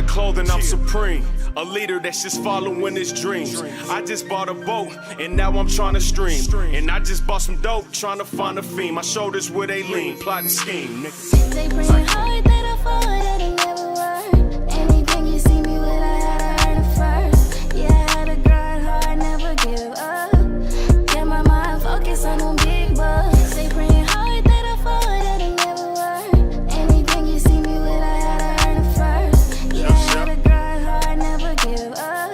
Designer clothing, I'm supreme. A leader that's just following his dreams. I just bought a boat, and now I'm trying to stream. And I just bought some dope, trying to find a fiend. My shoulders where they lean, plotting scheme, nigga. They praying hard that I fall, that it never worked. Anything you see me with, I had to earn it first. Yeah, I had to grind hard, never give up. Get my mind focused on them big bucks. They praying hard that I fall, that it never worked. Anything you see me with, I had to earn it first. Yeah, I had to grind hard, never give up.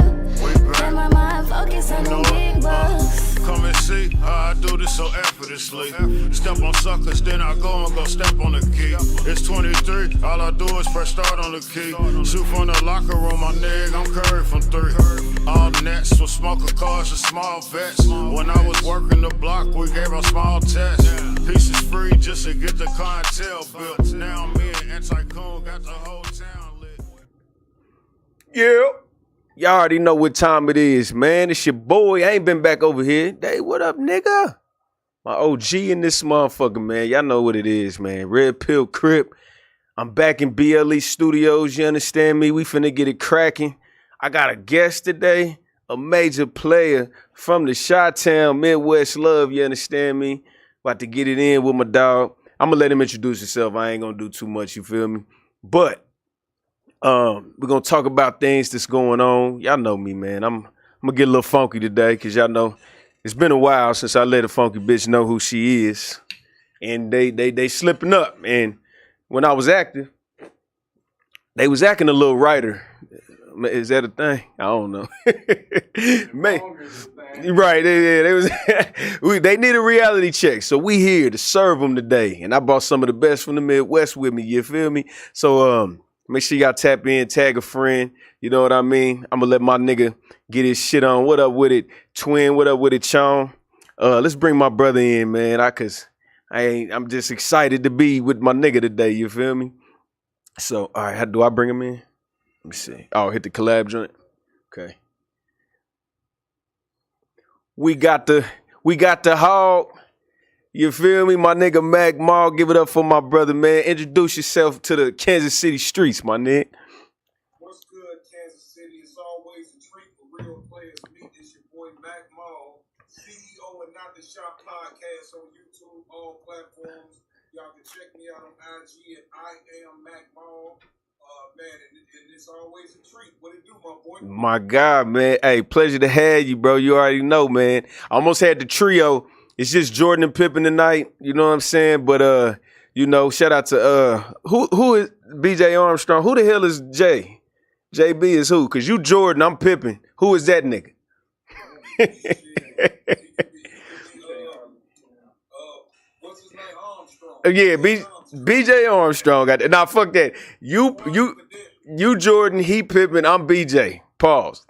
Get my mind focused on them big bucks. Come and see how I do this so effortlessly. Step on suckers, then I go and go step on the key. It's 23, all I do is press start on the key. Shoot from the locker room, my nigga, I'm Curry from 3. All nets with smoker cars and small vets. When I was working the block, we gave a small test. Pieces free just to get the clientele built. Now me and Anti-Coon got the whole town lit. Yeah. Y'all already know what time it is, man. It's your boy. I ain't been back over here. Hey, what up, nigga? My OG in this motherfucker, man. Y'all know what it is, man. Red Pill Crip. I'm back in BLE Studios. You understand me? We finna get it cracking. I got a guest today, a major player from the Chi-Town, Midwest Love. You understand me? About to get it in with my dog. I'm gonna let him introduce himself. I ain't gonna do too much, you feel me? But we're gonna talk about things that's going on. Y'all know me, man. I'm gonna get a little funky today, because y'all know it's been a while since I let a funky bitch know who she is. And they slipping up. And when I was active, they was acting a little writer. Is that a thing? I don't know. Right, they was they need a reality check. So we here to serve them today. And I brought some of the best from the Midwest with me, you feel me? So make sure y'all tap in, tag a friend. You know what I mean? I'm gonna let my nigga get his shit on. What up with it, Twin? What up with it, Chong? Let's bring my brother in, man. I'm just excited to be with my nigga today. You feel me? So, all right, how do I bring him in? Let me see. Oh, hit the collab joint. Okay. We got the hog. You feel me? My nigga Maal. Give it up for my brother, man. Introduce yourself to the Kansas City streets, my nigga. What's good, Kansas City? It's always a treat for real players to meet. It's your boy Maal, CEO and Not the Shop Podcast on YouTube, all platforms. Y'all can check me out on IG at I am Maal. Man, and it's always a treat. What it do, my boy? My God, man. Hey, pleasure to have you, bro. You already know, man. I almost had the trio. It's just Jordan and Pippen tonight. You know what I'm saying? But you know, shout out to who is BJ Armstrong? Who the hell is Jay? JB is who? Cause you Jordan, I'm Pippen. Who is that nigga? What's his name? Armstrong. Yeah, BJ Armstrong got that. Nah, fuck that. You Jordan, he Pippen, I'm BJ. Pause.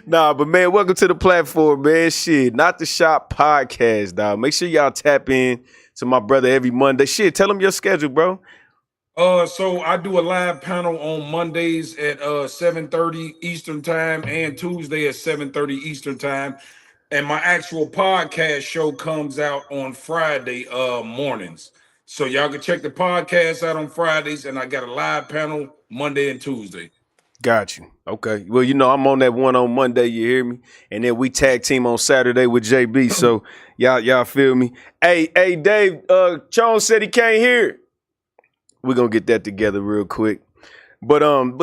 Nah, but man, welcome to the platform, man. Shit, Not the Shop Podcast, dog. Make sure y'all tap in to my brother every Monday. Shit, tell him your schedule, bro. So I do a live panel on Mondays at 7:30 Eastern time and Tuesday at 7:30 Eastern time. And my actual podcast show comes out on Friday mornings. So y'all can check the podcast out on Fridays, and I got a live panel Monday and Tuesday. Got you. Okay. Well, you know, I'm on that one on Monday, you hear me? And then we tag team on Saturday with JB. So y'all feel me? Hey, Dave, Jones said he can't hear it. We're gonna get that together real quick. But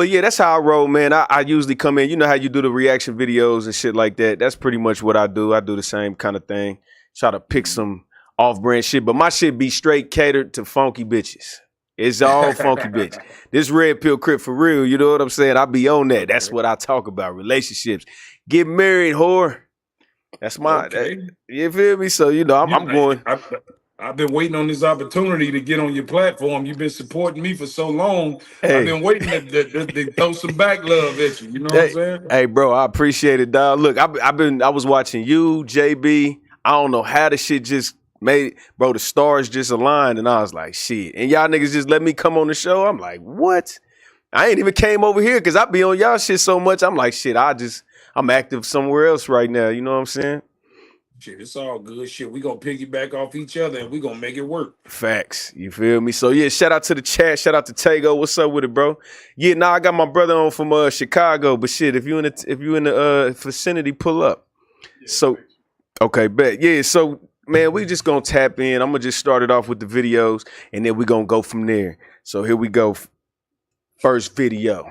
yeah, that's how I roll, man. I usually come in, you know how you do the reaction videos and shit like that. That's pretty much what I do. I do the same kind of thing. Try to pick some off-brand shit, but my shit be straight catered to funky bitches. It's all funky bitch. This Red Pill Crip for real, you know what I'm saying? I be on that. That's what I talk about, relationships. Get married, whore. That's my, you feel me? So, you know, I'm going. I've been waiting on this opportunity to get on your platform. You've been supporting me for so long. Hey. I've been waiting to throw some back love at you. You know what I'm saying? Hey, bro, I appreciate it, dog. Look, I was watching you, JB. I don't know how the shit just made, bro, the stars just aligned, and I was like, shit. And y'all niggas just let me come on the show. I'm like, what? I ain't even came over here because I be on y'all shit so much. I'm like, shit, I'm active somewhere else right now. You know what I'm saying? Shit, it's all good. Shit, we gonna piggyback off each other and we gonna make it work. Facts. You feel me? So yeah, shout out to the chat. Shout out to Tago. What's up with it, bro? Yeah, nah, I got my brother on from Chicago, but shit, if you in the vicinity, pull up. So okay, bet. Yeah, so man, we just gonna tap in. I'm gonna just start it off with the videos and then we gonna go from there. So here we go. First video.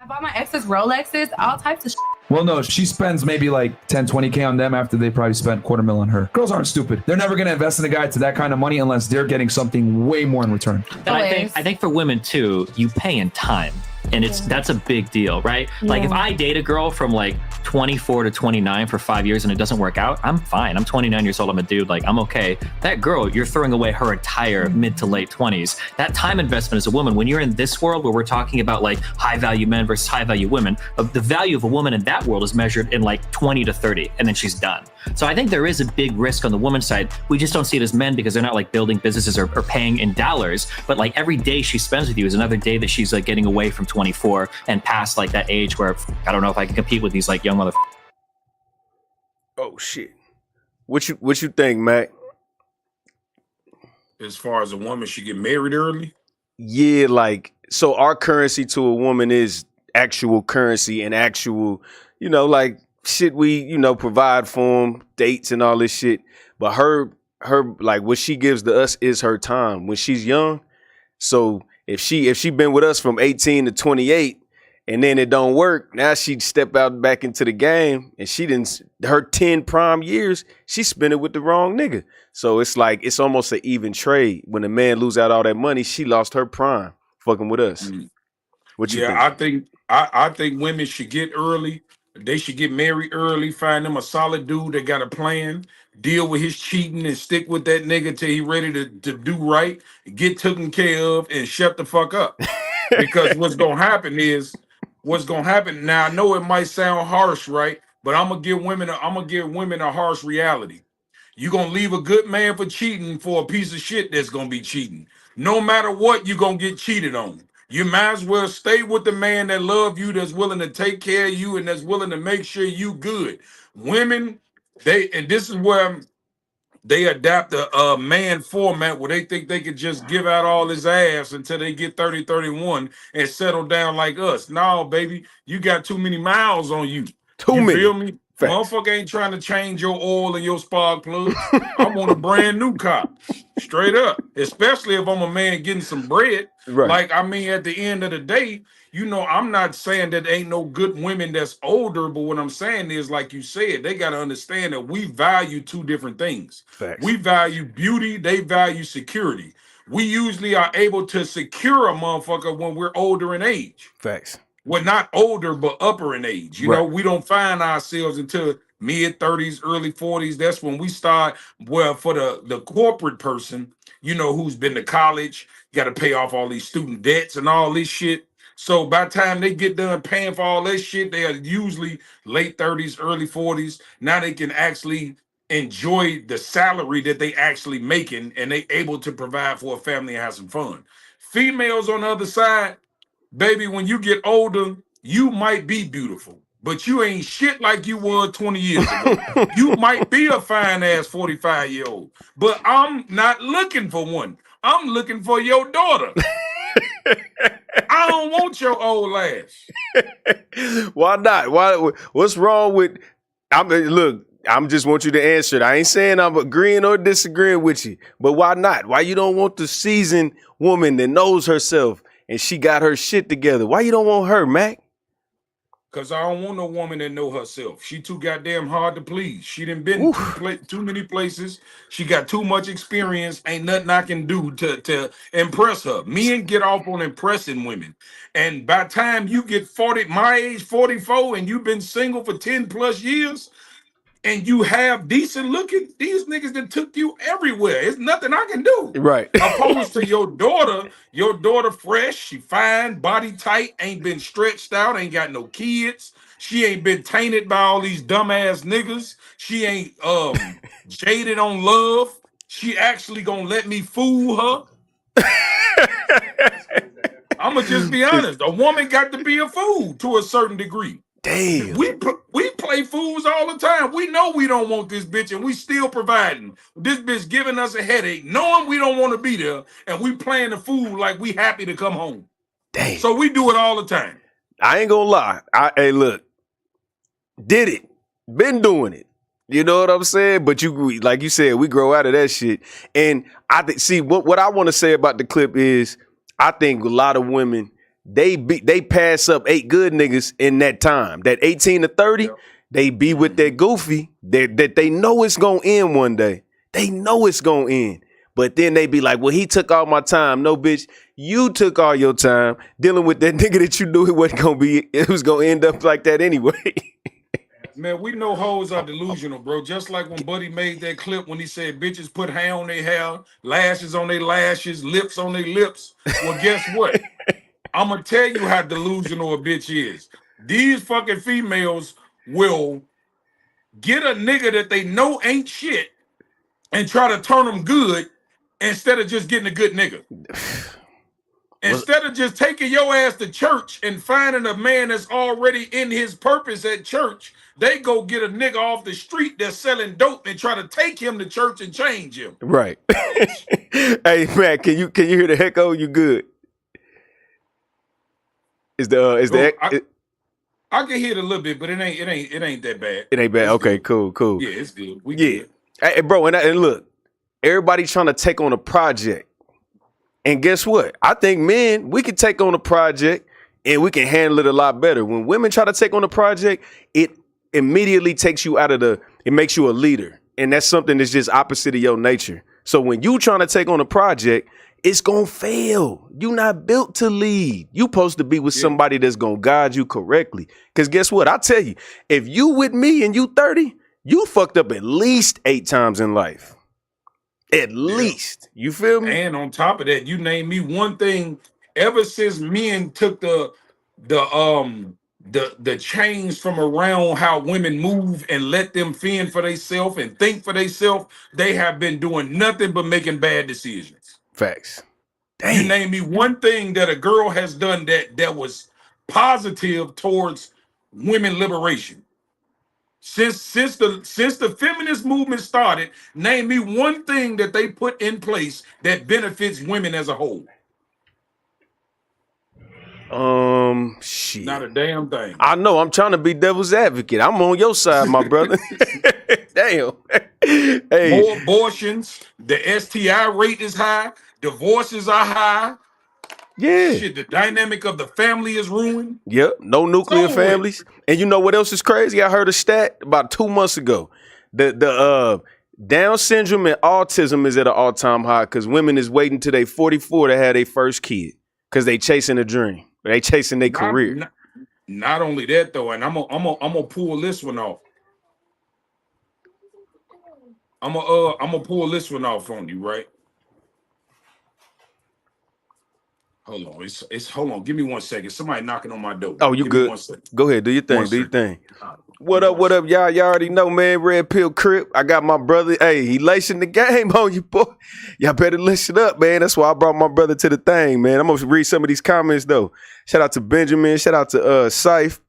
I bought my ex's Rolexes, all types of Well, no, she spends maybe like 10, 20K on them after they probably spent $250,000 on her. Girls aren't stupid. They're never going to invest in a guy to that kind of money unless they're getting something way more in return. And I think for women too, you pay in time. And that's a big deal, right? Yeah. Like if I date a girl from like 24 to 29 for 5 years and it doesn't work out, I'm fine. I'm 29 years old. I'm a dude. Like I'm okay. That girl, you're throwing away her entire mid to late 20s. That time investment as a woman, when you're in this world where we're talking about like high value men versus high value women, the value of a woman in that world is measured in like 20 to 30, and then she's done. So I think there is a big risk on the woman's side. We just don't see it as men because they're not like building businesses or paying in dollars. But like every day she spends with you is another day that she's like getting away from 24 and past like that age where I don't know if I can compete with these like young motherfuckers. Oh shit. What you think, Mac? As far as a woman should get married early? Yeah, like so our currency to a woman is actual currency and actual, like shit we, provide for them, dates and all this shit. But her like what she gives to us is her time when she's young. So if she been with us from 18 to 28 and then it don't work, now she'd step out back into the game and her 10 prime years, she spent it with the wrong nigga. So it's like, it's almost an even trade. When a man lose out all that money, she lost her prime fucking with us. Mm. What you think? I think women should get early. They should get married early, find them a solid dude that got a plan, deal with his cheating and stick with that nigga till he ready to do right, get taken care of and shut the fuck up. Because what's gonna happen now, I know it might sound harsh, right? But I'm gonna give women a harsh reality. You're gonna leave a good man for cheating for a piece of shit that's gonna be cheating. No matter what, you're gonna get cheated on. You might as well stay with the man that love you, that's willing to take care of you, and that's willing to make sure you good. Women, this is where they adapt a man format where they think they could just give out all his ass until they get 30, 31 and settle down like us. No, baby, you got too many miles on you. You feel me? Facts. Motherfucker ain't trying to change your oil and your spark plugs. I want a brand new car. Straight up. Especially if I'm a man getting some bread. Right. Like, I mean, at the end of the day, I'm not saying that ain't no good women that's older, but what I'm saying is, like you said, they got to understand that we value two different things. Facts. We value beauty. They value security. We usually are able to secure a motherfucker when we're older in age. Facts. We're not older, but upper in age. You know, we don't find ourselves until mid 30s, early 40s. That's when we start. Well, for the corporate person, who's been to college, got to pay off all these student debts and all this shit. So by the time they get done paying for all that shit, they are usually late 30s, early 40s. Now they can actually enjoy the salary that they actually making, and they able to provide for a family and have some fun. Females on the other side, baby, when you get older, you might be beautiful, but you ain't shit like you were 20 years ago. You might be a fine-ass 45-year-old, but I'm not looking for one. I'm looking for your daughter. I don't want your old ass. Why not? What's wrong with... Look, I just want you to answer it. I ain't saying I'm agreeing or disagreeing with you, but why not? Why you don't want the seasoned woman that knows herself and she got her shit together? Why you don't want her, Mac? Because I don't want no woman that know herself. She too goddamn hard to please. She done been too many places. She got too much experience. Ain't nothing I can do to impress her. Men get off on impressing women. And by the time you get 40, my age, 44, and you've been single for 10 plus years, and you have decent looking, these niggas that took you everywhere. It's nothing I can do. Right. Opposed to your daughter fresh, she fine, body tight, ain't been stretched out, ain't got no kids. She ain't been tainted by all these dumbass niggas. She ain't jaded on love. She actually gonna let me fool her. I'ma just be honest. A woman got to be a fool to a certain degree. Damn. We play fools all the time. We know we don't want this bitch, and we still providing. This bitch giving us a headache, knowing we don't want to be there, and we playing the fool like we happy to come home. Damn. So we do it all the time. I ain't gonna lie. Hey, look, did it. Been doing it. You know what I'm saying? But like you said, we grow out of that shit. And I think, see, what I want to say about the clip is, I think a lot of women, they pass up 8 good niggas in that time. That 18 to 30, they be with that goofy that they know it's gonna end one day. They know it's gonna end. But then they be like, well, he took all my time. No, bitch, you took all your time dealing with that nigga that you knew it was gonna end up like that anyway. Man, we know hoes are delusional, bro. Just like when Buddy made that clip when he said bitches put hair on their hair, lashes on their lashes, lips on their lips. Well, guess what? I'm gonna tell you how delusional a bitch is. These fucking females will get a nigga that they know ain't shit and try to turn them good instead of just getting a good nigga. Instead of just taking your ass to church and finding a man that's already in his purpose at church, they go get a nigga off the street that's selling dope and try to take him to church and change him. Right. Hey man, can you hear the echo? You good? I can hear it a little bit, but it ain't that bad. It ain't bad. It's Okay, good. cool. Yeah, it's good. We good. Hey, bro, and look, everybody trying to take on a project. And guess what? I think men, we can take on a project and we can handle it a lot better. When women try to take on a project, it immediately takes you it makes you a leader. And that's something that's just opposite of your nature. So when you trying to take on a project, it's going to fail. You're not built to lead. You supposed to be with somebody that's going to guide you correctly. Because guess what? I tell you, if you with me and you 30, you fucked up at least 8 times in life. At least. You feel me? And on top of that, you name me one thing. Ever since men took the change from around how women move and let them fend for themselves and think for themselves, they have been doing nothing but making bad decisions. Facts. Damn. You name me one thing that a girl has done that was positive towards women liberation. Since the feminist movement started, name me one thing that they put in place that benefits women as a whole. Shit. Not a damn thing. I know. I'm trying to be devil's advocate. I'm on your side, my brother. Damn. Hey. More abortions. The STI rate is high. Divorces are high. Yeah. Shit, the dynamic of the family is ruined. Yep. No nuclear families. And you know what else is crazy? I heard a stat about 2 months ago. The Down syndrome and autism is at an all-time high because women is waiting till they 44 to have their first kid because they chasing a dream. They chasing their career. Not only that though, and I'm gonna pull this one off. I'm gonna pull this one off on you, right? Hold on, it's hold on. Give me 1 second. Somebody knocking on my door. Oh, you good? Go ahead, do your thing. Do your thing. What up, y'all? Y'all already know, man. Red Pill Crip. I got my brother. Hey, he lacing the game on you, boy. Y'all better listen up, man. That's why I brought my brother to the thing, man. I'm gonna read some of these comments though. Shout out to Benjamin. Shout out to Syfe.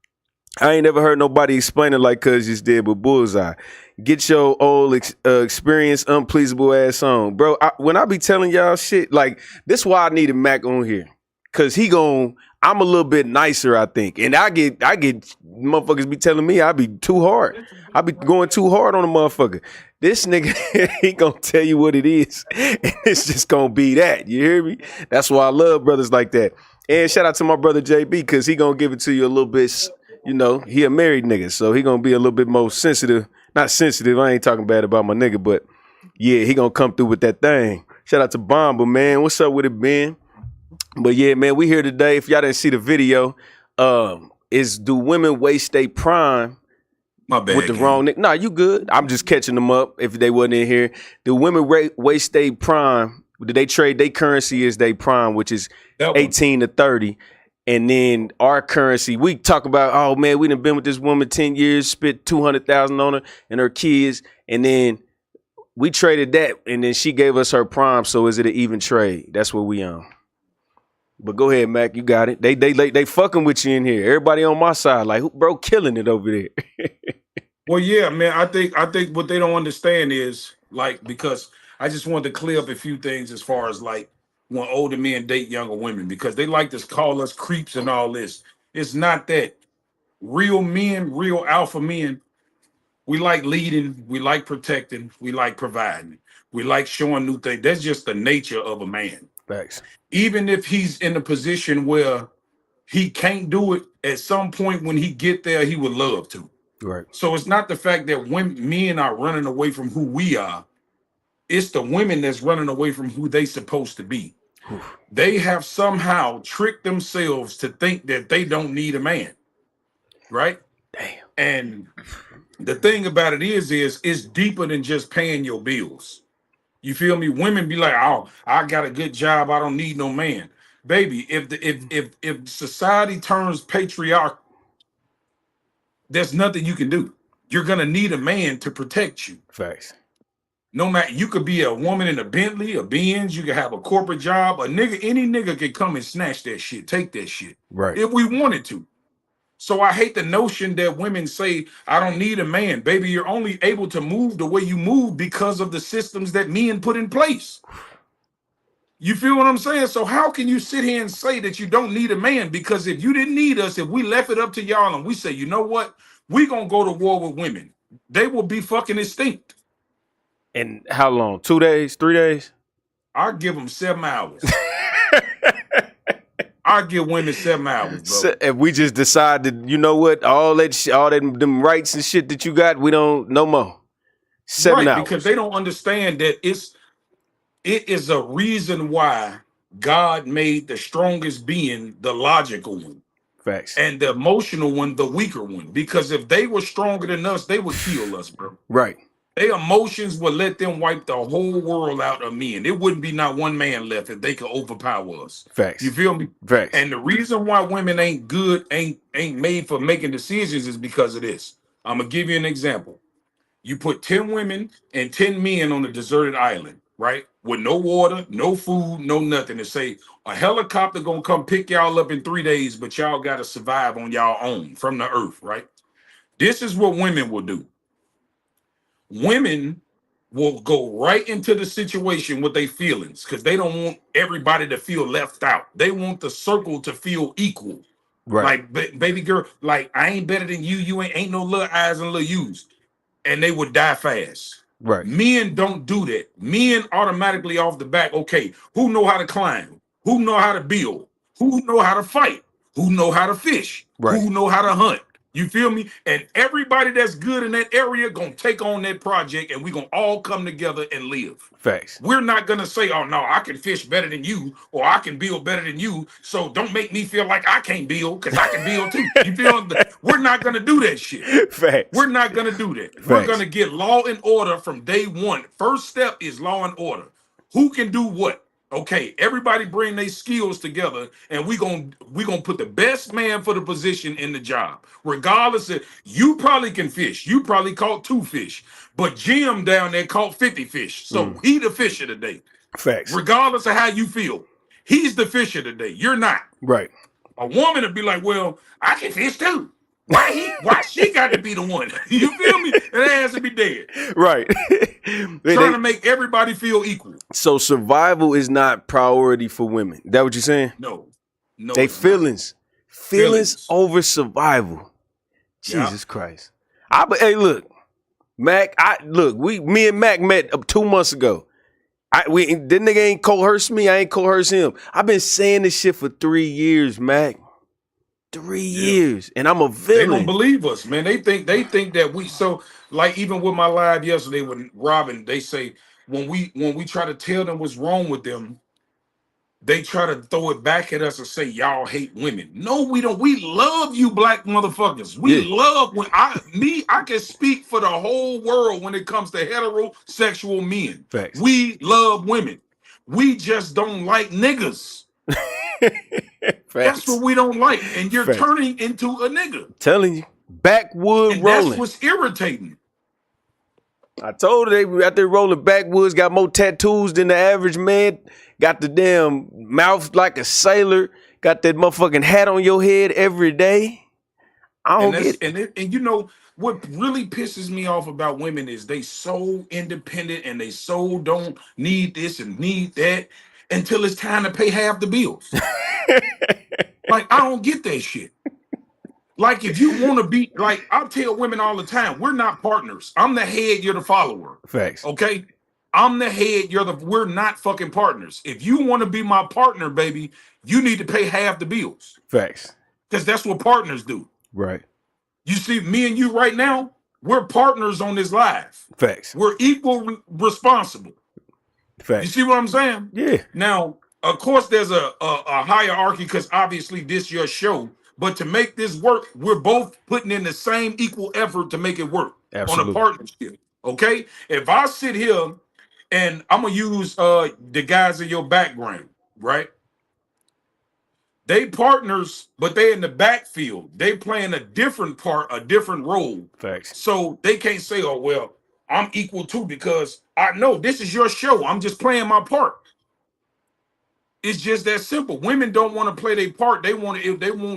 I ain't never heard nobody explain it like Cuz just did, but Bullseye. Get your old experience unpleasable ass on. Bro, when I be telling y'all shit, like, this why I needed Mac on here. Cause I'm a little bit nicer, I think. And I get motherfuckers be telling me I be too hard. I be going too hard on a motherfucker. This nigga, he gonna tell you what it is. And it's just gonna be that. You hear me? That's why I love brothers like that. And shout out to my brother JB, cause he gonna give it to you a little bit, you know, he a married nigga. So he gonna be a little bit more sensitive. Not sensitive, I ain't talking bad about my nigga, but yeah, he gonna come through with that thing. Shout out to Bomba, man. What's up with it, Ben? But yeah, man, we here today. If y'all didn't see the video, is do women waste their prime My bad, with the wrong nigga? Nah, you good. I'm just catching them up if they wasn't in here. Do women waste their prime? Do they trade their currency as their prime, which is 18 to 30? And then our currency, we talk about, oh man, we done been with this woman 10 years, spent $200,000 on her and her kids. And then we traded that and then she gave us her prime. So is it an even trade? That's what we on. But go ahead, Mac. You got it. They fucking with you in here. Everybody on my side, like, bro, killing it over there. Well, yeah, man. I think what they don't understand is like, because I just wanted to clear up a few things as far as like when older men date younger women, because they like to call us creeps and all this. It's not that. Real men, real alpha men, we like leading, we like protecting, we like providing, we like showing new things. That's just the nature of a man. Facts. Even if he's in a position where he can't do it, at some point when he get there, he would love to. Right. So it's not the fact that men are running away from who we are. It's the women that's running away from who they supposed to be. They have somehow tricked themselves to think that they don't need a man. Right? Damn. And the thing about it is it's deeper than just paying your bills. You feel me? Women be like, oh, I got a good job, I don't need no man. Baby, if society turns patriarchal, there's nothing you can do. You're gonna need a man to protect you. Facts. No matter, you could be a woman in a Bentley, a Benz, you could have a corporate job, any nigga could come and snatch that shit, take that shit. Right. If we wanted to. So I hate the notion that women say, I don't need a man. Baby, you're only able to move the way you move because of the systems that men put in place. You feel what I'm saying? So how can you sit here and say that you don't need a man? Because if you didn't need us, if we left it up to y'all and we say, you know what? We're going to go to war with women. They will be fucking extinct. And how long? 2 days? 3 days? I'll give them 7 hours. I give women 7 hours, bro. So if we just decide that, you know what, all that them rights and shit that you got, we don't no more. 7 hours. Because they don't understand that it is a reason why God made the strongest being the logical one. Facts. And the emotional one the weaker one. Because if they were stronger than us, they would kill us, bro. Right. Their emotions would let them wipe the whole world out of men. It wouldn't be not one man left if they could overpower us. Facts. You feel me? Facts. And the reason why women ain't made for making decisions is because of this. I'm gonna give you an example. You put 10 women and 10 men on a deserted island, right? With no water, no food, no nothing, to say a helicopter gonna come pick y'all up in 3 days, but y'all gotta survive on y'all own from the earth, right? This is what women will do. Women will go right into the situation with their feelings because they don't want everybody to feel left out. They want the circle to feel equal. Right. Like, baby girl, like, I ain't better than you. You ain't no little eyes and little U's. And they would die fast. Right. Men don't do that. Men automatically off the back, okay, who know how to climb? Who know how to build? Who know how to fight? Who know how to fish? Right. Who know how to hunt? You feel me? And everybody that's good in that area gonna take on that project, and we gonna all come together and live. Facts. We're not gonna say, oh no, I can fish better than you, or I can build better than you, so don't make me feel like I can't build, because I can build too. You feel me? We're not gonna do that shit. Facts. We're not gonna do that. Facts. We're gonna get law and order from day one. First step is law and order. Who can do what? Okay, everybody bring their skills together, and we gonna put the best man for the position in the job. Regardless of, you probably can fish, you probably caught 2 fish, but Jim down there caught 50 fish. So he the fish of the day. Facts. Regardless of how you feel, he's the fish of the day. You're not. Right. A woman would be like, well, I can fish too. Why she got to be the one? You feel me? And it has to be dead. Right. Trying to make everybody feel equal. So survival is not priority for women. That what you're saying? No. They feelings over survival. Jesus Christ. Hey, look, Mac. Me and Mac met 2 months ago. That nigga ain't coerced me. I ain't coerced him. I've been saying this shit for 3 years, Mac. 3 years, and I'm a villain. They don't believe us, man. They think that we, so like even with my live yesterday with Robin, they say when we try to tell them what's wrong with them, they try to throw it back at us and say y'all hate women. No, we don't. We love you, black motherfuckers. We love I can speak for the whole world when it comes to heterosexual men. Facts. We love women. We just don't like niggas. That's what we don't like, and you're turning into a nigga. Telling you, backwood and rolling. That's what's irritating. I told her they out there rolling backwoods, got more tattoos than the average man, got the damn mouth like a sailor, got that motherfucking hat on your head every day. I don't get it. And you know what really pisses me off about women is they so independent and they so don't need this and need that until it's time to pay half the bills. Like, I don't get that shit. Like, if you want to be, like, I tell women all the time, we're not partners. I'm the head, you're the follower. Facts. Okay? I'm the head, we're not fucking partners. If you want to be my partner, baby, you need to pay half the bills. Facts. Because that's what partners do. Right. You see, me and you right now, we're partners on this live. Facts. We're equal responsible. Facts. You see what I'm saying? Yeah. Now, of course, there's a hierarchy because obviously this your show. But to make this work, we're both putting in the same equal effort to make it work. Absolutely. On a partnership. Okay? If I sit here and I'm going to use the guys in your background, right? They partners, but they in the backfield. They playing a different part, a different role. Facts. So they can't say, oh, well, I'm equal too because I know this is your show. I'm just playing my part. It's just that simple. Women don't want to play their part. They want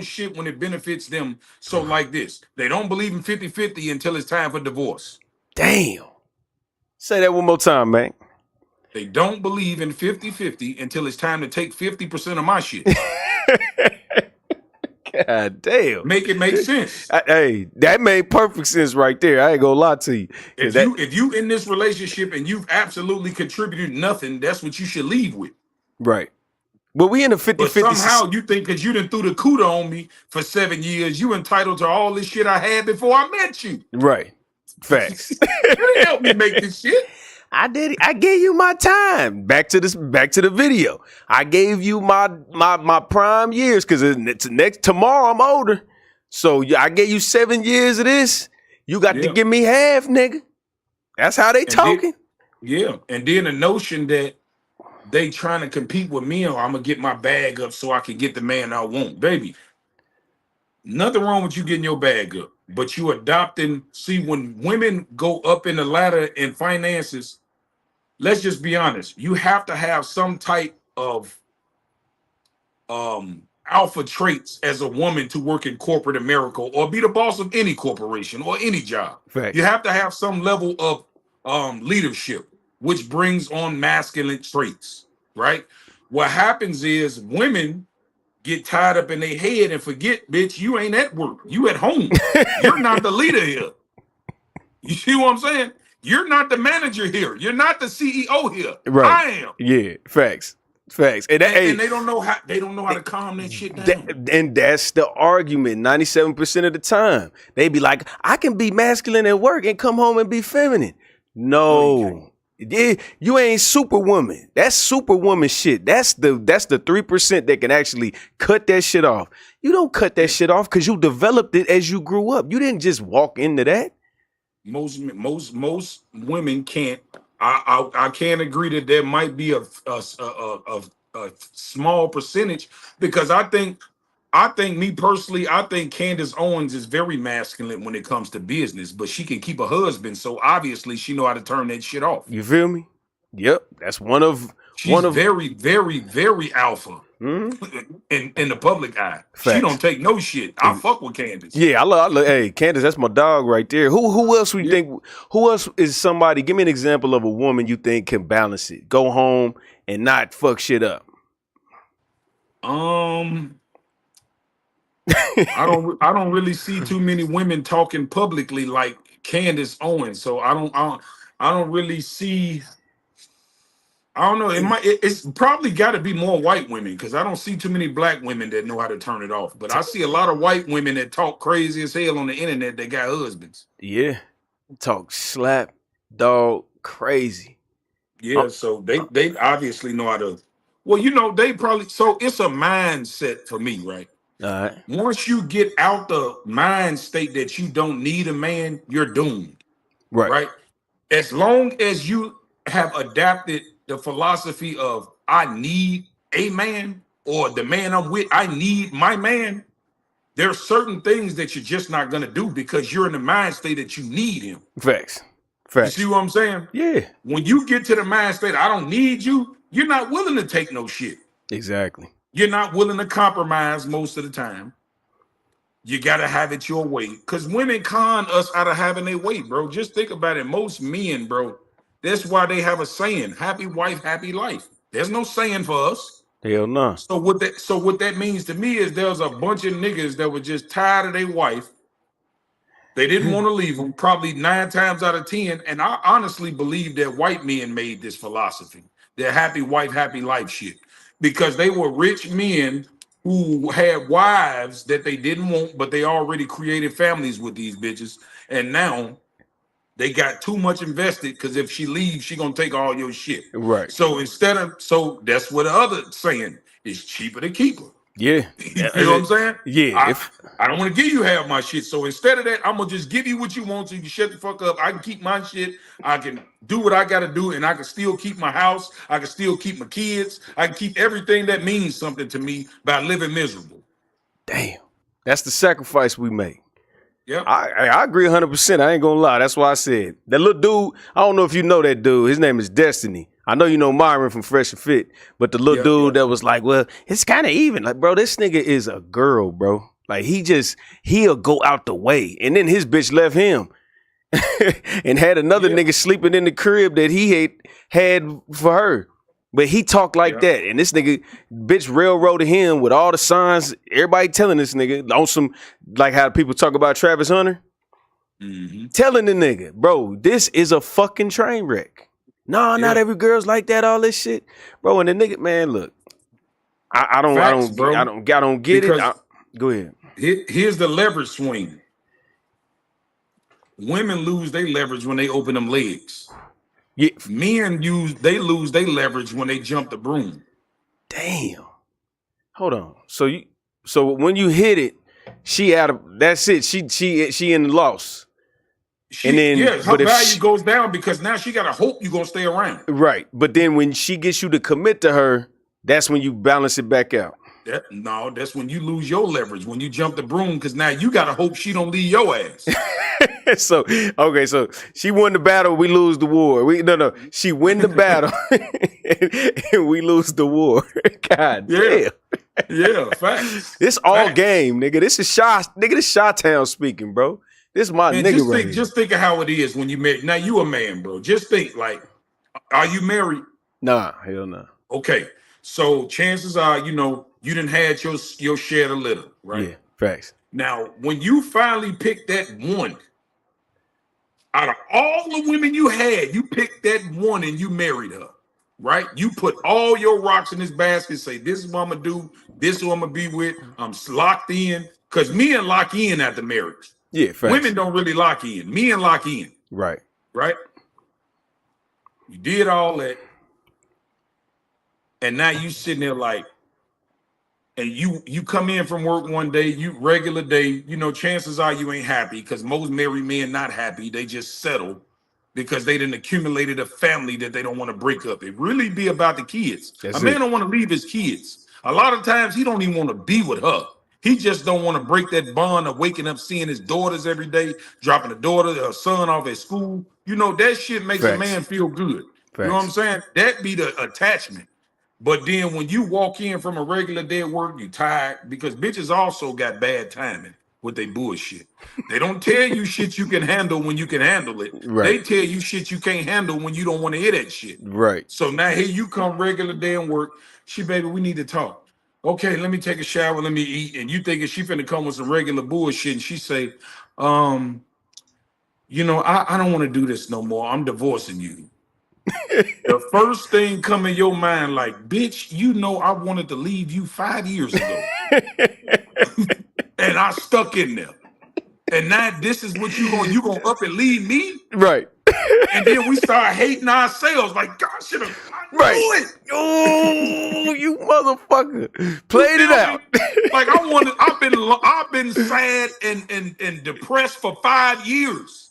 shit when it benefits them. So like this, they don't believe in 50-50 until it's time for divorce. Damn. Say that one more time, man. They don't believe in 50-50 until it's time to take 50% of my shit. God damn. Make it make sense. Hey, that made perfect sense right there. I ain't gonna lie to you. If you in this relationship and you've absolutely contributed nothing, that's what you should leave with. Right. But we in a 50-50. But somehow you think because you done threw the CUDA on me for 7 years, you entitled to all this shit I had before I met you. Right. Facts. You didn't help me make this shit. I did it. I gave you my time. Back to the video. I gave you my prime years because tomorrow I'm older. So I gave you 7 years of this. You got to give me half, nigga. That's how they talking. And then the notion that they trying to compete with me or I'm gonna get my bag up so I can get the man I want. Baby, nothing wrong with you getting your bag up, but you adopting. See, when women go up in the ladder in finances, let's just be honest, you have to have some type of alpha traits as a woman to work in corporate America or be the boss of any corporation or any job. Fact. You have to have some level of leadership, which brings on masculine traits, right? What happens is women get tied up in their head and forget, bitch, you ain't at work. You at home. You're not the leader here. You see what I'm saying? You're not the manager here. You're not the CEO here. Right. I am. Yeah. Facts. And they don't know how to calm that shit down. And that's the argument 97% of the time. They be like, I can be masculine at work and come home and be feminine. No. Yeah, you ain't superwoman. That's superwoman shit. That's the 3% that can actually cut that shit off. You don't cut that shit off because you developed it as you grew up. You didn't just walk into that. Most women can't. I can't agree that there might be a small percentage because I think me personally, I think Candace Owens is very masculine when it comes to business, but she can keep a husband. So obviously she know how to turn that shit off. You feel me? Yep. That's She's very, very, very alpha in the public eye. Facts. She don't take no shit. I fuck with Candace. Yeah, I love. Hey, Candace, that's my dog right there. Who else we think? Who else is somebody? Give me an example of a woman you think can balance it, go home and not fuck shit up. I don't really see too many women talking publicly like Candace Owens. So I don't really see. I don't know. It's probably got to be more white women because I don't see too many black women that know how to turn it off. But I see a lot of white women that talk crazy as hell on the internet that got husbands. Yeah, talk slap, dog, crazy. Yeah, so they obviously know how to. Well, you know, they probably. So it's a mindset for me, right? All right. Once you get out the mind state that you don't need a man, you're doomed. Right? As long as you have adapted the philosophy of I need a man or the man I'm with, I need my man. There are certain things that you're just not going to do because you're in the mind state that you need him. Facts. Facts. You see what I'm saying? Yeah. When you get to the mind state, I don't need you, you're not willing to take no shit. Exactly. You're not willing to compromise most of the time. You got to have it your way. Because women con us out of having their way, bro. Just think about it. Most men, bro, that's why they have a saying, happy wife, happy life. There's no saying for us. Hell no. So what that means to me is there's a bunch of niggas that were just tired of their wife. They didn't want to leave them, probably 9 times out of 10. And I honestly believe that white men made this philosophy, their happy wife, happy life shit. Because they were rich men who had wives that they didn't want, but they already created families with these bitches. And now they got too much invested because if she leaves, she gonna take all your shit. Right. So so that's what the other saying is, cheaper to keep her. Yeah. You know what I'm saying? Yeah. I don't want to give you half my shit. So instead of that, I'm gonna just give you what you want so you can shut the fuck up. I can keep my shit. I can do what I gotta do, and I can still keep my house. I can still keep my kids. I can keep everything that means something to me by living miserable. Damn. That's the sacrifice we make. Yeah. I agree 100%. I ain't gonna lie. That's why I said that little dude. I don't know if you know that dude. His name is Destiny. I know you know Myron from Fresh and Fit, but the little dude that was like, well, it's kind of even. Like, bro, this nigga is a girl, bro. Like, he'll go out the way. And then his bitch left him and had another nigga sleeping in the crib that he had for her. But he talked like that. And this nigga, bitch railroaded him with all the signs. Everybody telling this nigga on some, like how people talk about Travis Hunter. Mm-hmm. Telling the nigga, bro, this is a fucking train wreck. No, not every girl's like that, all this shit. Bro, and the nigga, man, look. I don't get it. Go ahead. Here's the leverage swing. Women lose their leverage when they open them legs. Yeah. Men lose their leverage when they jump the broom. Damn. Hold on. So when you hit it, she out of that's it. She in the loss. And then her value goes down because now she gotta hope you're gonna stay around. Right. But then when she gets you to commit to her, that's when you balance it back out. That's when you lose your leverage, when you jump the broom, because now you gotta hope she don't leave your ass. So she won the battle, we lose the war. She win the battle and we lose the war. God damn. Yeah, facts. This all game, nigga. This is Chi-Town speaking, bro. This is my nigga right here. Just think of how it is when you married. Now you a man, bro. Just think, like, are you married? Nah, hell no. Okay, so chances are, you done had your share of litter, right? Yeah, facts. Now, when you finally pick that one, out of all the women you had, you picked that one and you married her, right? You put all your rocks in this basket, say, this is what I'm gonna do, this is who I'm gonna be with, I'm locked in, because men lock in after marriage. Yeah, facts. Women don't really lock in. Men lock in. Right. Right? You did all that. And now you sitting there like, and you come in from work one day, regular day, chances are you ain't happy because most married men not happy. They just settle because they done accumulated a family that they don't want to break up. It really be about the kids. A man don't want to leave his kids. A lot of times he don't even want to be with her. He just don't want to break that bond of waking up, seeing his daughters every day, dropping her son off at school. That shit makes a man feel good. You know what I'm saying? That be the attachment. But then when you walk in from a regular day at work, you tired because bitches also got bad timing with their bullshit. They don't tell you shit you can handle when you can handle it. Right. They tell you shit you can't handle when you don't want to hear that shit. Right. So now here you come regular day at work. Baby, we need to talk. Okay, let me take a shower, let me eat. And you thinking she finna come with some regular bullshit. And she say, I don't want to do this no more. I'm divorcing you. The first thing come in your mind like, bitch, I wanted to leave you 5 years ago. And I stuck in there. And now this is what you gonna up and leave me? Right. And then we start hating ourselves like, God, should have it. Oh, you motherfucker. Played it out. Like I've been sad and depressed for 5 years.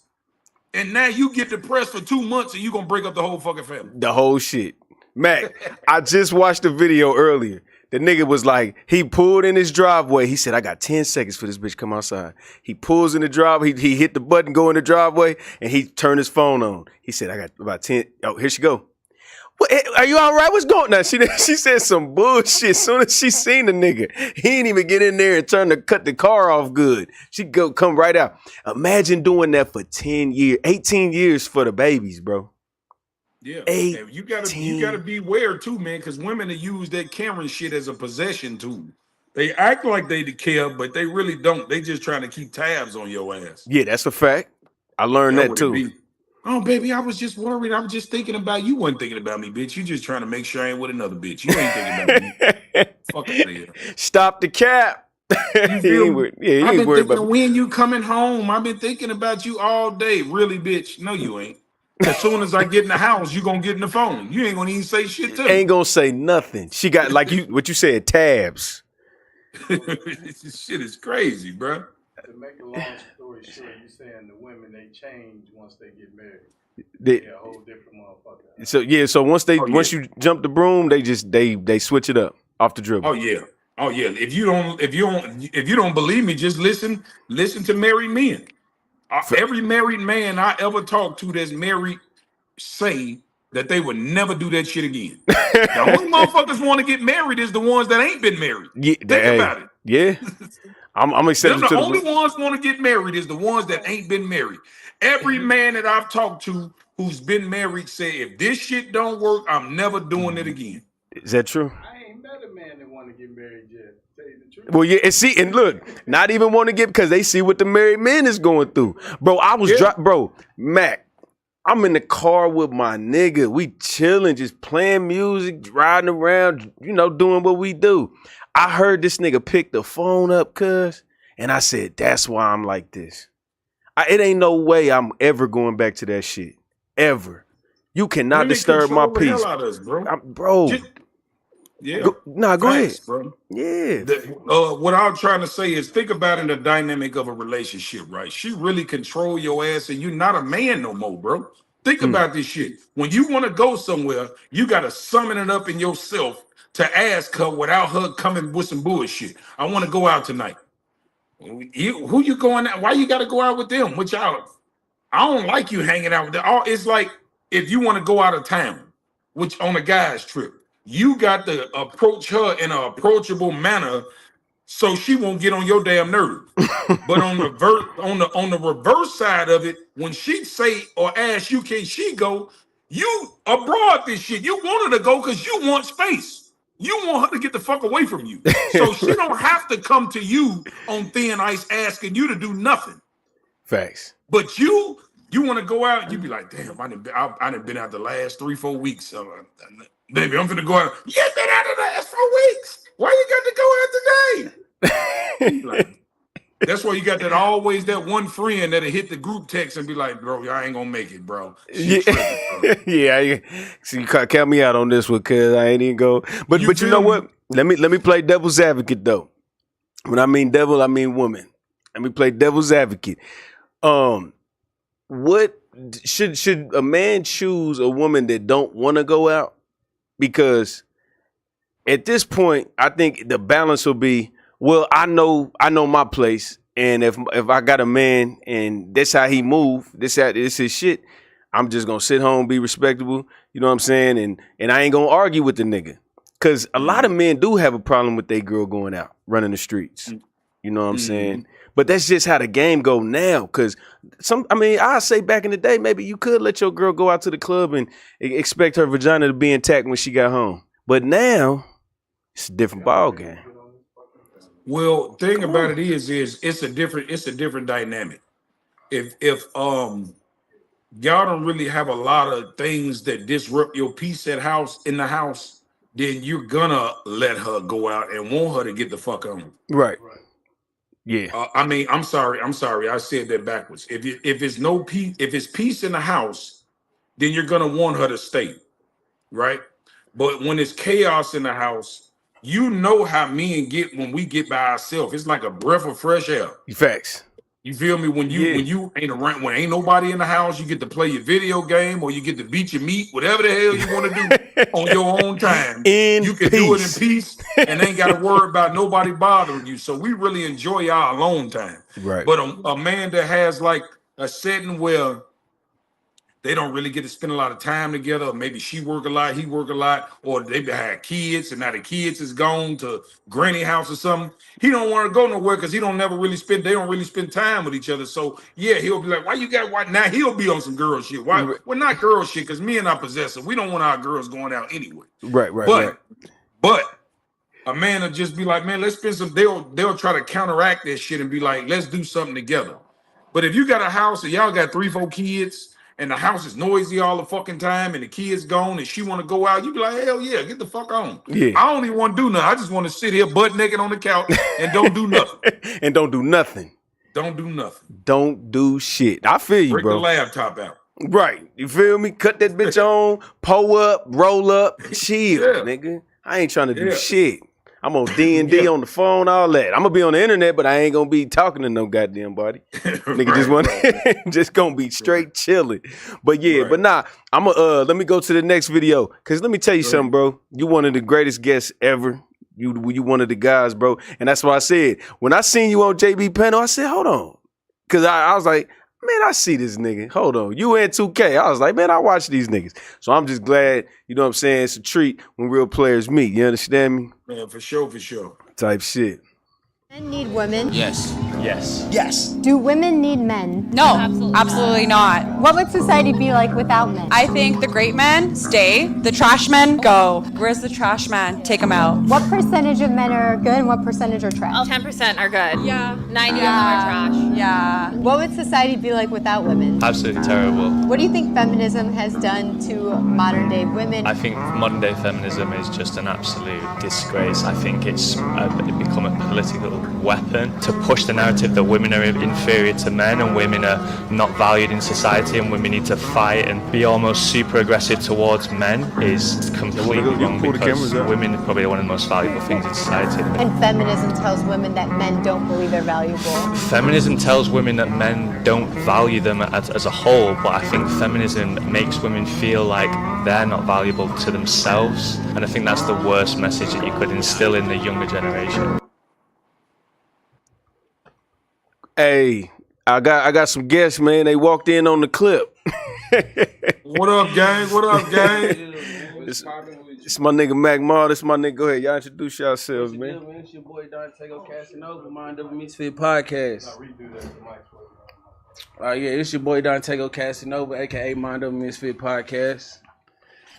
And now you get depressed for 2 months and you gonna break up the whole fucking family. The whole shit. Mac, I just watched the video earlier. The nigga was like, he pulled in his driveway. He said, I got 10 seconds for this bitch to come outside. He pulls in the driveway. He hit the button, go in the driveway, and he turned his phone on. He said, I got about 10. Oh, here she go. What, are you all right? What's going on? She said some bullshit. As soon as she seen the nigga, he didn't even get in there and cut the car off good. She come right out. Imagine doing that for 10 years, 18 years for the babies, bro. Yeah, and you gotta beware too, man, because women that use that Karen shit as a possession tool. They act like they care, but they really don't. They just trying to keep tabs on your ass. Yeah, that's a fact. I learned that too. Oh, baby, I was just worried. I was just thinking about you. Wasn't thinking about me, bitch. You just trying to make sure I ain't with another bitch. You ain't thinking about me. Fuck out of here. Stop the cap. I've been thinking when you coming home. I've been thinking about you all day. Really, bitch? No, you ain't. As soon as I get in the house, you gonna get in the phone. You ain't gonna even say shit to me. Ain't gonna say nothing. She got like what you said, tabs. This shit is crazy, bro. To make a long story short, you saying the women they change once they get married. They're a whole different motherfucker. So once you jump the broom, they switch it up off the dribble. Oh yeah. If you don't believe me, just listen to married men. Every married man I ever talked to that's married say that they would never do that shit again. The only motherfuckers want to get married is the ones that ain't been married. Yeah, Think about it. Yeah. I'm excited. The only ones want to get married is the ones that ain't been married. Every man that I've talked to who's been married say, if this shit don't work, I'm never doing it again. Is that true? I ain't met a man that want to get married yet. Tell you the truth. Well, yeah, and look, not even want to get because they see what the married man is going through. Bro, Mac, I'm in the car with my nigga. We chilling, just playing music, riding around, doing what we do. I heard this nigga pick the phone up, cuz, and I said, that's why I'm like this. It ain't no way I'm ever going back to that shit. Ever. You cannot disturb my peace. Bro. Go ahead. Bro. Yeah. What I'm trying to say is think about in the dynamic of a relationship, right? She really control your ass and you're not a man no more, bro. Think about this shit. When you want to go somewhere, you got to summon it up in yourself to ask her without her coming with some bullshit. I want to go out tonight. Who you going out? Why you got to go out with them? Which I don't like you hanging out with them. It's like if you want to go out of town, which on a guy's trip, you got to approach her in an approachable manner so she won't get on your damn nerve. But on the reverse side of it, when she say or ask you, can she go? You abroad this shit. You want her to go because you want space. You want her to get the fuck away from you. So she don't have to come to you on thin ice asking you to do nothing. Facts. But you want to go out, you be like, damn, I done been out the last 3-4 weeks. Baby, I'm finna go out. You been out the last 4 weeks. Why you got to go out today? Like, that's why you got that one friend that'll hit the group text and be like, bro, I ain't gonna make it, bro. Yeah. So you count me out on this one, cause I ain't even go. But you know what? Let me play devil's advocate though. When I mean devil, I mean woman. Let me play devil's advocate. What should a man choose a woman that don't want to go out? Because at this point, I think the balance will be, well, I know my place, and if I got a man and that's how he move, this his shit, I'm just gonna sit home, be respectable, you know what I'm saying, and I ain't gonna argue with the nigga, cause a lot of men do have a problem with their girl going out, running the streets, you know what I'm saying. But that's just how the game go now, cause I say back in the day, maybe you could let your girl go out to the club and expect her vagina to be intact when she got home, but now it's a different ball game. Well, thing about it is it's a different dynamic. If y'all don't really have a lot of things that disrupt your peace in the house, then you're gonna let her go out and want her to get the fuck on. Right. Yeah. I'm sorry. I said that backwards. If it's peace in the house, then you're gonna want her to stay, right? But when it's chaos in the house, you know how men get when we get by ourselves. It's like a breath of fresh air. Facts. You feel me? When you ain't around, when ain't nobody in the house, you get to play your video game or you get to beat your meat, whatever the hell you want to do on your own time. You can do it in peace and ain't got to worry about nobody bothering you. So we really enjoy our alone time. Right. But a man that has like a setting where they don't really get to spend a lot of time together, or maybe she work a lot, he work a lot, or they had kids and now the kids is gone to granny house or something. He don't want to go nowhere because they don't really spend time with each other. So yeah, he'll be like, why now he'll be on some girl shit. Why? Well, not girl shit, because men are possessive. We don't want our girls going out anyway. Right. But a man will just be like, man, let's spend some, they'll try to counteract that shit and be like, let's do something together. But if you got a house and y'all got 3-4 kids, and the house is noisy all the fucking time, and the kid's gone, and she want to go out, you be like, hell yeah, get the fuck on. Yeah. I don't even want to do nothing. I just want to sit here butt naked on the couch and don't do nothing. Don't do nothing. Don't do nothing. Don't do shit. I feel you, Break bro. the laptop out. Right. You feel me? Cut that bitch on, pull up, roll up, chill, nigga. I ain't trying to do shit. I'm on D&D on the phone, all that. I'm gonna be on the internet, but I ain't gonna be talking to no goddamn body. Nigga just gonna be straight chilling. But but nah, I'm let me go to the next video. Cause let me tell you something, bro. You one of the greatest guests ever. You one of the guys, bro. And that's why I said, when I seen you on JB panel, I said, hold on. Cause I was like, man, I see this nigga. Hold on. You in 2K. I was like, man, I watch these niggas. So I'm just glad, you know what I'm saying? It's a treat when real players meet. You understand me? Man, for sure. Type shit. Men need women. Yes. Do women need men? No, absolutely not. What would society be like without men? I think the great men stay, the trash men go. Where's the trash man? Take them out. What percentage of men are good and what percentage are trash? 10% are good. Yeah. 90 Yeah. are trash. Yeah. What would society be like without women? Absolutely terrible. What do you think feminism has done to modern day women? I think modern day feminism is just an absolute disgrace. I think it's become a political weapon to push the narrative that women are inferior to men and women are not valued in society and women need to fight and be almost super aggressive towards men is completely wrong, because women are probably one of the most valuable things in society. And feminism tells women that men don't believe they're valuable. Feminism tells women that men don't value them as a whole, but I think feminism makes women feel like they're not valuable to themselves, and I think that's the worst message that you could instill in the younger generation. Hey, I got some guests, man. They walked in on the clip. What up, gang? It's my nigga Mac Maal. This my nigga. Go ahead, y'all introduce yourselves, man. It's your boy Dante Casanova, Mind Over Misfit Podcast. It's your boy Dante Casanova, aka Mind Over Misfit Podcast.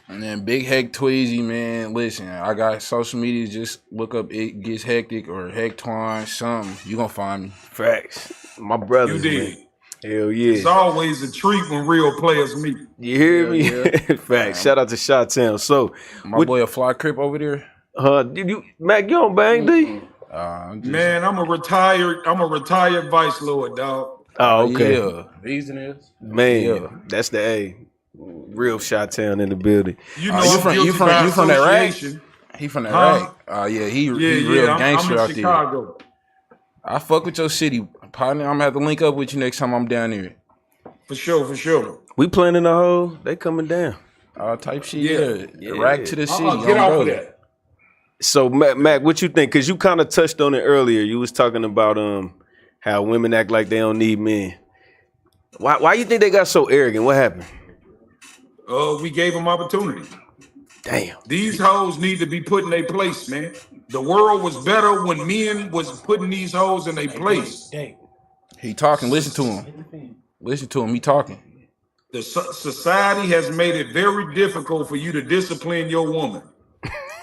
And then Big Heck Tweezy, man. Listen, I got social media. Just look up It Gets Hectic or Heck Twine, something. You gonna find me. Facts. My brothers, You did. man. Hell yeah. It's always a treat when real players meet. You hear me? Facts. Shout out to Shot-Town. So, my boy a Fly Crip over there. Mac, you don't bang, D? Man, I'm a retired vice lord, dog. Oh, okay. Yeah. Reason is. Man, that's the A. Real Shot-Town in the building. You know, you from that rag? He from that rag? He real gangster I'm in out Chicago. there. I fuck with your city, partner. I'm gonna have to link up with you next time I'm down there. For sure. We planning a hoe. They coming down. Type shit. Yeah. Rag to the city. Get off of that. So Mac, what you think? Because you kind of touched on it earlier. You was talking about how women act like they don't need men. Why you think they got so arrogant? What happened? We gave them opportunity. Damn. These hoes need to be put in their place, man. The world was better when men was putting these hoes in their place. He talking. Listen to him. He talking. The society has made it very difficult for you to discipline your woman,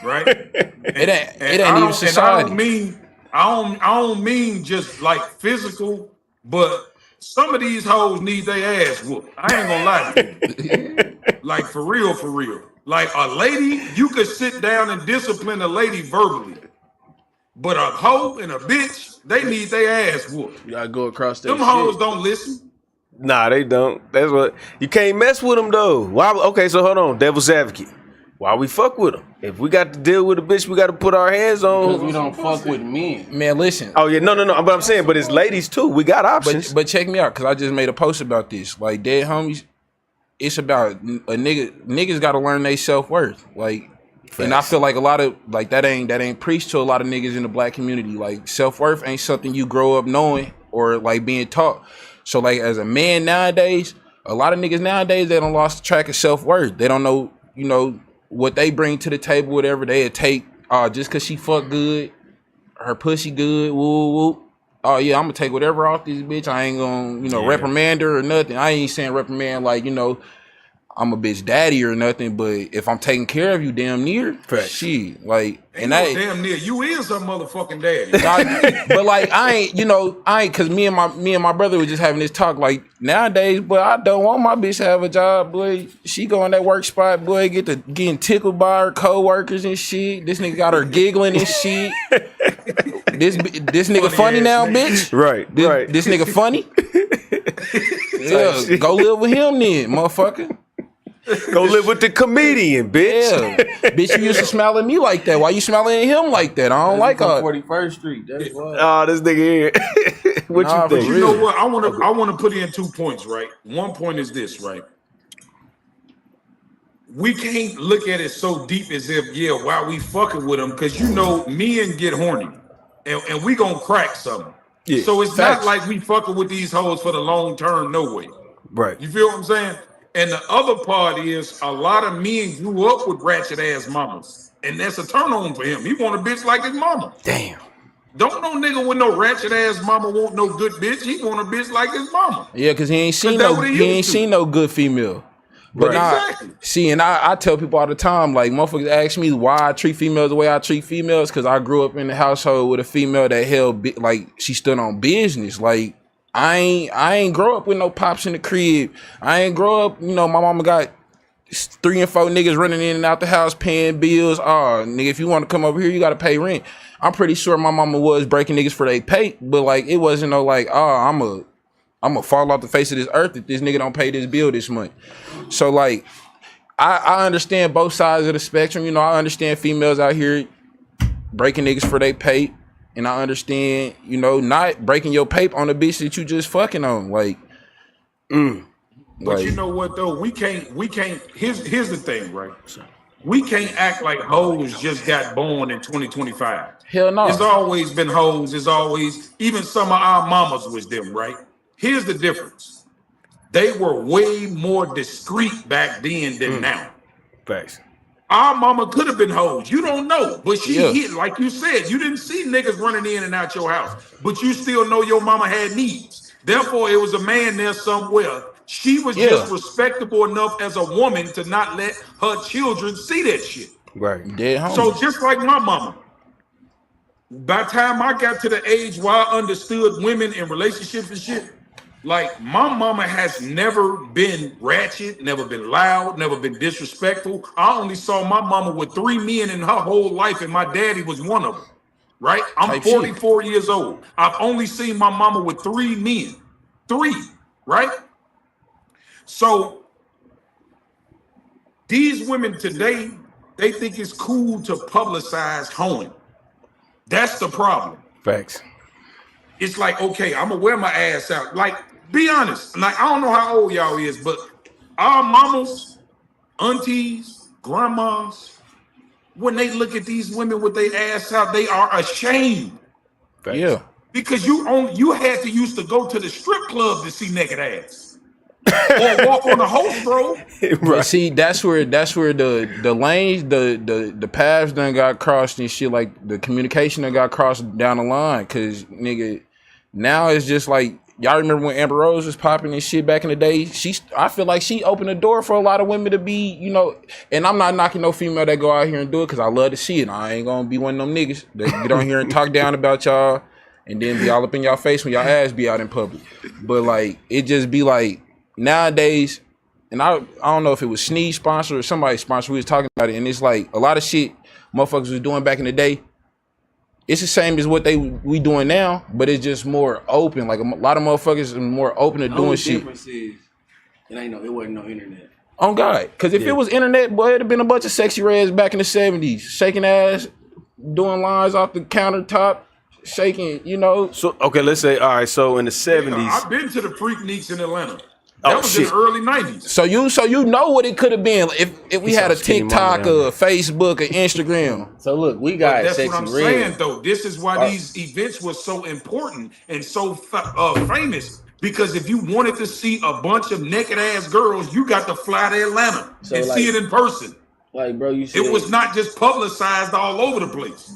right? It ain't even society. I don't mean just like physical, but some of these hoes need their ass whooped. I ain't gonna lie to you. Like for real. Like a lady, you could sit down and discipline a lady verbally. But a hoe and a bitch, they need their ass whooped. You gotta go across that Them shit. hoes don't listen. Nah, they don't. That's what you can't mess with them though. Why? Okay, so hold on, devil's advocate. why we fuck with them? If we got to deal with a bitch, we got to put our hands on. Because we don't fuck with men. Man, listen. Oh yeah, no. But I'm saying, but it's ladies too. We got options. But check me out, because I just made a post about this. Like, dead homies, it's about a niggas got to learn their self-worth. Like, and I feel like a lot of, like, that ain't preached to a lot of niggas in the black community. Like, self-worth ain't something you grow up knowing or, like, being taught. So, like, as a man nowadays, a lot of niggas nowadays, they done lost track of self-worth. They don't know, you know, what they bring to the table, whatever they take. Just because she fuck good, her pussy good, woo, woo. Oh, yeah, I'm going to take whatever off this bitch. I ain't going to, you know, reprimand her or nothing. I ain't saying reprimand like, you know, I'm a bitch daddy or nothing, but if I'm taking care of you damn near, shit, like, and that damn near, you is a motherfucking daddy. But like, I ain't, cause me and my brother were just having this talk, like, nowadays, but I don't want my bitch to have a job, boy. She go in that work spot, boy, getting tickled by her co-workers and shit. This nigga got her giggling and shit. This nigga funny now, bitch. Right. This nigga funny. Yeah, go live with him then, motherfucker. Go live with the comedian, bitch. Yeah. Bitch, you used to smile at me like that. Why you smiling at him like that? I don't like her. 41st Street. That's why. Oh, this nigga here. What you think? You know what? I want to put in 2 points, right? One point is this, right? We can't look at it so deep as if, why we fucking with them, because you know men get horny, and we gonna crack something. Yeah, so it's not like we fucking with these hoes for the long term, no way. Right. You feel what I'm saying? And the other part is a lot of men grew up with ratchet ass mamas, and that's a turn on for him. He want a bitch like his mama. Damn. Don't no nigga with no ratchet ass mama want no good bitch. He want a bitch like his mama. Yeah, cause he ain't seen no good female. But exactly. See, and I tell people all the time, like, motherfuckers ask me why I treat females the way I treat females, because I grew up in the household with a female that held, like, she stood on business. Like, I ain't grow up with no pops in the crib. I ain't grow up, you know, my mama got 3 and 4 niggas running in and out the house paying bills. Oh, nigga, if you want to come over here, you got to pay rent. I'm pretty sure my mama was breaking niggas for they pay, but, like, it wasn't no, like, oh, I'm gonna fall off the face of this earth if this nigga don't pay this bill this month. So, like, I understand both sides of the spectrum. You know, I understand females out here breaking niggas for they pay. And I understand, you know, not breaking your pape on a bitch that you just fucking on. Like, But you know what though? We can't, here's the thing, right? We can't act like hoes just got born in 2025. Hell no. It's always been hoes. It's always, even some of our mamas was them, right? Here's the difference. They were way more discreet back then than now. Facts. Our mama could have been hoes. You don't know. But she hit, like you said, you didn't see niggas running in and out your house. But you still know your mama had needs. Therefore, it was a man there somewhere. She was just respectable enough as a woman to not let her children see that shit. Right. So just like my mama, by the time I got to the age where I understood women and relationships and shit, like, my mama has never been ratchet, never been loud, never been disrespectful. I only saw my mama with 3 men in her whole life, and my daddy was one of them, right? I'm 44 years old. I've only seen my mama with 3 men. 3, right? So, these women today, they think it's cool to publicize hoeing. That's the problem. Facts. It's like, okay, I'm gonna wear my ass out. Like, be honest. Like, I don't know how old y'all is, but our mamas, aunties, grandmas, when they look at these women with their ass out, they are ashamed. Facts. Yeah. Because you had to used to go to the strip club to see naked ass. Or walk on the host, bro. Right. See, that's where the lanes, the paths done got crossed and shit, like the communication done got crossed down the line. Cause nigga, now it's just like, y'all remember when Amber Rose was popping and shit back in the day? I feel like she opened the door for a lot of women to be, you know, and I'm not knocking no female that go out here and do it, cause I love to see it. I ain't gonna be one of them niggas that get on here and talk down about y'all and then be all up in y'all face when y'all ass be out in public. But like, it just be like, nowadays, and I don't know if it was Sneeze sponsor or somebody sponsor, we was talking about it, and it's like a lot of shit motherfuckers was doing back in the day. It's the same as what we doing now, but it's just more open. Like a lot of motherfuckers are more open to doing shit. Difference is, it wasn't no internet. On God. Because if it was internet, boy, it'd have been a bunch of sexy reds back in the 70s. Shaking ass, doing lines off the countertop, shaking, you know. So, okay, let's say, all right, so in the 70s. I've been to the Freakniks in Atlanta. That was in the early 90s. So you know what it could have been if we had a TikTok or a Facebook or Instagram. So look, we got that's sexy what I'm red. saying though. This is why these events were so important and so famous. Because if you wanted to see a bunch of naked ass girls, you got to fly to Atlanta and see it in person. Like, bro, you said it was not just publicized all over the place.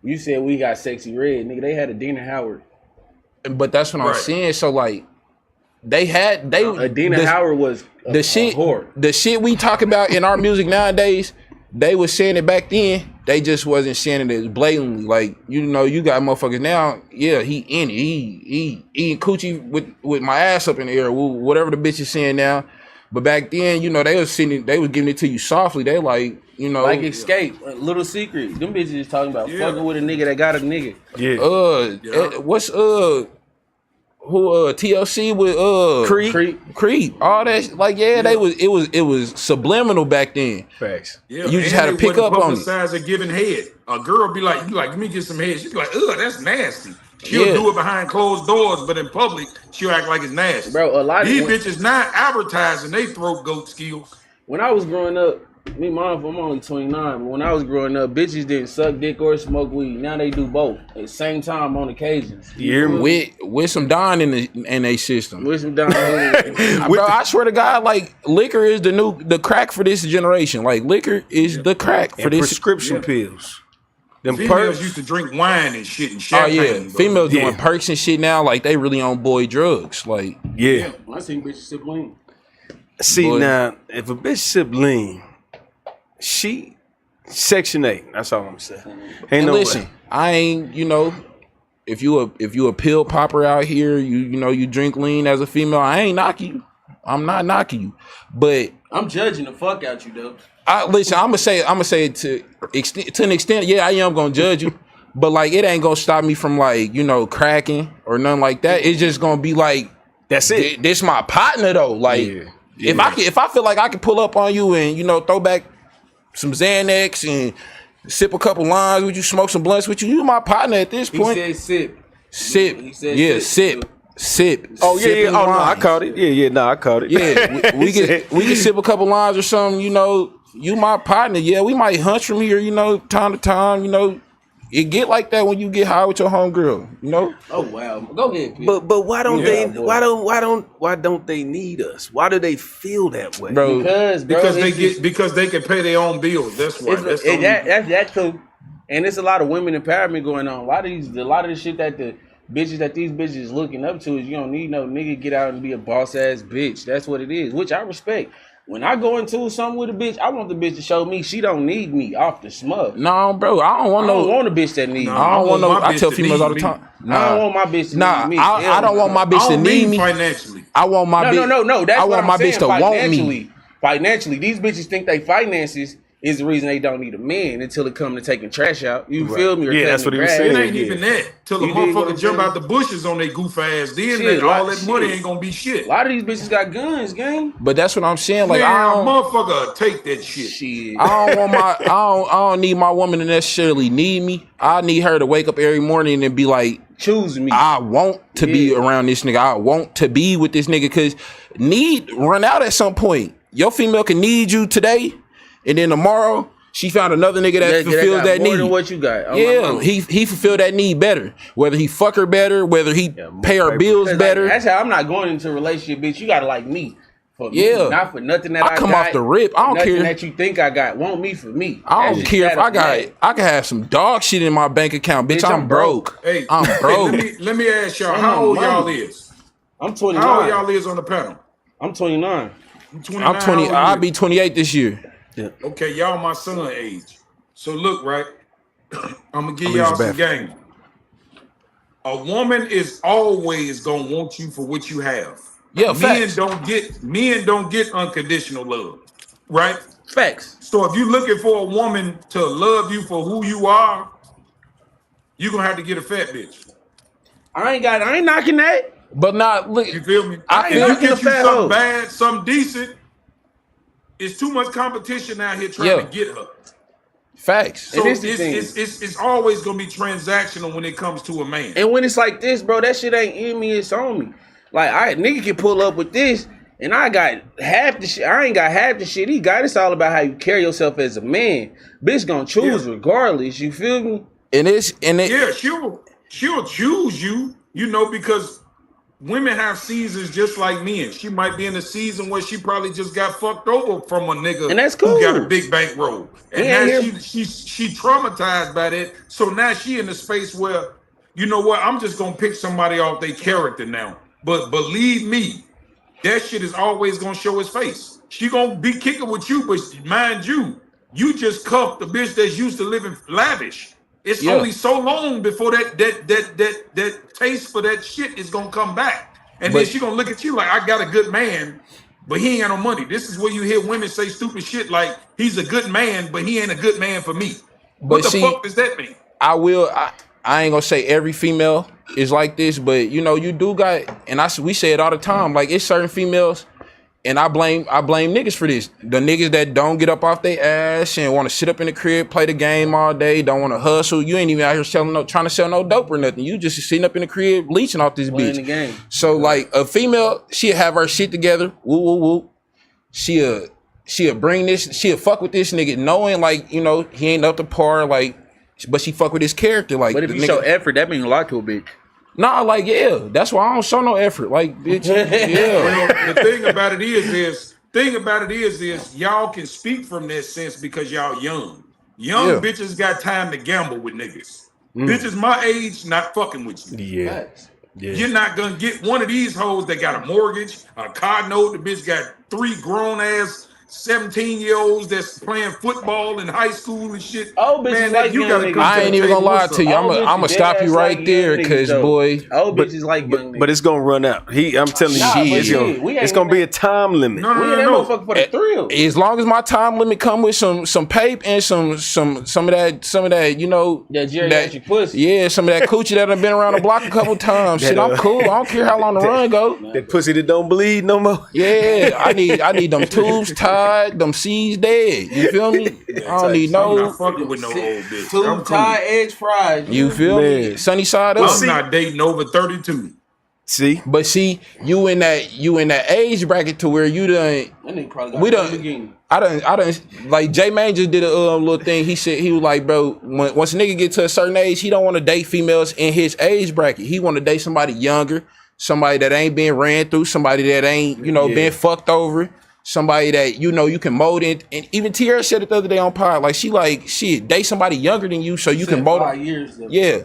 You said we got sexy red, nigga. They had a Dina Howard. But that's what I'm saying. So like, Dina Howard was the shit we talk about in our music nowadays. They was saying it back then. They just wasn't saying it as blatantly. Like, you know, you got motherfuckers now. Yeah, he in it. He eating coochie with my ass up in the air. Whatever the bitch is saying now. But back then, you know, they was giving it to you softly. They like, you know, like Escape, Little Secret. Them bitches is talking about fucking with a nigga that got a nigga. What's TLC with Creep, all that, like it was subliminal back then. Facts. Yeah, you just had to pick up on it. Of giving head. A girl be like, let me get some head. She'd be like, ugh, that's nasty. She'll do it behind closed doors, but in public, she'll act like it's nasty. Bro, a lot of these bitches not advertising they throat goat skills. When I was growing up, I'm only 29, but when I was growing up, bitches didn't suck dick or smoke weed. Now they do both at the same time on occasions. With some Don in a system. With some Don. Bro, I swear to God, like liquor is the crack for this generation. Like liquor is the crack for this prescription pills. Them females used to drink wine and shit and champagne. Oh yeah, females doing perks and shit now. Like they really on boy drugs. Like I seen bitches sip lean. See now, if a bitch sip lean, she Section 8. That's all I'm saying. Ain't no listen, I ain't, you know, if you a pill popper out here, you know you drink lean as a female, I ain't knocking you. I'm not knocking you. But I'm judging the fuck out you though. Listen, I'm gonna say it to an extent, yeah, I am gonna judge you. But like it ain't gonna stop me from like, you know, cracking or nothing like that. It's just gonna be like, that's it. This my partner though. Like if I feel like I can pull up on you and, you know, throw back some Xanax and sip a couple lines with you, smoke some blunts with you, you my partner at this point. He said sip. He said sip. Oh yeah. Oh no, I caught it. I caught it. Yeah, we can sip a couple lines or something. You know, you my partner. Yeah, we might hunch from here. You know, time to time. You know, it get like that when you get high with your homegirl. You know. Oh wow, go ahead. Pete. But why don't they? Why don't they need us? Why do they feel that way? Bro, because they can pay their own bills. That's why. That's too. And it's a lot of women empowerment going on. A lot of the shit that these bitches looking up to is you don't need no nigga get out and be a boss ass bitch. That's what it is, which I respect. When I go into something with a bitch, I want the bitch to show me she don't need me off the smug. No, bro, I don't want a bitch that need me. I don't want no. I tell females all the time. I don't want my bitch to need me. I don't want my bitch to need me financially. I want my bitch. No. That's I what want my bitch to want me. Financially, these bitches think they finances is the reason they don't need a man until it come to taking trash out. You feel me? Or that's what he was saying. It ain't even that. Till the motherfucker jump out the bushes on their goof ass. Then all that money ain't gonna be shit. A lot of these bitches got guns, gang. But that's what I'm saying. Like, motherfucker take that shit. I don't need my woman to necessarily need me. I need her to wake up every morning and be like, choose me. I want to be around this nigga. I want to be with this nigga because need run out at some point. Your female can need you today. And then tomorrow, she found another nigga that fulfills that need. More than what you got. He fulfilled that need better. Whether he fuck her better, whether he pay her bills better. That's how I'm not going into a relationship, bitch. You gotta like me. For me, not for nothing that I come got, off the rip. I don't nothing care that you think I got. Want me for me. I don't care if I can have some dog shit in my bank account, bitch. I'm broke. Hey, I'm broke. Let me ask y'all, how old y'all is? I'm 29. How old y'all is on the panel? I'm 29. I'm 20. I'll be 28 this year. Yeah. Okay, y'all my son age. So look, right? I'm gonna give y'all some game. A woman is always gonna want you for what you have. Yeah, men don't get unconditional love, right? Facts. So if you're looking for a woman to love you for who you are, you're gonna have to get a fat bitch. I ain't knocking that. But not look. You feel me? I ain't if you knocking get the you fat something hoe. bad, something decent, it's too much competition out here trying to get her. Facts. So it's always gonna be transactional when it comes to a man. And when it's like this, bro, that shit ain't in me, it's on me. Like, nigga can pull up with this, and I got half the shit. I ain't got half the shit he got. It's all about how you carry yourself as a man. Bitch gonna choose regardless, you feel me? Yeah, she'll choose you, you know, because women have seasons just like men. She might be in a season where she probably just got fucked over from a nigga and that's cool. Who got a big bankroll. And now she traumatized by that. So now she in a space where, you know what, I'm just gonna pick somebody off their character now. But believe me, that shit is always gonna show his face. She gonna be kicking with you, but mind you, you just cuffed the bitch that's used to living lavish. It's only so long before that taste for that shit is gonna come back. And then she gonna look at you like, I got a good man, but he ain't got no money. This is where you hear women say stupid shit like, he's a good man, but he ain't a good man for me. What the fuck does that mean? I ain't gonna say every female is like this, but you know, you do got, and we say it all the time, like it's certain females, and I blame niggas for this. The niggas that don't get up off their ass and want to sit up in the crib, play the game all day, don't want to hustle. You ain't even out here trying to sell no dope or nothing. You just sitting up in the crib leeching off this bitch. The game. So like a female, she'll have her shit together. Woo woo woo. She'll bring this. She'll fuck with this nigga, knowing like, you know, he ain't up to par. Like, but she fuck with his character. Like, but if you show effort, that means a lot to a bitch. Nah, like, yeah, that's why I don't show no effort. Like, bitch, Well, the thing about it is y'all can speak from that sense because y'all young. Young bitches got time to gamble with niggas. Bitches my age not fucking with you. Yeah. You're not gonna get one of these hoes that got a mortgage, a car note. The bitch got 3 grown ass 17-year-olds that's playing football in high school and shit. Oh, bitches like you gotta come I ain't even gonna lie to you. I'm gonna stop you right there, because boy. Oh, bitches like young niggas. But it's gonna run out. I'm telling you, it's gonna be a time limit. No. Motherfucker for the thrill. As long as my time limit come with some pape and some of that, you know, that geriatric pussy. Yeah, some of that coochie that I've been around the block a couple times. Shit, I'm cool. I don't care how long the run go. That pussy that don't bleed no more. Yeah, I need them tubes tied, them C's dead. You feel me? I don't need I'm not fucking with no old bitch. Tube tied, edge fried. You feel me? Sunny side up. I'm not dating over 32. See, but see, you in that age bracket to where you done. I done like J Mane just did a little thing. He said he was like, bro, once a nigga get to a certain age, he don't want to date females in his age bracket. He want to date somebody younger, somebody that ain't been ran through, somebody that ain't been fucked over, somebody that you know you can mold in. And even Tierra said it the other day on pod, like she like shit, date somebody younger than you so you can mold. 5 years though. Yeah,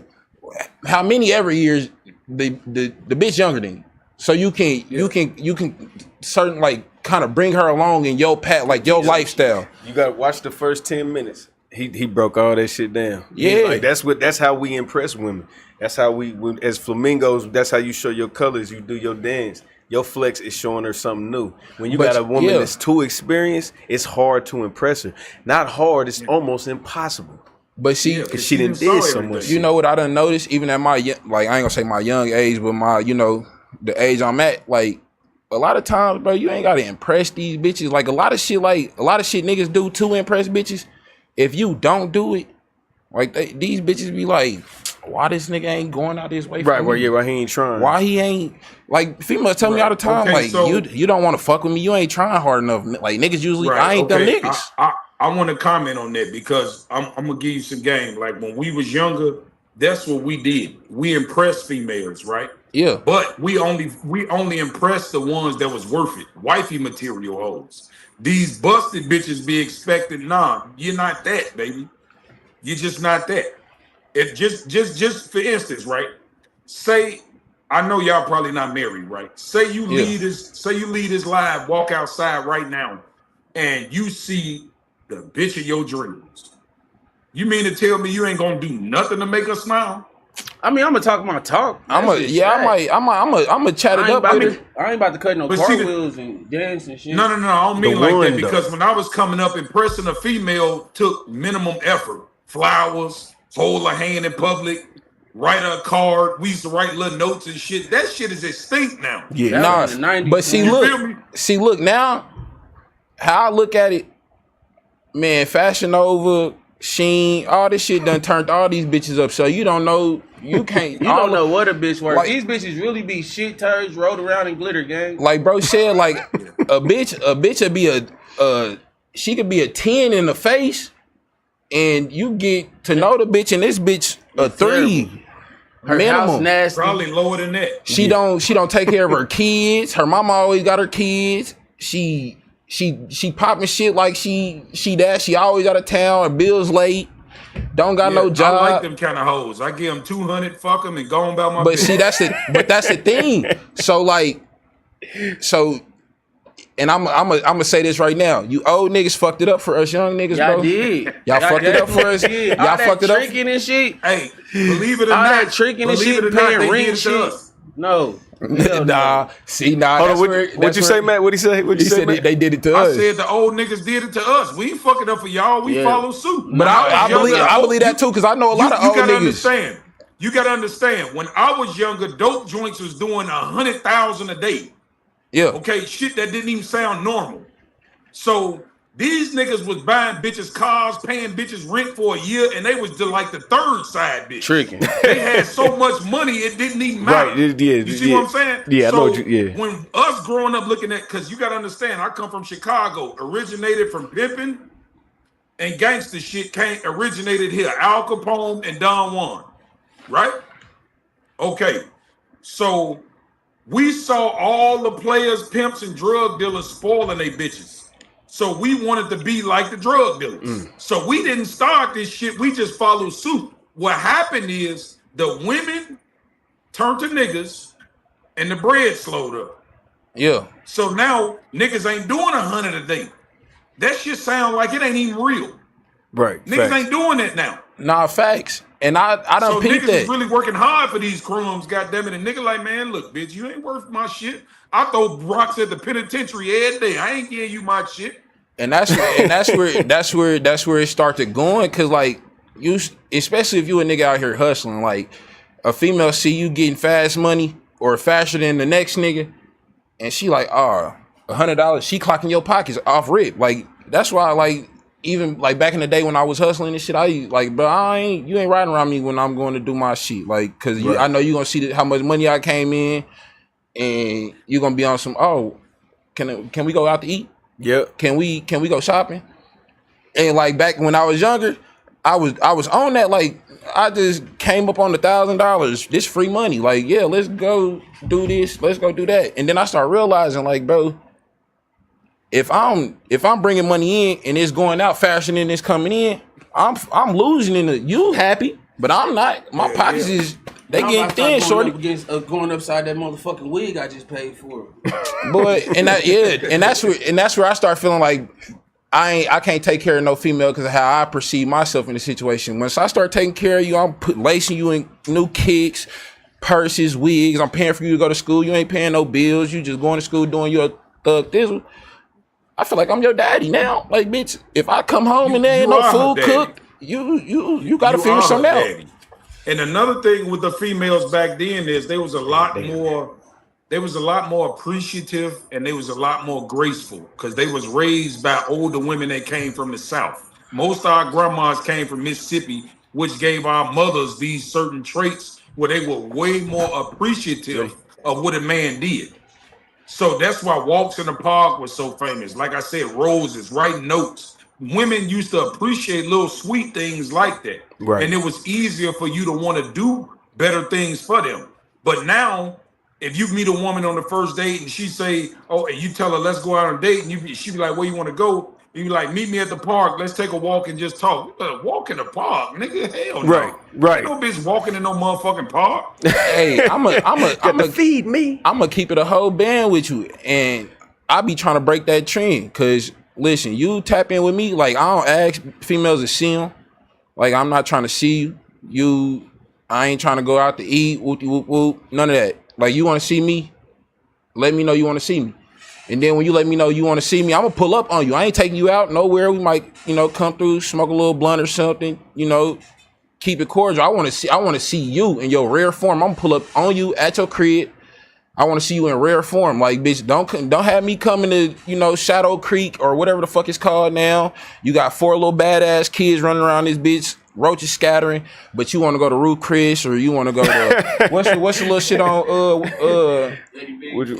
how many ever years the bitch younger than you, so you can certain like kind of bring her along in your path, like your lifestyle. You gotta watch the first 10 minutes. He broke all that shit down. Yeah, like that's how we impress women. That's how we as flamingos. That's how you show your colors. You do your dance. Your flex is showing her something new. When you got a woman that's too experienced, it's hard to impress her. Not hard, it's almost impossible. But see, because she didn't did so much. You know what I done noticed, even at my like I ain't gonna say my young age, but my the age I'm at, like a lot of times, bro, you ain't gotta impress these bitches. Like a lot of shit niggas do to impress bitches. If you don't do it, like these bitches be like, why this nigga ain't going out this way? Right, why he ain't trying? Why he ain't like females tell me all the time, like so, you don't want to fuck with me, you ain't trying hard enough. Like niggas usually, I ain't them niggas. I want to comment on that because I'm gonna give you some game. Like when we was younger, that's what we did. We impressed females, right? Yeah. But we only impressed the ones that was worth it. Wifey material hoes. These busted bitches be expecting, nah, you're not that, baby. You're just not that. It just for instance, right? Say, I know y'all probably not married, right? Say you leave this live, walk outside right now, and you see the bitch of your dreams. You mean to tell me you ain't gonna do nothing to make her smile? I mean, I'm gonna talk my talk. I'm gonna chat it up. I ain't about to cut no cartwheels and dance and shit. No. I don't mean like that because when I was coming up, impressing a female took minimum effort. Flowers, hold her hand in public, write her a card. We used to write little notes and shit. That shit is extinct now. Yeah, but see, look now. how I look at it, man, Fashion Nova, Sheen, all this shit done turned all these bitches up. So you don't know, you can't. You don't know what a bitch worth. Like, these bitches really be shit turds rolled around in glitter, gang. Like bro said, like a bitch would be she could be a 10 in the face, and you get to know the bitch, and this bitch a 3. Her minimum. house nasty. Probably lower than that. She don't take care of her kids. Her mama always got her kids. She popping shit like she that. She always out of town. Her bills late. Don't got no job. I like them kind of hoes. I give them 200, fuck them, and go on about my But business. see, that's the thing. So and I'm gonna say this right now. You old niggas fucked it up for us young niggas, Y'all bro. did. Y'all fucked it up for us. Did. Y'all All that fucked it up. tricking and shit. Hey, believe it or All not, that tricking and shit, paying rent shit. No. Nah. See, nah. Hold on, what'd you say, Matt? What'd he say? What'd you say, said Matt? they did it to I us. said the old niggas did it to us. We ain't fucking up for y'all. We follow suit. But I believe that too, because I know a lot of old gotta niggas. Understand. You gotta understand. When I was younger, dope joints was doing 100,000 a day. Yeah. Okay, shit that didn't even sound normal. So these niggas was buying bitches cars, paying bitches rent for a year, and they was like the third side bitch. Tricking. They had so much money it didn't even matter. Right, yeah, you see what I'm saying? Yeah, so I know what you, yeah. When us growing up looking at, because you gotta understand, I come from Chicago, originated from pimping and gangster shit originated here. Al Capone and Don Juan. Right? Okay. So we saw all the players, pimps, and drug dealers spoiling they bitches. So we wanted to be like the drug dealers. So we didn't start this shit. We just followed suit. What happened is the women turned to niggas and the bread slowed up. Yeah. So now niggas ain't doing 100 a day. That shit sound like it ain't even real. Right. Niggas ain't doing that now. Nah, facts. And I don't So peep niggas that. is really working hard for these crumbs, goddammit. And nigga like, man, look, bitch, you ain't worth my shit. I throw rocks at the penitentiary every day. I ain't giving you my shit. And that's where it started going. Cause like you, especially if you a nigga out here hustling, like a female see you getting fast money or faster than the next nigga, and she like, $100, she clocking your pockets off rip. Like that's why, like even like back in the day when I was hustling and shit, I like, bro, you ain't riding around me when I'm going to do my shit, like, cause Right. I know you gonna see how much money I came in, and you gonna be on some. Can we go out to eat? Yep. Can we go shopping? And like back when I was younger, I was on that. Like I just came up on $1,000. This free money. Like, yeah, let's go do this. Let's go do that. And then I start realizing, like, bro, if I'm bringing money in and it's going out faster than it's coming in, I'm losing in the. You happy, but I'm not. My pockets is. They getting thin, shorty. Going upside that motherfucking wig I just paid for. But that's where I start feeling like I can't take care of no female because of how I perceive myself in the situation. Once I start taking care of you, I'm lacing you in new kicks, purses, wigs. I'm paying for you to go to school. You ain't paying no bills. You just going to school doing your thug thizzle. I feel like I'm your daddy now. Like, bitch, if I come home and there ain't no food cooked, you gotta figure something out. Daddy. And another thing with the females back then is they was a lot more appreciative and they was a lot more graceful because they was raised by older women that came from the South. Most of our grandmas came from Mississippi, which gave our mothers these certain traits where they were way more appreciative of what a man did. So that's why walks in the park was so famous. Like I said, roses, writing notes. Women used to appreciate little sweet things like that. Right. And it was easier for you to want to do better things for them. But now, if you meet a woman on the first date and she say, and you tell her, let's go out on a date, and she be like, where you want to go? You be like, meet me at the park. Let's take a walk and just talk. Walk in the park, nigga. Hell no. Right. Ain't no bitch walking in no motherfucking park. Hey, I'm a feed me. I'm gonna keep it a whole band with you, and I be trying to break that trend. Cause listen, you tap in with me. Like I don't ask females to see them. Like I'm not trying to see you. I ain't trying to go out to eat. Whoop whoop whoop. None of that. Like you want to see me, let me know you want to see me. And then when you let me know you want to see me, I'm gonna pull up on you. I ain't taking you out nowhere. We might, come through, smoke a little blunt or something. Keep it cordial. I want to see you in your rare form. I'm gonna pull up on you at your crib. I want to see you in rare form. Like, bitch, don't have me coming to, you know, Shadow Creek or whatever the fuck it's called now. You got 4 little badass kids running around this bitch, roaches scattering, but you want to go to Ruth Chris or you want to go to what's the little shit on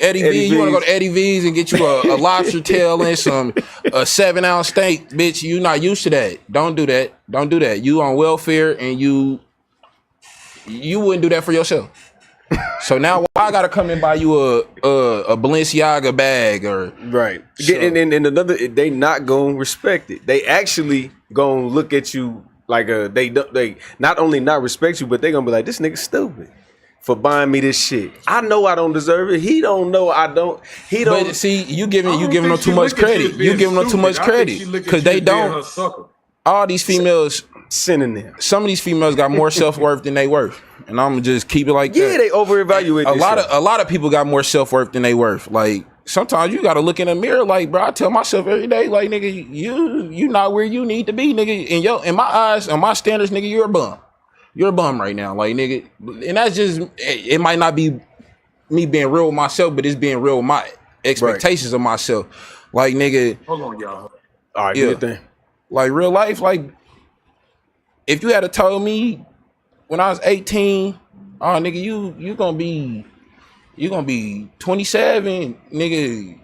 Eddie V. You want to go to Eddie V's and get you a lobster tail and some a 7-ounce steak, bitch. You not used to that. Don't do that. You on welfare and you wouldn't do that for yourself. So now I gotta come and buy you a Balenciaga bag or right. So. And another, they not gonna respect it. They actually gonna look at you like they not only not respect you, but they gonna be like, this nigga stupid for buying me this shit. I know I don't deserve it. He don't know I don't. He don't. But see, you giving them too much credit. You giving them too much credit because they don't. All these females sending them. Some of these females got more self-worth than they worth. And I'm gonna just keep it like that. Yeah, they over-evaluate a lot of people got more self-worth than they worth. Like sometimes you gotta look in the mirror, like, bro, I tell myself every day, like, nigga, you not where you need to be, nigga. In my eyes, on my standards, nigga, you're a bum. You're a bum right now, like, nigga. And that's just, it might not be me being real with myself, but it's being real with my expectations of myself. Like, nigga. Hold on, y'all. All right, good thing. Like real life, like if you had told me when I was 18, oh nigga, you gonna be 27, nigga,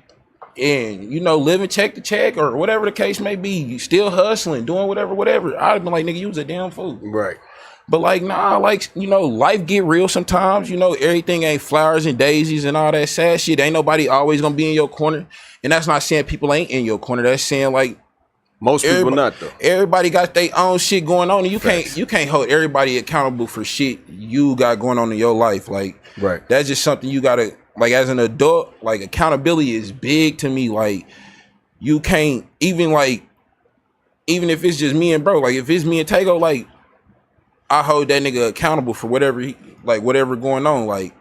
and you know, living check to check or whatever the case may be, still hustling, doing whatever. I'd have been like, nigga, you was a damn fool. Right. But like, nah, like, you know, life get real sometimes. You know, everything ain't flowers and daisies and all that sad shit. Ain't nobody always gonna be in your corner. And that's not saying people ain't in your corner. That's saying like most people not though. Everybody got their own shit going on, and you can't hold everybody accountable for shit you got going on in your life. Like, right. That's just something you gotta, like, as an adult, like, accountability is big to me. Like, you can't even if it's just me and bro, like if it's me and Tego, like I hold that nigga accountable for whatever whatever going on. Like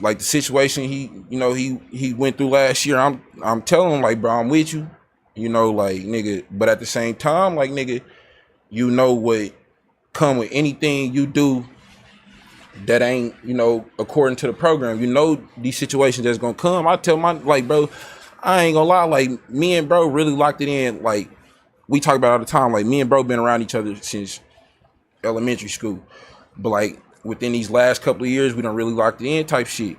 the situation he went through last year. I'm telling him, like, bro, I'm with you. You know, like, nigga, but at the same time, like, nigga, you know what come with anything you do that ain't, you know, according to the program. You know these situations that's gonna come. I tell my, like, bro, I ain't gonna lie, like, me and bro really locked it in. Like, we talk about it all the time. Like, me and bro been around each other since elementary school. But, like, within these last couple of years, we done really locked it in type shit.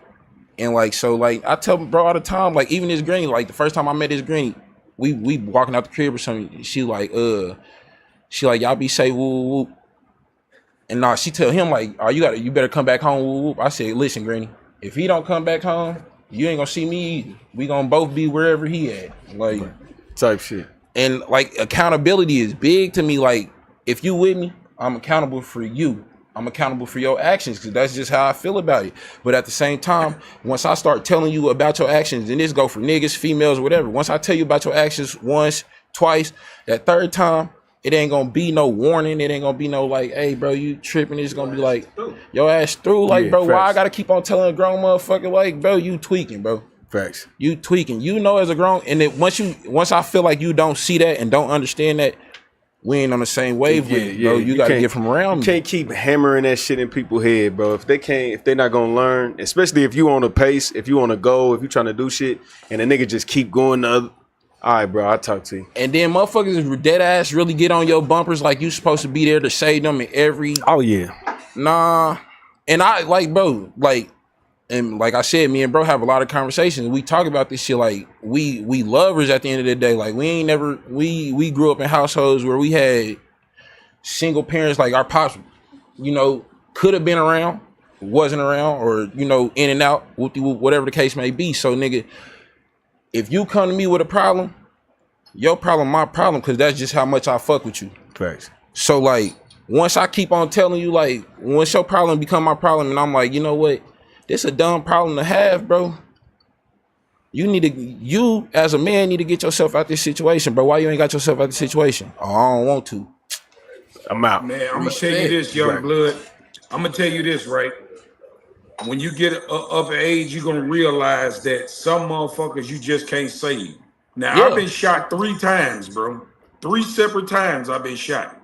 And, like, so, like, I tell bro all the time, like, even this granny, like, the first time I met this granny, we walking out the crib or something. She like, y'all be safe, woo woo. And nah, she tell him like, oh, you better come back home, woo woo. I said, listen, granny, if he don't come back home, you ain't gonna see me either. We gonna both be wherever he at, like type shit. And like accountability is big to me. Like if you with me, I'm accountable for you. I'm accountable for your actions because that's just how I feel about it. But at the same time, once I start telling you about your actions, and this go for niggas, females, whatever. Once I tell you about your actions once, twice, that third time, it ain't gonna be no warning. It ain't gonna be no like, hey, bro, you tripping. It's gonna be like, your ass through. Like, yeah, bro, facts. Why I gotta keep on telling a grown motherfucker, like, bro, you tweaking, bro. Facts. You tweaking. You know, as a grown, and then once I feel like you don't see that and don't understand that, we ain't on the same wavelength, bro. You gotta get from around me. You can't keep hammering that shit in people's head, bro. If they're not gonna learn, especially if you on a pace, if you on a goal, if you trying to do shit, and a nigga just keep going the other. All right, bro, I'll talk to you. And then motherfuckers dead ass really get on your bumpers like you supposed to be there to save them in every. Oh yeah. Nah, and I like, bro, like. And like I said, me and bro have a lot of conversations. We talk about this shit like we lovers at the end of the day. Like we grew up in households where we had single parents. Like our pops, you know, could have been around, wasn't around, or, you know, in and out, whatever the case may be. So nigga, if you come to me with a problem, your problem, my problem, because that's just how much I fuck with you. Thanks. So like once I keep on telling you, like once your problem become my problem, and I'm like, you know what? This a dumb problem to have, bro. You as a man need to get yourself out this situation, bro. Why you ain't got yourself out this situation? Oh, I don't want to. I'm out. Man, I'm gonna tell you this, young blood. I'm gonna tell you this, right? When you get up in age, you're gonna realize that some motherfuckers you just can't save. Now, I've been shot 3 times, bro. 3 separate times I've been shot.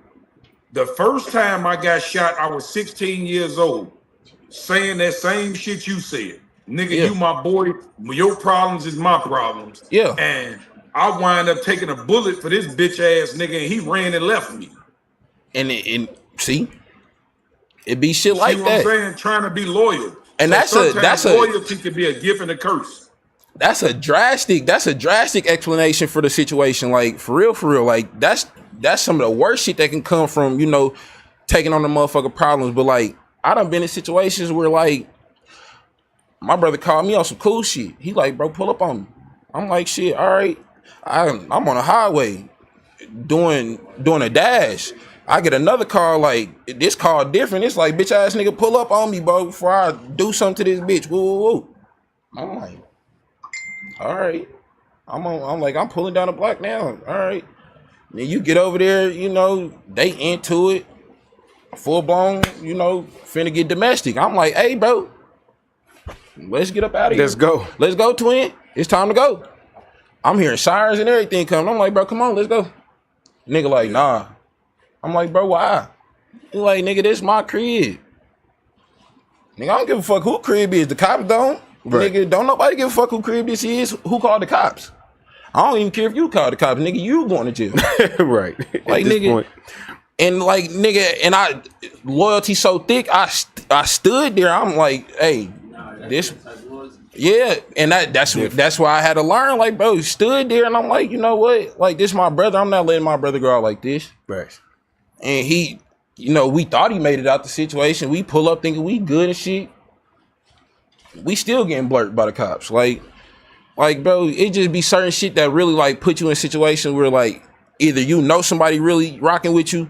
The first time I got shot, I was 16 years old. Saying that same shit you said. Nigga, you my boy. Your problems is my problems. Yeah. And I wind up taking a bullet for this bitch ass nigga, and he ran and left me. And see, it be shit like what that. I'm saying? Trying to be loyal. And so that's loyalty can be a gift and a curse. That's a drastic explanation for the situation. Like for real. Like that's some of the worst shit that can come from, you know, taking on the motherfucking problems. But like I done been in situations where like my brother called me on some cool shit. He like, bro, pull up on me. I'm like, shit, all right. I'm on a highway doing a dash. I get another call, like, this call different. It's like, bitch ass nigga, pull up on me, bro, before I do something to this bitch. Woo. I'm like, all right. I'm like, I'm pulling down the block now. All right. Then you get over there, you know, they into it. Full blown, you know, finna get domestic. I'm like, hey, bro, let's get up out of here. Let's go. Let's go, twin. It's time to go. I'm hearing sirens and everything coming. I'm like, bro, come on, let's go. Nigga like, nah. I'm like, bro, why? He like, nigga, this my crib. Nigga, I don't give a fuck who crib is. The cops don't. Right. Nigga, don't nobody give a fuck who crib this is. Who called the cops? I don't even care if you call the cops. Nigga, you going to jail. Right. Like, nigga. Point. And like, nigga, and I, loyalty so thick, I stood there. I'm like, hey, this... Yeah, and that's why I had to learn. Like, bro, stood there, and I'm like, you know what? Like, this my brother. I'm not letting my brother go out like this. Right. And he, you know, we thought he made it out the situation. We pull up thinking we good and shit. We still getting blurted by the cops. Like, bro, it just be certain shit that really like put you in situations where like either you know somebody really rocking with you,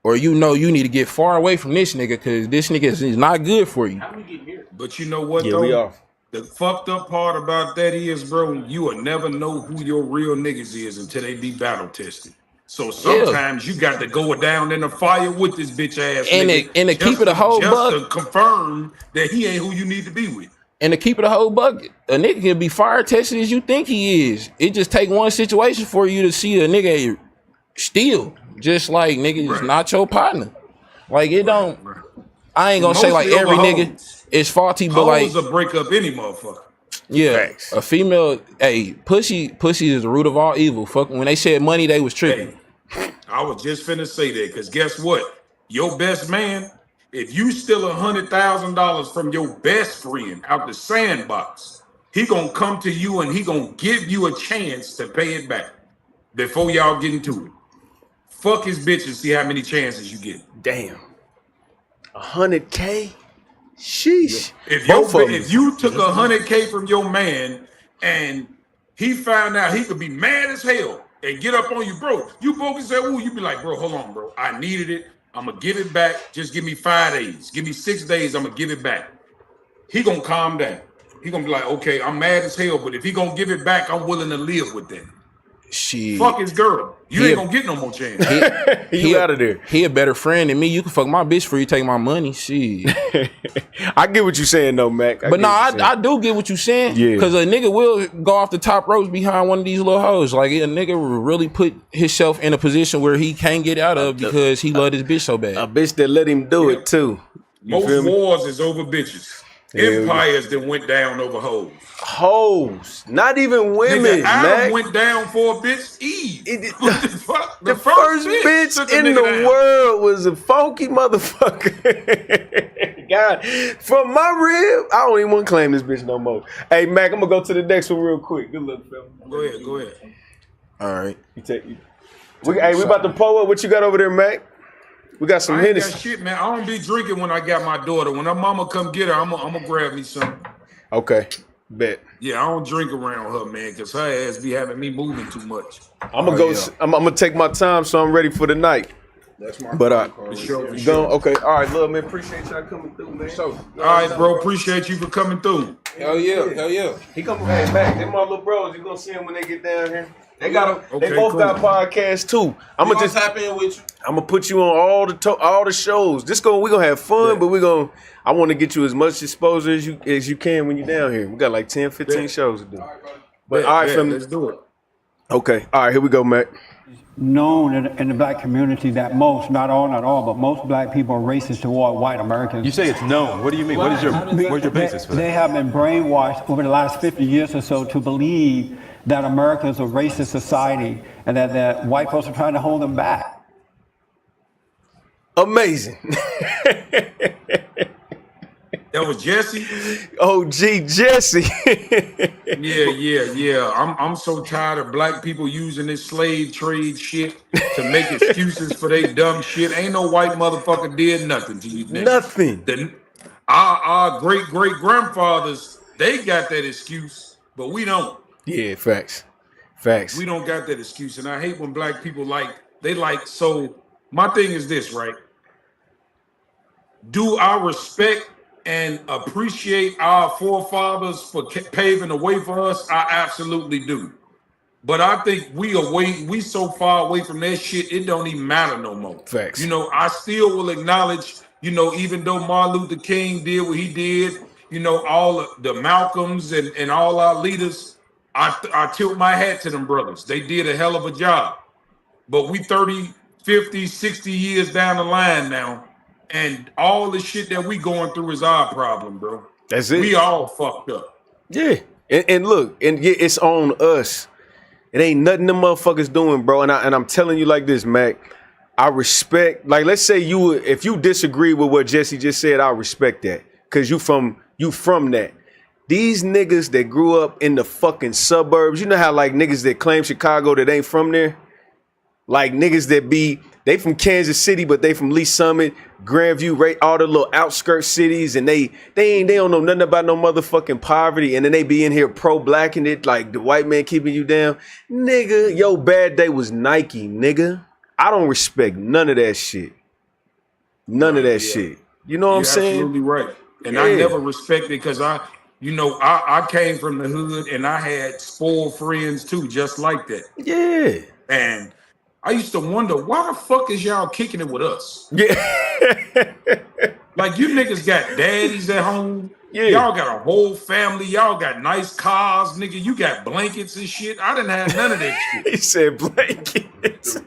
or you know you need to get far away from this nigga because this nigga is not good for you. How we get here? But you know what? Yeah, though? we are. The fucked up part about that is, bro, you will never know who your real niggas is until they be battle tested. So sometimes you got to go down in the fire with this bitch ass nigga. And to keep it a whole buck. Just to confirm that he ain't who you need to be with. And to keep it a whole buck, a nigga can be fire tested as you think he is. It just take one situation for you to see a nigga steal. Just like, nigga, it's not your partner. Like, it don't... I ain't gonna say like every nigga is faulty, but like hoes will break up any motherfucker. Yeah, a female, hey, pussy is the root of all evil. Fuck, when they said money, they was tripping. Hey, I was just finna say that because guess what? Your best man, if you steal $100,000 from your best friend out the sandbox, he gonna come to you and he gonna give you a chance to pay it back before y'all get into it. Fuck his bitch and see how many chances you get. Damn. 100K? Sheesh. If you took 100K from your man and he found out he could be mad as hell and get up on you, bro, you broke and say, ooh, you be like, bro, hold on, bro. I needed it. I'm going to give it back. Just give me 5 days. Give me 6 days. I'm going to give it back. He going to calm down. He going to be like, okay, I'm mad as hell, but if he going to give it back, I'm willing to live with that. Shit. Fuck his girl. You ain't gonna get no more chance. He out of there. He a better friend than me. You can fuck my bitch for you take my money. Shit. I get what you saying though, Mac. I do get what you saying. Yeah. Because a nigga will go off the top ropes behind one of these little hoes. Like a nigga will really put himself in a position where he can't get out of because he love his bitch so bad. A bitch that let him do it too. Most wars is over bitches. Empires that went down over hoes. Hoes, not even women. Nigga, Adam went down for a bitch. Eve. The first bitch in the world was a funky motherfucker. God, from my rib, I don't even want to claim this bitch no more. Hey, Mac, I'm gonna go to the next one real quick. Good luck, fella. Go ahead. All right. We about to pull up. What you got over there, Mac? We got some Hennessy. Got shit, man. I don't be drinking when I got my daughter. When her mama come get her, I'm gonna grab me something. Okay, bet. Yeah, I don't drink around her, man, because her ass be having me moving too much. I'm gonna go. Yeah. I'm gonna take my time, so I'm ready for the night. That's my. But for sure. Okay, all right, love, man. Appreciate y'all coming through, man. So, all right, bro. Appreciate you for coming through. Hell yeah. He come. Hey, Mac, them my little bros. You gonna see them when they get down here? They got them. They both got podcasts too. I'm gonna just tap in with you. I'm gonna put you on all the shows. We're gonna have fun, but I want to get you as much exposure as you can when you're down here. We got like 10, 15 shows to do. But all right, family, let's do it. Okay. All right, here we go, Mac. Known in the black community that most, not all, but most black people are racist toward white Americans. You say it's known. What do you mean? Where's your basis for that? They have been brainwashed over the last 50 years or so to believe that America is a racist society and that white folks are trying to hold them back. Amazing. That was Jesse. OG Jesse. Yeah. I'm so tired of black people using this slave trade shit to make excuses for their dumb shit. Ain't no white motherfucker did nothing to you. Niggas. Nothing. Our great grandfathers, they got that excuse, but we don't. Yeah, facts. We don't got that excuse, and I hate when black people so. My thing is this, right? Do I respect and appreciate our forefathers for paving the way for us? I absolutely do. But I think we so far away from that shit, it don't even matter no more. Facts. You know, I still will acknowledge, you know, even though Martin Luther King did what he did, you know, all the Malcolms and all our leaders, I tilt my hat to them brothers. They did a hell of a job. But we 30, 50, 60 years down the line now, and all the shit that we going through is our problem, bro. That's it. We all fucked up. Yeah. And look, and yeah, it's on us. It ain't nothing them motherfuckers doing, bro. And I'm telling you like this, Mac. I respect, like, let's say if you disagree with what Jesse just said, I respect that. Cause you from that. These niggas that grew up in the fucking suburbs, you know how like niggas that claim Chicago that ain't from there? Like niggas that they from Kansas City, but they from Lee Summit, Grandview, right? All the little outskirt cities, and they don't know nothing about no motherfucking poverty, and then they be in here pro-blacking it like the white man keeping you down. Nigga, your bad day was Nike, nigga. I don't respect none of that shit. None of that shit. You know what I'm saying? Absolutely right. And I never respected because I came from the hood and I had spoiled friends too, just like that. Yeah. And I used to wonder, why the fuck is y'all kicking it with us? Yeah. Like, you niggas got daddies at home. Yeah. Y'all got a whole family. Y'all got nice cars, nigga. You got blankets and shit. I didn't have none of that shit. He said blankets.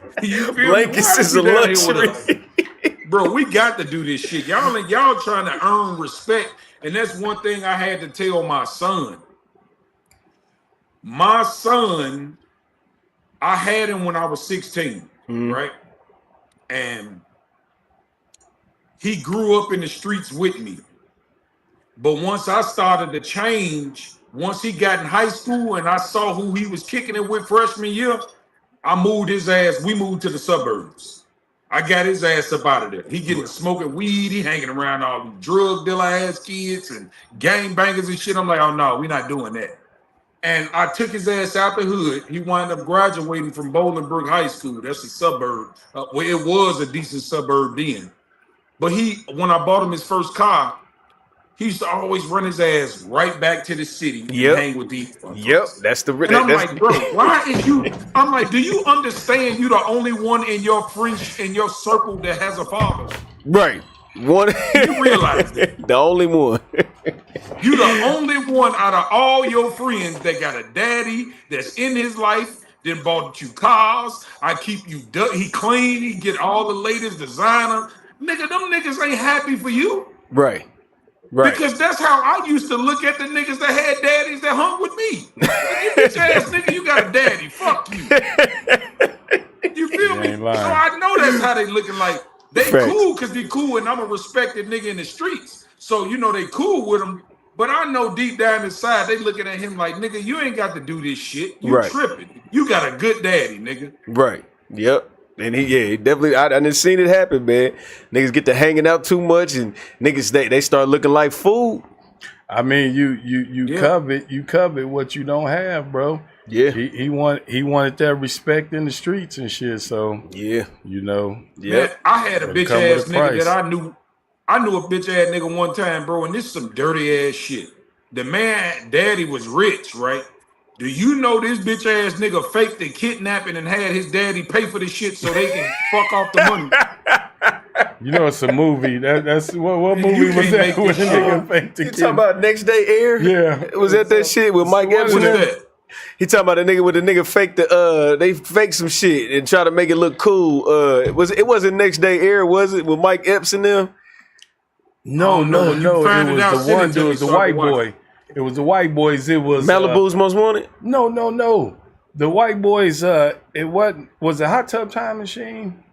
Blankets is a luxury. Bro, we got to do this shit. Y'all trying to earn respect. And that's one thing I had to tell my son. My son, I had him when I was 16, right? And he grew up in the streets with me. But once I started to change, once he got in high school and I saw who he was kicking it with freshman year, I moved his ass. We moved to the suburbs. I got his ass up out of there. He getting smoking weed. He hanging around all the drug dealer ass kids and gangbangers and shit. I'm like, oh no, we're not doing that. And I took his ass out the hood. He wound up graduating from Bolingbrook High School. That's a suburb. Well, it was a decent suburb then. But when I bought him his first car, he used to always run his ass right back to the city and hang with these fuckers. Yep, that's the... And I'm like, bro, why is you... I'm like, do you understand you the only one in your friends, in your circle that has a father? Right. One. You realize that. The only one. You the only one out of all your friends that got a daddy that's in his life, then bought you cars. I keep you... He clean, he get all the latest designer. Nigga, them niggas ain't happy for you. Right. Right. Because that's how I used to look at the niggas that had daddies that hung with me. Like, you bitch ass nigga, you got a daddy. Fuck you. You feel me? So I know that's how they looking like. They cool because they cool and I'm a respected nigga in the streets. So, you know, they cool with them. But I know deep down inside, they looking at him like, nigga, you ain't got to do this shit. You tripping. You got a good daddy, nigga. Right. Yep. And he definitely, I done seen it happen, man. Niggas get to hanging out too much and niggas, they start looking like food. I mean, you covet what you don't have, bro. Yeah. He wanted that respect in the streets and shit. So yeah, you know. Yeah. I had a bitch ass nigga that I knew a bitch ass nigga one time, bro, and this is some dirty ass shit. The man daddy was rich, right? Do you know this bitch ass nigga faked the kidnapping and had his daddy pay for the shit so they can fuck off the money? You know it's a movie. That's what movie was that? When the nigga faked the You talking about Next Day Air? Yeah. Was that shit with Mike Epps? What is that? He talking about a nigga with the nigga fake they fake some shit and try to make it look cool. It wasn't Next Day Air, was it? With Mike Epps and them? No. It was the one dude, it was the white boy. It was the white boys. It was Malibu's Most Wanted? No. The white boys, was it Hot Tub Time Machine?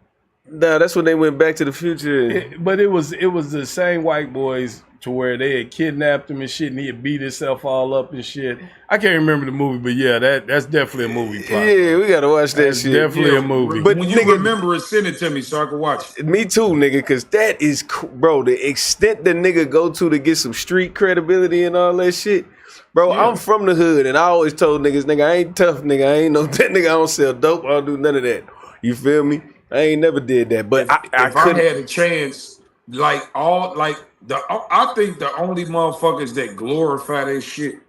Nah, that's when they went Back to the Future. But it was the same white boys to where they had kidnapped him and shit, and he had beat himself all up and shit. I can't remember the movie, but yeah, that's definitely a movie plot. Yeah, we gotta watch that shit. Definitely a movie. But when you remember it, send it to me so I can watch it. Me too, nigga, because that is, bro, the extent the nigga go to get some street credibility and all that shit. Bro, I'm from the hood, and I always told niggas, nigga, I ain't tough, nigga. I ain't no that nigga. I don't sell dope. I don't do none of that. You feel me? I ain't never did that. But if I had a chance, I think the only motherfuckers that glorify that shit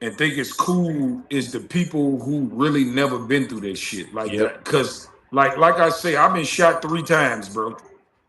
and think it's cool is the people who really never been through that shit. Because like I say, I've been shot 3 times, bro.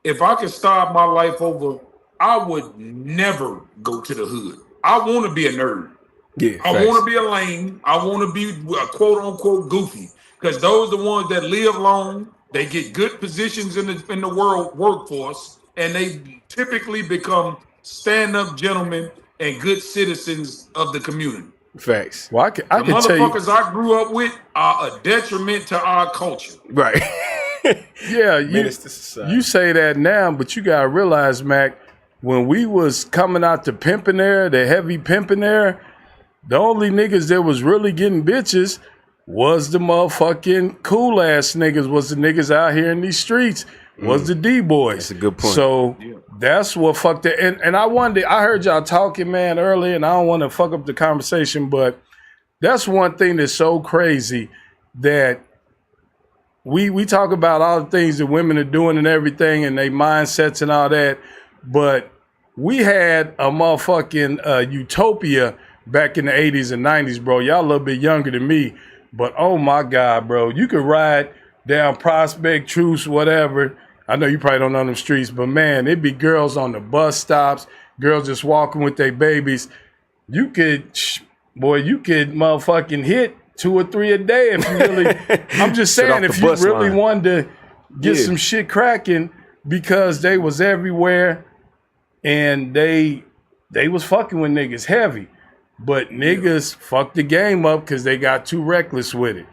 If I could start my life over, I would never go to the hood. I want to be a nerd. Yeah, I want to be a lame. I want to be a quote unquote goofy, because those are the ones that live long. They get good positions in the world workforce, and they typically become stand-up gentlemen and good citizens of the community. Facts. Well, I can tell you, motherfuckers I grew up with are a detriment to our culture. Right. Yeah, you say that now, but you gotta realize, Mac, when we was coming out the pimping era, the heavy pimping era, the only niggas that was really getting bitches was the motherfucking cool ass niggas, was the niggas out here in these streets, was the D-boys. That's a good point. So that's what fucked it. And I wondered, I heard y'all talking, man, earlier, and I don't want to fuck up the conversation, but that's one thing that's so crazy, that we talk about all the things that women are doing and everything and their mindsets and all that, but we had a motherfucking utopia back in the 80s and 90s, bro. Y'all a little bit younger than me, but oh my God, bro. You could ride down Prospect, Truce, whatever. I know you probably don't know them streets, but man, it'd be girls on the bus stops, girls just walking with their babies. You could motherfucking hit 2 or 3 a day if you really, I'm just saying, if you really wanted to get some shit cracking, because they was everywhere and they was fucking with niggas heavy. But niggas fucked the game up because they got too reckless with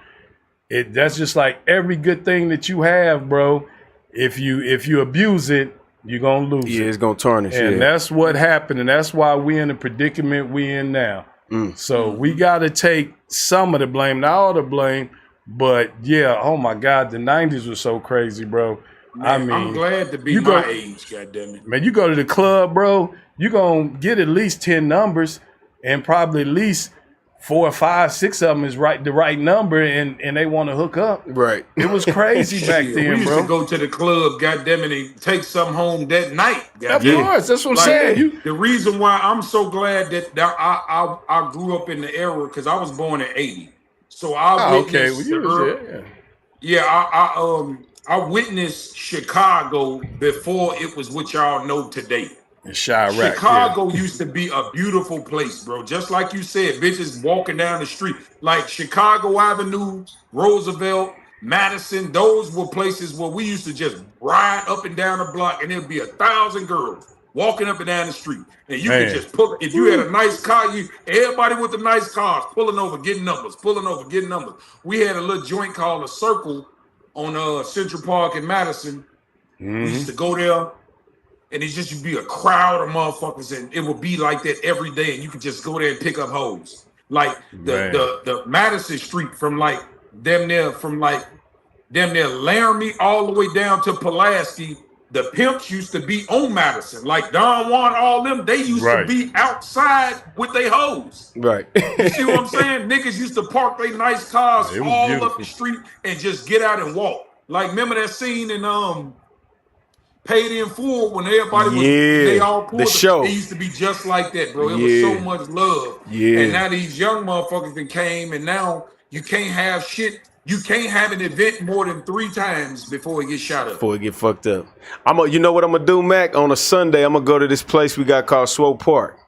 it. That's just like every good thing that you have, bro. If you abuse it, you're gonna lose it. Yeah, it's gonna tarnish. And that's what happened, and that's why we in the predicament we in now. So we gotta take some of the blame, not all the blame, but yeah, oh my God, the 90s was so crazy, bro. Man, I mean, I'm glad to be my age, goddammit. Man, you go to the club, bro, you gonna get at least 10 numbers, and probably at least 4 or 5, 6 of them is the right number, and they want to hook up. Right. It was crazy back then, bro. We used to go to the club, goddammit, and take something home that night. Of course, that's what I'm saying. The reason why I'm so glad that I grew up in the era, because I was born in 80. So I witnessed I witnessed Chicago before it was what y'all know today. Chicago used to be a beautiful place, bro. Just like you said, bitches walking down the street. Like Chicago Avenue, Roosevelt, Madison, those were places where we used to just ride up and down the block, and there'd be 1,000 girls walking up and down the street. And you could just pull, if you had a nice car, everybody with the nice cars, pulling over, getting numbers, We had a little joint called a Circle on Central Park in Madison. We used to go there. And it just would be a crowd of motherfuckers, and it would be like that every day, and you could just go there and pick up hoes. Like the Madison Street from damn near Laramie all the way down to Pulaski. The pimps used to be on Madison, like Don Juan, all them. They used to be outside with their hoes. Right. You see what I'm saying? Niggas used to park their nice cars all up the street and just get out and walk. Like, remember that scene in Paid in Full when everybody was they all pulled the show. It used to be just like that, bro. It was so much love. Yeah. And now these young motherfuckers that came, and now you can't have shit. You can't have an event more than 3 times before it gets shot up. Before it get fucked up. You know what I'm gonna do, Mac? On a Sunday, I'm gonna go to this place we got called Swope Park.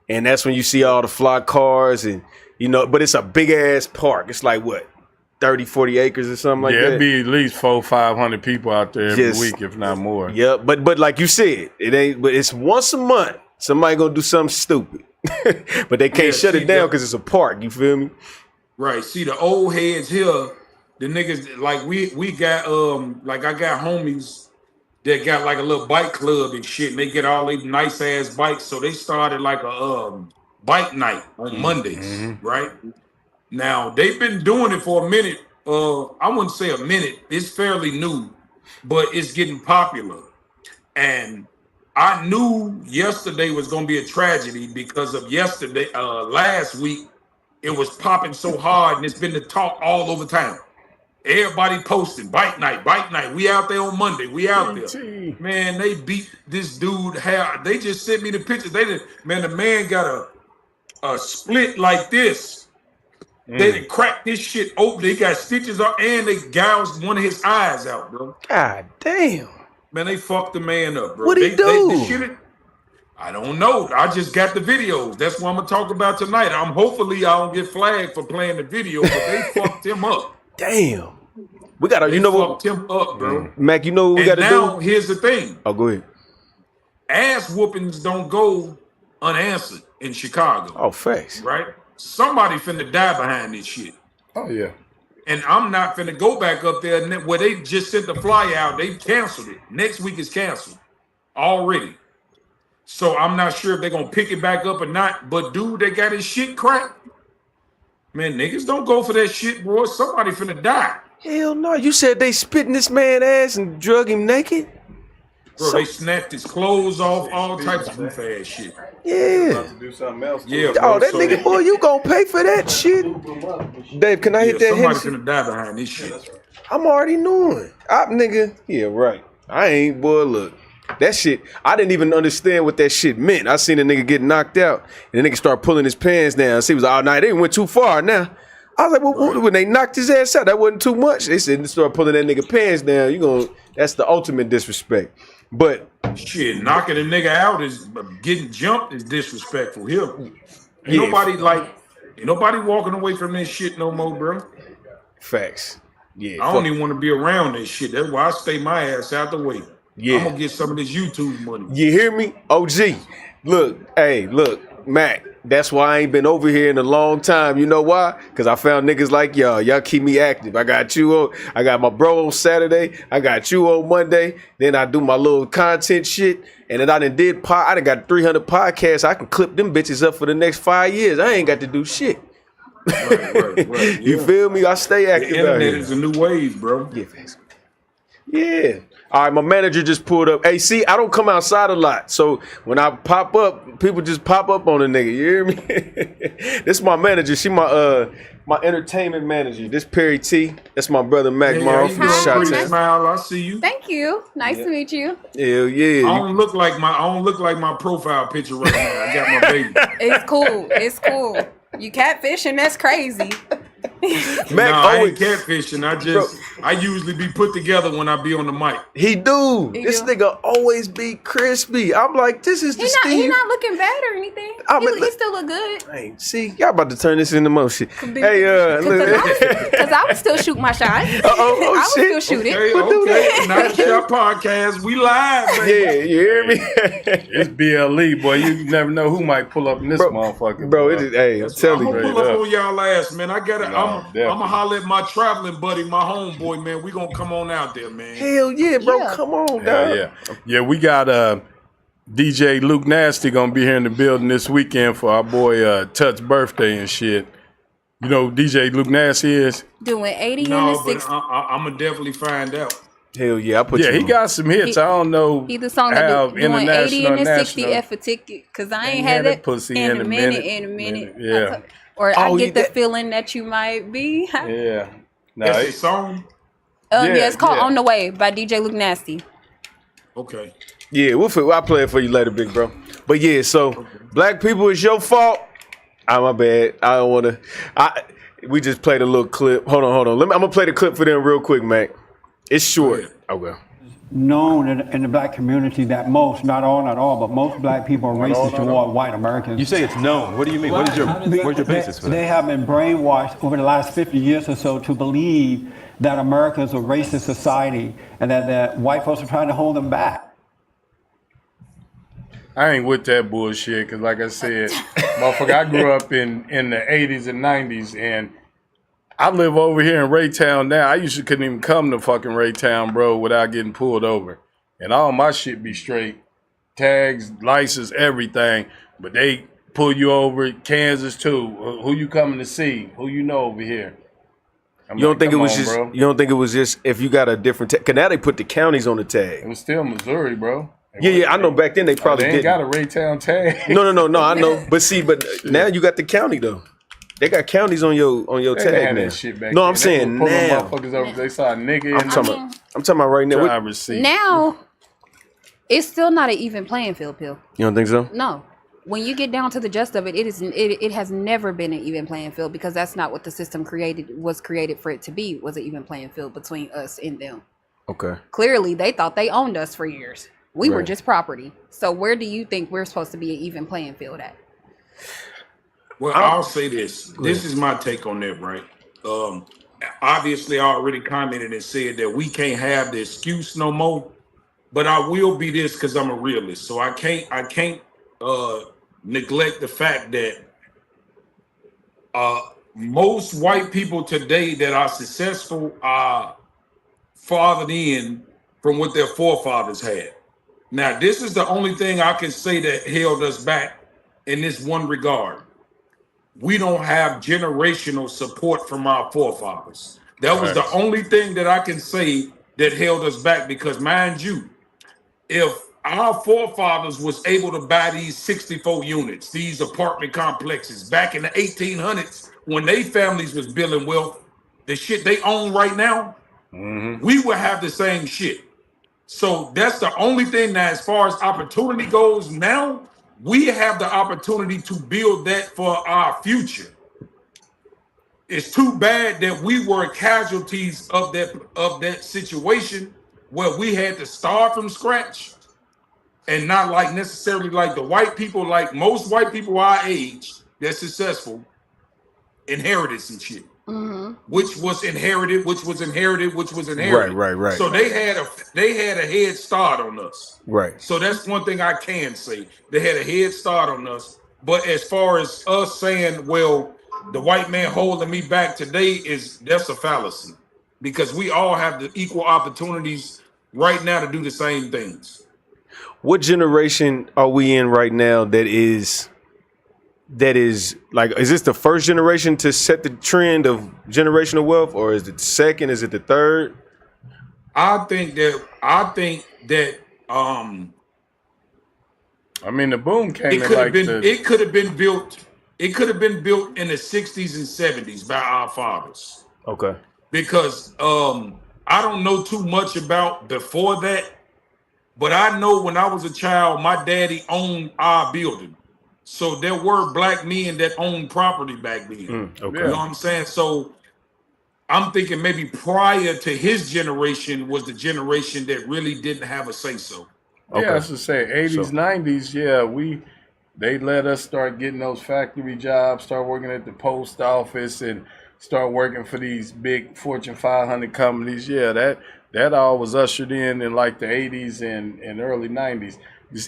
And that's when you see all the fly cars and You know, but it's a big ass park. It's like what, 30, 40 acres or something like that. It'd be at least 400-500 people out there every week, if not more. Yeah, but like you said, it ain't. But it's once a month. Somebody gonna do something stupid, but they can't shut it down because it's a park. You feel me? Right. See, the old heads here, the niggas like we got like I got homies that got like a little bike club and shit, and they get all these nice ass bikes. So they started like a bike night on Mondays, right? Now they've been doing it for a minute. I wouldn't say a minute. It's fairly new, but it's getting popular. And I knew yesterday was gonna be a tragedy because of yesterday. Last week, it was popping so hard, and it's been the talk all over town. Everybody posting bike night. We out there on Monday. We out there. Man, they beat this dude. They just sent me the pictures. The man got a split like this. They done cracked this shit open. They got stitches up, and they gouged one of his eyes out, bro. God damn. Man, they fucked the man up, bro. What'd he do? I don't know. I just got the videos. That's what I'm gonna talk about tonight. Hopefully I don't get flagged for playing the video, but they fucked him up. Damn. We gotta, you know what? Fucked him up, bro. Mac, you know what we gotta do? Now, here's the thing. Oh, go ahead. Ass whoopings don't go unanswered in Chicago. Oh, facts. Right? Somebody finna die behind this shit. Oh, yeah. And I'm not finna go back up there where they just sent the flyer out. They canceled it. Next week is canceled already. So I'm not sure if they're gonna pick it back up or not. But dude, they got his shit cracked. Man, niggas don't go for that shit, bro. Somebody finna die. Hell no. You said they spit in this man's ass and drug him naked? Bro, they snapped his clothes off, all types of goof ass shit. Yeah. About to do something else. Yeah, Oh, bro, that nigga, boy, you gonna pay for that shit? Dave, can I hit that? Somebody finna die behind this shit. I'm already knowing. Nigga. Yeah, right. I ain't, boy, look. That shit, I didn't even understand what that shit meant. I seen a nigga get knocked out, and the nigga start pulling his pants down. So he was like, oh, nah, they went too far now. I was like, well, when they knocked his ass out, that wasn't too much. They said, they start pulling that nigga pants down. That's the ultimate disrespect. But shit, knocking a nigga out is getting jumped is disrespectful here. Ain't nobody walking away from this shit no more, bro. Facts. Yeah. I don't even want to be around this shit. That's why I stay my ass out the way. Yeah. I'm gonna get some of this YouTube money. You hear me? OG. Look, Mac. That's why I ain't been over here in a long time. You know why? Because I found niggas like y'all. Y'all keep me active. I got my bro on Saturday. I got you on Monday. Then I do my little content shit. And then I done got 300 podcasts. I can clip them bitches up for the next 5 years. I ain't got to do shit. Right. You feel me? I stay active. The internet is a new wave, bro. Yeah, thanks. Yeah. All right, my manager just pulled up. Hey, see, I don't come outside a lot. So when I pop up, people just pop up on a nigga. You hear me? This is my manager. She my entertainment manager. This Perry T. That's my brother Mac Morrow from Smile, I see you. Thank you. Nice to meet you. Hell yeah. I don't look like my profile picture right now. I got my baby. It's cool. You catfishing, that's crazy. I ain't catfishing. I usually be put together when I be on the mic. He do. This nigga always be crispy. I'm like, this is the Steve. He's not looking bad or anything. He still look good. Hey, see, y'all about to turn this into more shit. Hey, because I would still shoot my shot. I would still shoot it. Okay. Nice Shot Podcast. We live, man. Yeah, you hear me? It's BLE, boy. You never know who might pull up in this motherfucker. Bro, it is. Hey, I'm telling you. I'm gonna pull up on y'all ass, man. I'm gonna holler at my traveling buddy, my homeboy, man. We gonna come on out there, man. Hell yeah, bro. Yeah. Come on, dog. Yeah, we got DJ Luke Nasty gonna be here in the building this weekend for our boy Tut's birthday and shit. You know who DJ Luke Nasty is? Doing 80 no, and the 60. I'm gonna definitely find out. Hell yeah, he got some hits. I don't know. He the song that doing 80 and the 60 F a ticket because I ain't had that pussy in a minute. Yeah. I get the feeling that you might be. Yeah. That's a song? It's called On the Way by DJ Luke Nasty. Okay. Yeah, I'll play it for you later, big bro. But yeah, so black people, it's your fault. My bad. I don't want to. We just played a little clip. Hold on. I'm going to play the clip for them real quick, Mac. It's short. Okay. known in the black community that most, not all, but most black people are racist toward white Americans. You say it's known. What do you mean? What's your basis for that? They have been brainwashed over the last 50 years or so to believe that America is a racist society and that white folks are trying to hold them back. I ain't with that bullshit because, like I said, motherfucker, I grew up in the 80s and 90s, and I live over here in Raytown now. I usually couldn't even come to fucking Raytown, bro, without getting pulled over. And all my shit be straight. Tags, license, everything. But they pull you over. Kansas, too. Who you coming to see? Who you know over here? You don't think it was just if you got a different tag? Because now they put the counties on the tag. It was still Missouri, bro. Yeah, I know back then they probably they ain't got a Raytown tag. No, I know. But now you got the county, though. They got counties on your tag now. No, I'm saying now. They saw a nigga. I'm talking about right now. Now, it's still not an even playing field, Pill. You don't think so? No. When you get down to the gist of it, it has never been an even playing field because that's not what the system was created for it to be, was an even playing field between us and them. Okay. Clearly, they thought they owned us for years. We were just property. So where do you think we're supposed to be an even playing field at? Well, I'll say this. This is my take on that, right? Obviously, I already commented and said that we can't have the excuse no more. But I will be this because I'm a realist. So I can't neglect the fact that most white people today that are successful are fathered in from what their forefathers had. Now, this is the only thing I can say that held us back in this one regard. We don't have generational support from our forefathers. That was the only thing that I can say that held us back because, mind you, if our forefathers was able to buy these 64 units, these apartment complexes back in the 1800s when they families was building wealth, the shit they own right now, we would have the same shit. So that's the only thing that as far as opportunity goes now, we have the opportunity to build that for our future. It's too bad that we were casualties of that situation where we had to start from scratch and not like necessarily like the white people, like most white people our age that's successful, inherited some shit. Which was inherited. Right. So they had a head start on us. Right. So that's one thing I can say. They had a head start on us. But as far as us saying, well, the white man holding me back today that's a fallacy. Because we all have the equal opportunities right now to do the same things. What generation are we in right now that is like, is this the first generation to set the trend of generational wealth, or is it the second? Is it the third? I think that I mean, the boom came it could have been built in the 60s and 70s by our fathers. Okay. Because I don't know too much about before that, but I know when I was a child, my daddy owned our building. So there were black men that owned property back then. Okay. You know what I'm saying? So I'm thinking maybe prior to his generation was the generation that really didn't have a say-so. Okay. Yeah, I was to say 80s, 90s, yeah, they let us start getting those factory jobs, start working at the post office and start working for these big Fortune 500 companies. Yeah, that all was ushered in like the 80s and early 90s.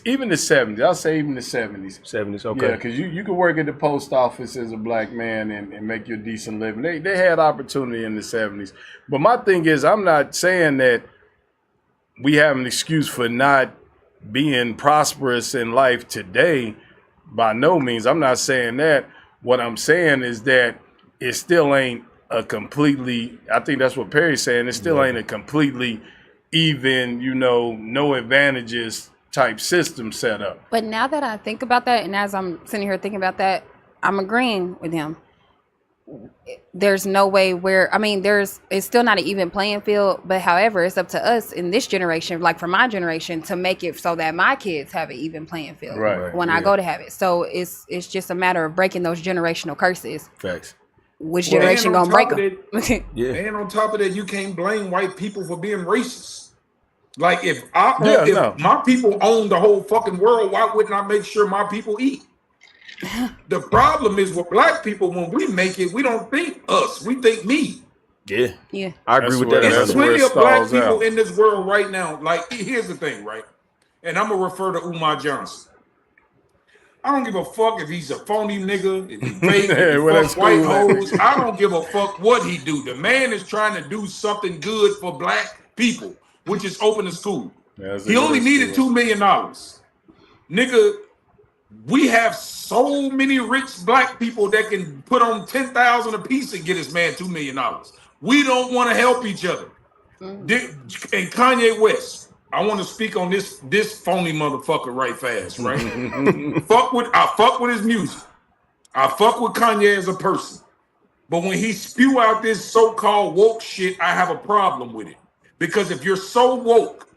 Even the 70s. I'll say even the 70s. 70s, okay. Yeah, because you could work at the post office as a black man and make you a decent living. They had opportunity in the 70s. But my thing is, I'm not saying that we have an excuse for not being prosperous in life today. By no means. I'm not saying that. What I'm saying is that it still ain't a completely, I think that's what Perry's saying, it still ain't a completely even, no advantages type system set up. But now that I think about that, and as I'm sitting here thinking about that, I'm agreeing with him. There's no way it's still not an even playing field, but however, it's up to us in this generation, like for my generation, to make it so that my kids have an even playing field when I go to have it. So it's just a matter of breaking those generational curses. Facts. Which generation gonna break them? And on top of that, you can't blame white people for being racist. Like if my people own the whole fucking world, why wouldn't I make sure my people eat? The problem is with black people, when we make it, we don't think us, we think me. Yeah. Yeah. I agree with that. There's plenty of black people in this world right now. Like, here's the thing, right? And I'm gonna refer to Umar Johnson. I don't give a fuck if he's a phony nigga, if he fake, if he fucks white hoes. I don't give a fuck what he do. The man is trying to do something good for black people, which is open a school. He only needed $2 million. Nigga, we have so many rich black people that can put on 10,000 a piece and get this man $2 million. We don't want to help each other. And Kanye West, I want to speak on this phony motherfucker right fast, right? I fuck with his music. I fuck with Kanye as a person. But when he spew out this so-called woke shit, I have a problem with it. Because if you're so woke,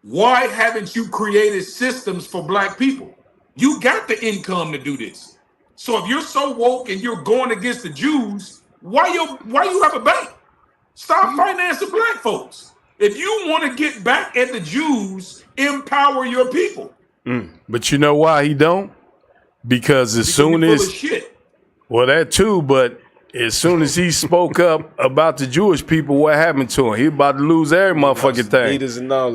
why haven't you created systems for black people? You got the income to do this. So if you're so woke and you're going against the Jews, why you have a bank? Stop financing black folks. If you want to get back at the Jews, empower your people. But you know why he don't? Because as soon as well, that too, but as soon as he spoke up about the Jewish people, what happened to him? He about to lose every motherfucking thing.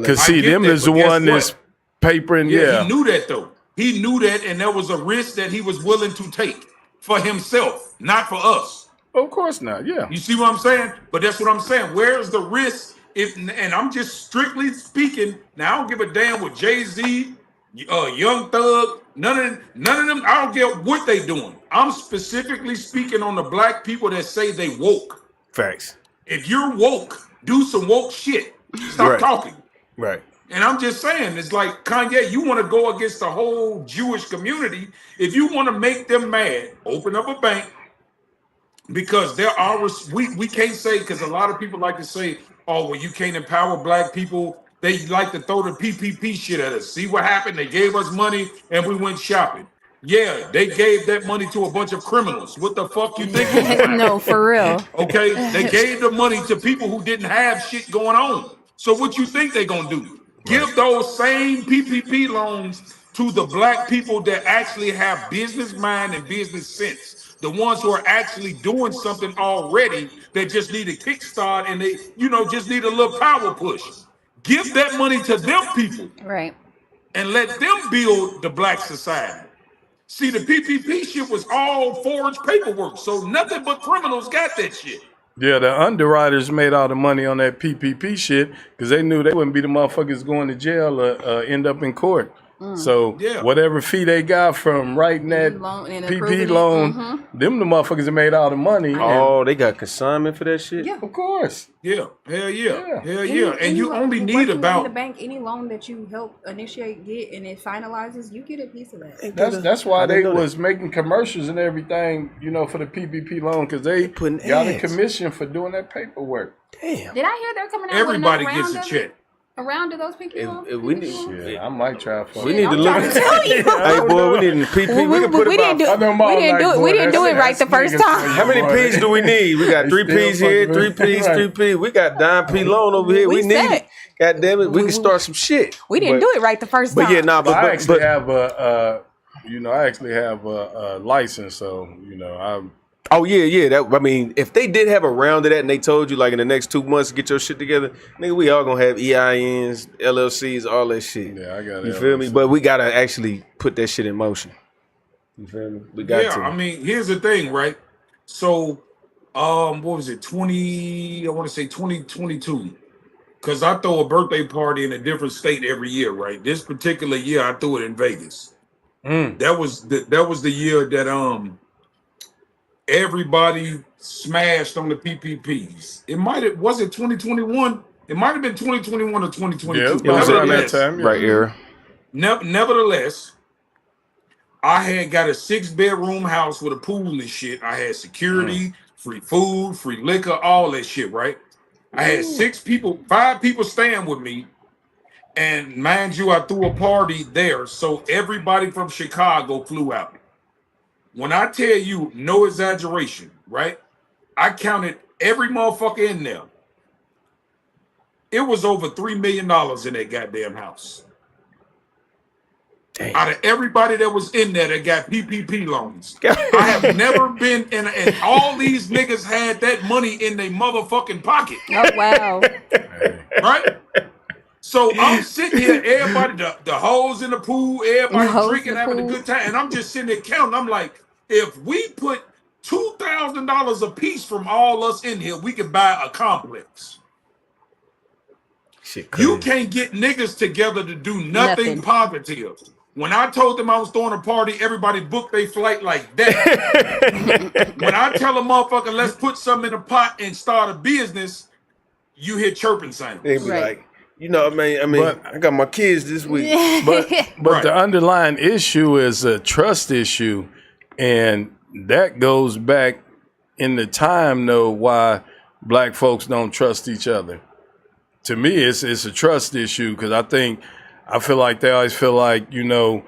Because see, them is the one that's papering. Yeah, he knew that though. He knew that, and there was a risk that he was willing to take for himself, not for us. Of course not. Yeah. You see what I'm saying? But that's what I'm saying. Where's the risk? And I'm just strictly speaking. Now I don't give a damn what Jay-Z, Young Thug, none of them. I don't care what they doing. I'm specifically speaking on the black people that say they woke. Facts. If you're woke, do some woke shit. Stop talking. Right. And I'm just saying, it's like, Kanye, you want to go against the whole Jewish community. If you want to make them mad, open up a bank. Because there are, we can't say, because a lot of people like to say, oh, well, you can't empower black people. They like to throw the PPP shit at us. See what happened? They gave us money and we went shopping. Yeah, they gave that money to a bunch of criminals. What the fuck you think? No, for real. Okay, they gave the money to people who didn't have shit going on. So what you think they gonna do? Give those same PPP loans to the black people that actually have business mind and business sense. The ones who are actually doing something already that just need a kickstart and they, just need a little power push. Give that money to them people. Right. And let them build the black society. See, the PPP shit was all forged paperwork, so nothing but criminals got that shit. Yeah, the underwriters made all the money on that PPP shit because they knew they wouldn't be the motherfuckers going to jail or end up in court. So whatever fee they got from writing that PP loan, them the motherfuckers that made all the money. Oh, they got consignment for that shit? Yeah, of course. Yeah, hell yeah. Hell yeah. And you only need about... in the bank, any loan that you help initiate, get, and it finalizes, you get a piece of that. That's why they was making commercials and everything, for the PPP loan, because they got a commission for doing that paperwork. Damn. Did I hear they're coming out Everybody with gets a check. Around to those PPP loans? I might try for We need to look at Hey boy, we need a PP. We can put we didn't do it right the first time. How many P's do we need? We got 3 P's here, 3 P's, 3 P's. We got dime P loan over here. We need it. God damn it, we can start some shit. We didn't do it right the first time. But yeah, but I actually have a license, so I'm. Oh yeah. That, I mean, if they did have a round of that and they told you like in the next 2 months to get your shit together, nigga, we all gonna have EINs, LLCs, all that shit. Yeah, I got it. You feel me? But we gotta actually put that shit in motion. You feel me? We got to. I mean, here's the thing, right? So, what was it? 2022. Because I throw a birthday party in a different state every year, right? This particular year, I threw it in Vegas. That was the year that everybody smashed on the PPPs. Was it 2021? It might have been 2021 or 2022. Yeah, it was around that time. Right here. Nevertheless, I had got a 6-bedroom house with a pool and shit. I had security, free food, free liquor, all that shit, right? I had 5 people staying with me. And mind you, I threw a party there. So everybody from Chicago flew out. When I tell you, no exaggeration, right? I counted every motherfucker in there. It was over $3 million in that goddamn house. Damn. Out of everybody that was in there that got PPP loans, I have never been in, and all these niggas had that money in their motherfucking pocket. Oh wow! Right? So I'm sitting here, everybody, the hoes in the pool, everybody drinking, having a good time, and I'm just sitting there counting. I'm like, if we put $2,000 a piece from all us in here, we can buy a complex. Shit, you can't get niggas together to do nothing positive. When I told them I was throwing a party, everybody booked their flight like that. When I tell a motherfucker, let's put something in a pot and start a business, you hear chirping sounds. They be like, you know, I mean, I got my kids this week. But the underlying issue is a trust issue, and that goes back in the time, though, why black folks don't trust each other. To me, it's a trust issue because I feel like they always feel like, you know,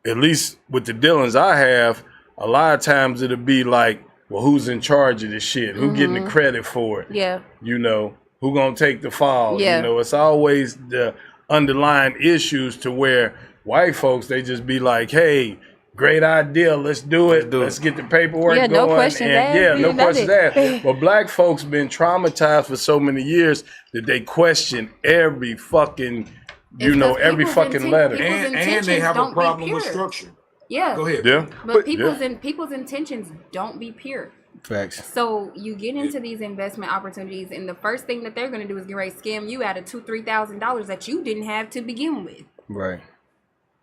at least with the dealings I have, a lot of times it'll be like, well, who's in charge of this shit? Who getting the credit for it? Yeah. You know, who gonna take the fall? Yeah. You know, it's always the underlying issues to where white folks, they just be like, hey, great idea, let's do it. Let's get the paperwork going. No questions asked. No questions asked. But black folks been traumatized for so many years that they question every fucking, every fucking letter. And they have a problem with structure. Yeah. Go ahead. Yeah. But people's intentions don't be pure. Facts. So you get into these investment opportunities, and the first thing that they're going to do is get ready to scam you out of $2,000-$3,000 that you didn't have to begin with. Right.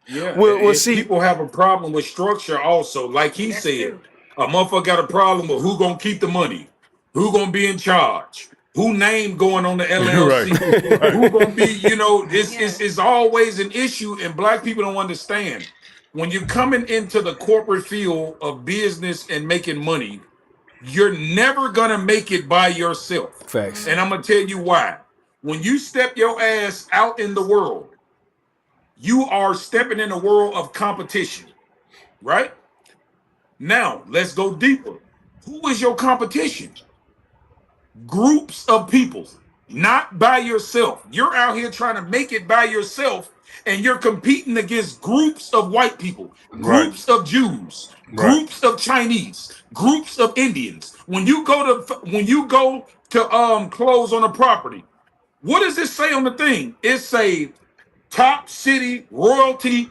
Yeah. Well, see, people have a problem with structure also. Like he said, a motherfucker got a problem with who gonna keep the money, who gonna be in charge, who name going on the LLC, Right. who gonna be, it's always an issue, and black people don't understand. When you're coming into the corporate field of business and making money, you're never gonna make it by yourself. Facts. And I'm gonna tell you why. When you step your ass out in the world, you are stepping in a world of competition, right? Now, let's go deeper. Who is your competition? Groups of people, not by yourself. You're out here trying to make it by yourself, and you're competing against groups of white people, groups of Jews, groups of Chinese, groups of Indians. When you go to close on a property, what does it say on the thing? It say top city royalty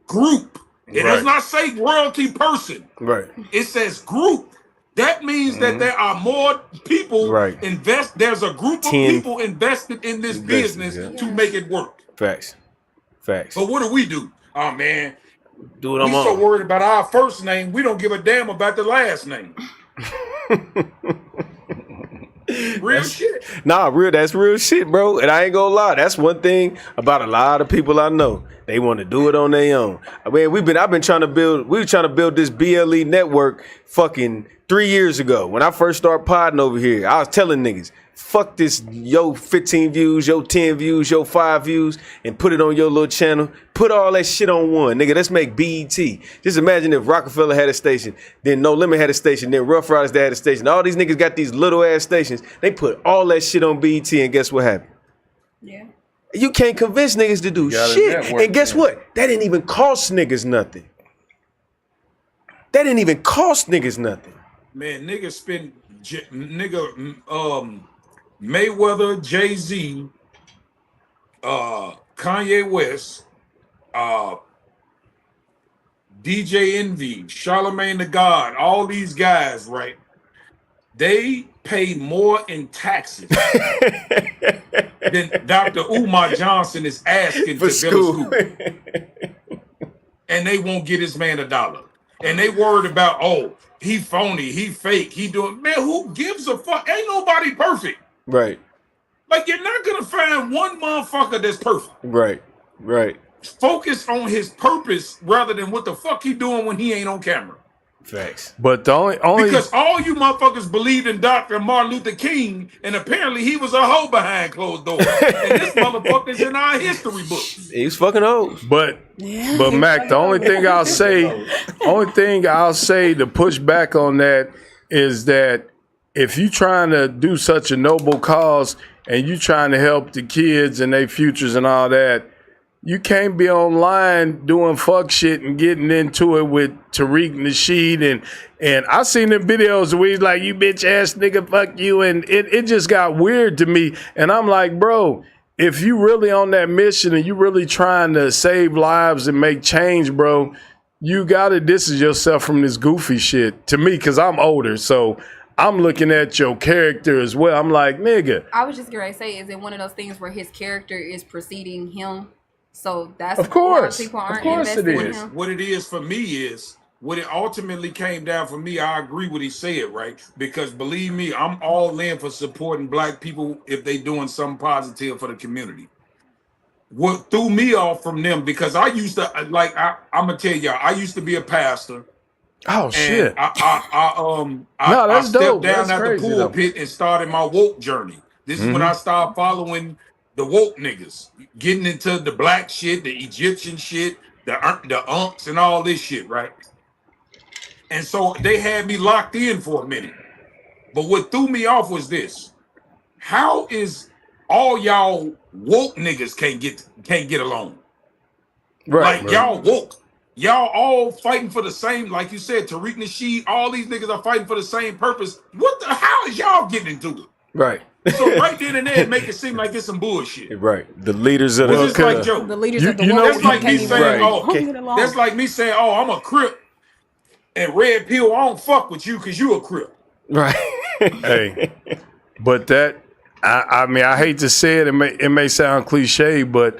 group. It does not say royalty person. Right. It says group. That means that there are more people there's a group of people invested in this business to make it work. Facts. But what do? Oh man, do it on we so worried about our first name, we don't give a damn about the last name. Shit. That's real shit, bro. And I ain't gonna lie, that's one thing about a lot of people I know. They want to do it on their own. I mean, we were trying to build this BLE network fucking 3 years ago. When I first started podding over here, I was telling niggas, fuck this, yo 15 views, yo 10 views, yo 5 views, and put it on your little channel. Put all that shit on one. Nigga, let's make BET. Just imagine if Rockefeller had a station, then No Limit had a station, then Rough Riders had a station. All these niggas got these little ass stations. They put all that shit on BET, and guess what happened? Yeah. You can't convince niggas to do shit. And guess what? That didn't even cost niggas nothing. Man, niggas spend Mayweather, Jay-Z, Kanye West, DJ Envy, Charlemagne the God, all these guys, right? They pay more in taxes than Dr. Umar Johnson is asking for to school. And they won't get his man $1. And they worried about, he phony, he fake, he doing, man, who gives a fuck? Ain't nobody perfect. Right. Like, you're not gonna find one motherfucker that's perfect. Right. Focus on his purpose rather than what the fuck he doing when he ain't on camera. Facts. But the only because all you motherfuckers believed in Dr. Martin Luther King, and apparently he was a hoe behind closed doors. And this motherfucker's in our history books. He's fucking hoes. But Mac, the only thing I'll say to push back on that is that if you trying to do such a noble cause and you trying to help the kids and their futures and all that, you can't be online doing fuck shit and getting into it with Tariq Nasheed and I seen the videos where he's like, you bitch ass nigga, fuck you, and it just got weird to me. And I'm like, bro, if you really on that mission and you really trying to save lives and make change, bro, you gotta distance yourself from this goofy shit. To me, because I'm older, so I'm looking at your character as well. I'm like, nigga. I was just gonna say, is it one of those things where his character is preceding him? So that's of course. People aren't of course it invested is. in him. What it is for me is, what it ultimately came down for me, I agree what he said, right? Because believe me, I'm all in for supporting black people if they doing something positive for the community. What threw me off from them, because I used to, like, I'm gonna tell y'all, I used to be a pastor. Oh shit! I that's stepped dope. down That's at the crazy, pulpit and started my woke journey. This is when I started following the woke niggas, getting into the black shit, the Egyptian shit, the unks and all this shit, right? And so they had me locked in for a minute. But what threw me off was this: how is all y'all woke niggas can't get along? Right, like y'all woke. Y'all all fighting for the same, like you said, Tariq Nasheed, all these niggas are fighting for the same purpose. How is y'all getting into it? Right. So right then and there, it make it seem like it's some bullshit. Right. The leaders of It's like Joe. The leaders of the that's like me can't saying, even that's like me saying, oh, I'm a Crip, and Red Pill, I don't fuck with you because you a Crip. Right. Hey, but that, I mean, I hate to say it, it may sound cliche, but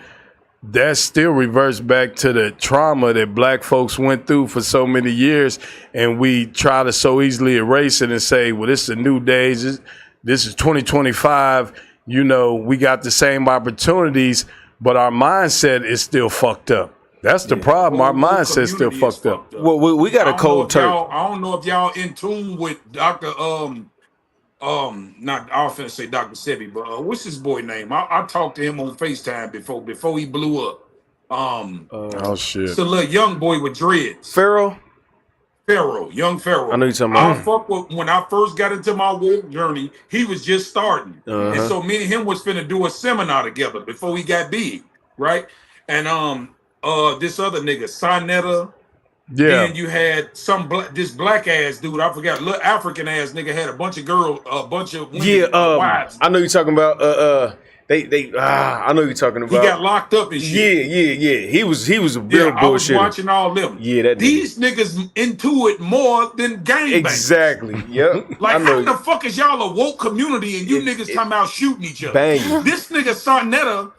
that still reverts back to the trauma that black folks went through for so many years, and we try to so easily erase it and say, well, this is a new days, this is 2025, you know, we got the same opportunities, but our mindset is still fucked up. That's the problem. Our mindset is still fucked up. Well, we got a cold turkey. I don't know if y'all in tune with Dr. Not I was finna say Dr. Sebi, but what's his boy name? I talked to him on FaceTime before he blew up. Oh shit. It's a little young boy with dreads. Young Pharaoh. I know you're talking about. I fuck with, when I first got into my woke journey, he was just starting. And so me and him was finna do a seminar together before he got big, right? And this other nigga, Sonetta. Yeah. Then you had this black ass dude, I forgot, little African ass nigga had a bunch of girls, a bunch of women, wives. I know you're talking about I know you're talking about. He got locked up and shit. Yeah. He was a real bullshit. I was watching all them. Yeah, these niggas into it more than gangbangers. Exactly. Yep. Like how the fuck is y'all a woke community and you niggas talking about shooting each other? Bang. This nigga Sonetta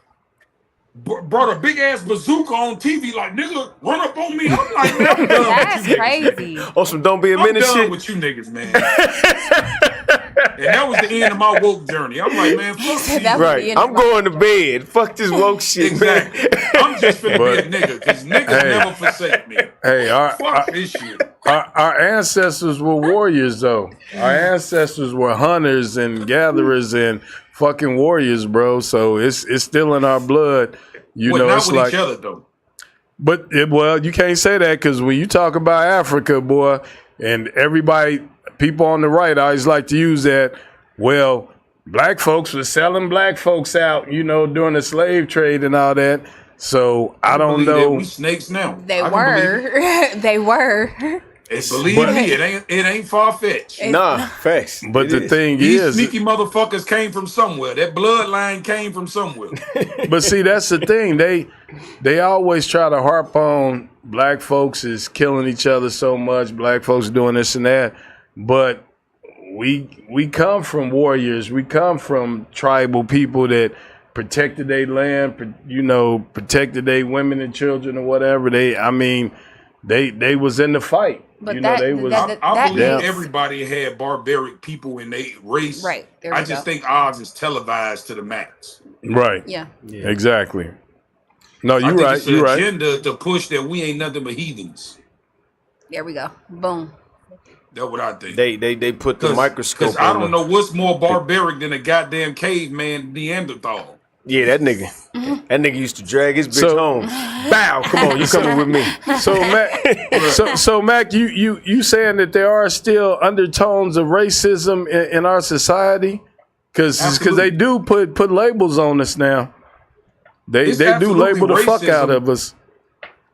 brought a big ass bazooka on TV, like, nigga, run up on me. I'm like, man, I'm done That's with you crazy. niggas. Oh, some don't be a minute I'm done shit. with you niggas, man. And that was the end of my woke journey. I'm like, man, fuck you. Right. I'm going to bed. Fuck this woke shit, exactly. I'm just finna be a nigga, because niggas never forsake me. Hey, fuck this shit. Our ancestors were warriors, though. Our ancestors were hunters and gatherers and fucking warriors, bro. So it's still in our blood. You know, not it's with like each other though. But well, you can't say that, because when you talk about Africa, boy, and people on the right always like to use that. Well, black folks were selling black folks out, you know, during the slave trade and all that. So I don't know. We snakes now. They were. They were. Believe me, it ain't far fetched. Nah, facts. But the thing These is, sneaky motherfuckers came from somewhere. That bloodline came from somewhere. But see, that's the thing. They always try to harp on black folks is killing each other so much. Black folks doing this and that. But we come from warriors. We come from tribal people that protected their land. You know, protected their women and children or whatever. They was in the fight. But you know, they was. I believe everybody had barbaric people in their race. Right. There I we just go. think ours is televised to the max. Right. Yeah. Exactly. No, you're I think right. it's an You're right. agenda to push that we ain't nothing but heathens. There we go. Boom. That's what I think. They put the microscope. Because I don't know what's more barbaric than a goddamn caveman Neanderthal. Yeah, that nigga. That nigga used to drag his bitch home. Bow, come on, you coming with me. So Mac, you saying that there are still undertones of racism in our society? Because they do put labels on us now. They do label the fuck out of us.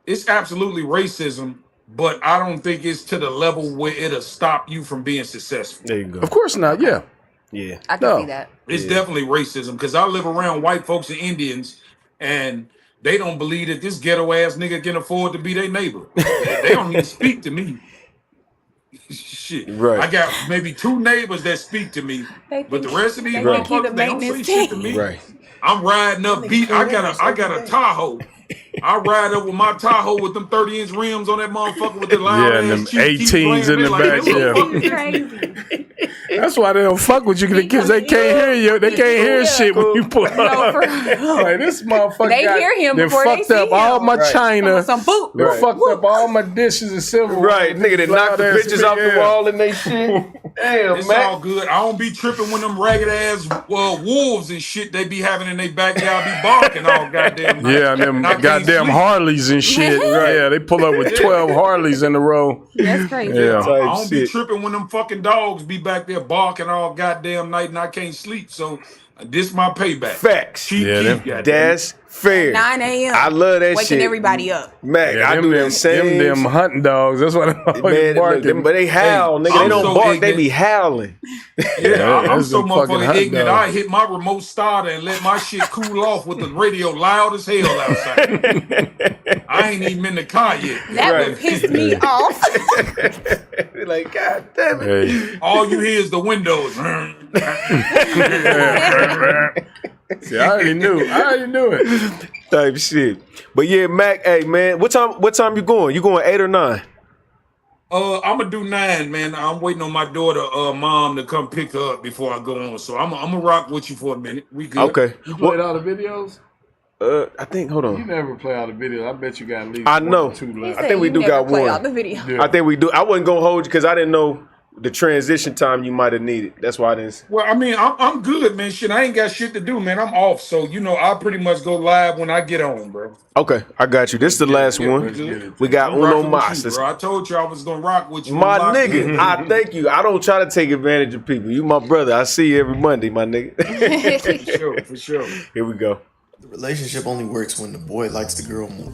It's absolutely racism, but I don't think it's to the level where it'll stop you from being successful. There you go. Of course not. Yeah. Yeah. I can see that. It's definitely racism because I live around white folks and Indians, and they don't believe that this ghetto ass nigga can afford to be their neighbor. They don't even speak to me. Shit. Right. I got maybe 2 neighbors that speak to me, but the rest of these motherfuckers, they don't say shit to me. Right. I'm riding up beat. I got a Tahoe. I ride up with my Tahoe with them 30-inch rims on that motherfucker with the loud Yeah, and them ass Chief Keef 18s in the back. Yeah. That's why they don't fuck with you because they can't hear you. They can't hear shit when you pull up. Like, this motherfucker They hear him before they fucked see up him. all my china. Some boot. They fucked up all my dishes and silverware. Right, nigga, they knocked the pictures off the wall and they shit. Damn, It's man. all good. I don't be tripping when them ragged ass wolves and shit they be having in their backyard be barking all goddamn night. Yeah, and them And I can't goddamn sleep. Harleys and shit. Yeah, they pull up with 12 Harleys in a row. That's crazy. Yeah. I don't be tripping when them fucking dogs be back there barking all goddamn night and I can't sleep. So this my payback. Facts. Chief Yeah, Keef, goddamn. That's fair. 9 a.m. I love that Waking shit. everybody up. Mac, I do that same. Them hunting dogs. That's what I'm Man, look, barking. but they howl, nigga. They I'm don't so bark. They ignorant. be howling. Yeah, I'm that's so them fucking motherfucking hot ignorant. dogs. I hit my remote starter and let my shit cool off with the radio loud as hell outside. I ain't even in the car yet. That would piss me off. Like, God damn it. Hey. All you hear is the windows. See, I already knew it. Type shit. But yeah, Mac, hey man, what time you going? You going 8 or 9? I'm gonna do 9, man. I'm waiting on my daughter, mom, to come pick her up before I go on. So I'm gonna rock with you for a minute. We good. Okay. You played all the videos? I think. Hold You on. never play all the videos. I bet you got at least I one know. or 2 He left. I said think we you do never got play one. all the video. Yeah. I think we do. I wasn't gonna hold you because I didn't know the transition time you might have needed. That's why I didn't. Well, I mean, I'm good, man. Shit, I ain't got shit to do, man. I'm off, so I'll pretty much go live when I get on, bro. Okay, I got you. This is the last Yeah, one. let's get it. We got I'm Uno rocking with Mas. you, bro. I told you I was gonna rock with you. My Lock nigga, in. I thank you. I don't try to take advantage of people. You my brother. I see you every Monday, my nigga. For sure. Here we go. The relationship only works when the boy likes the girl more.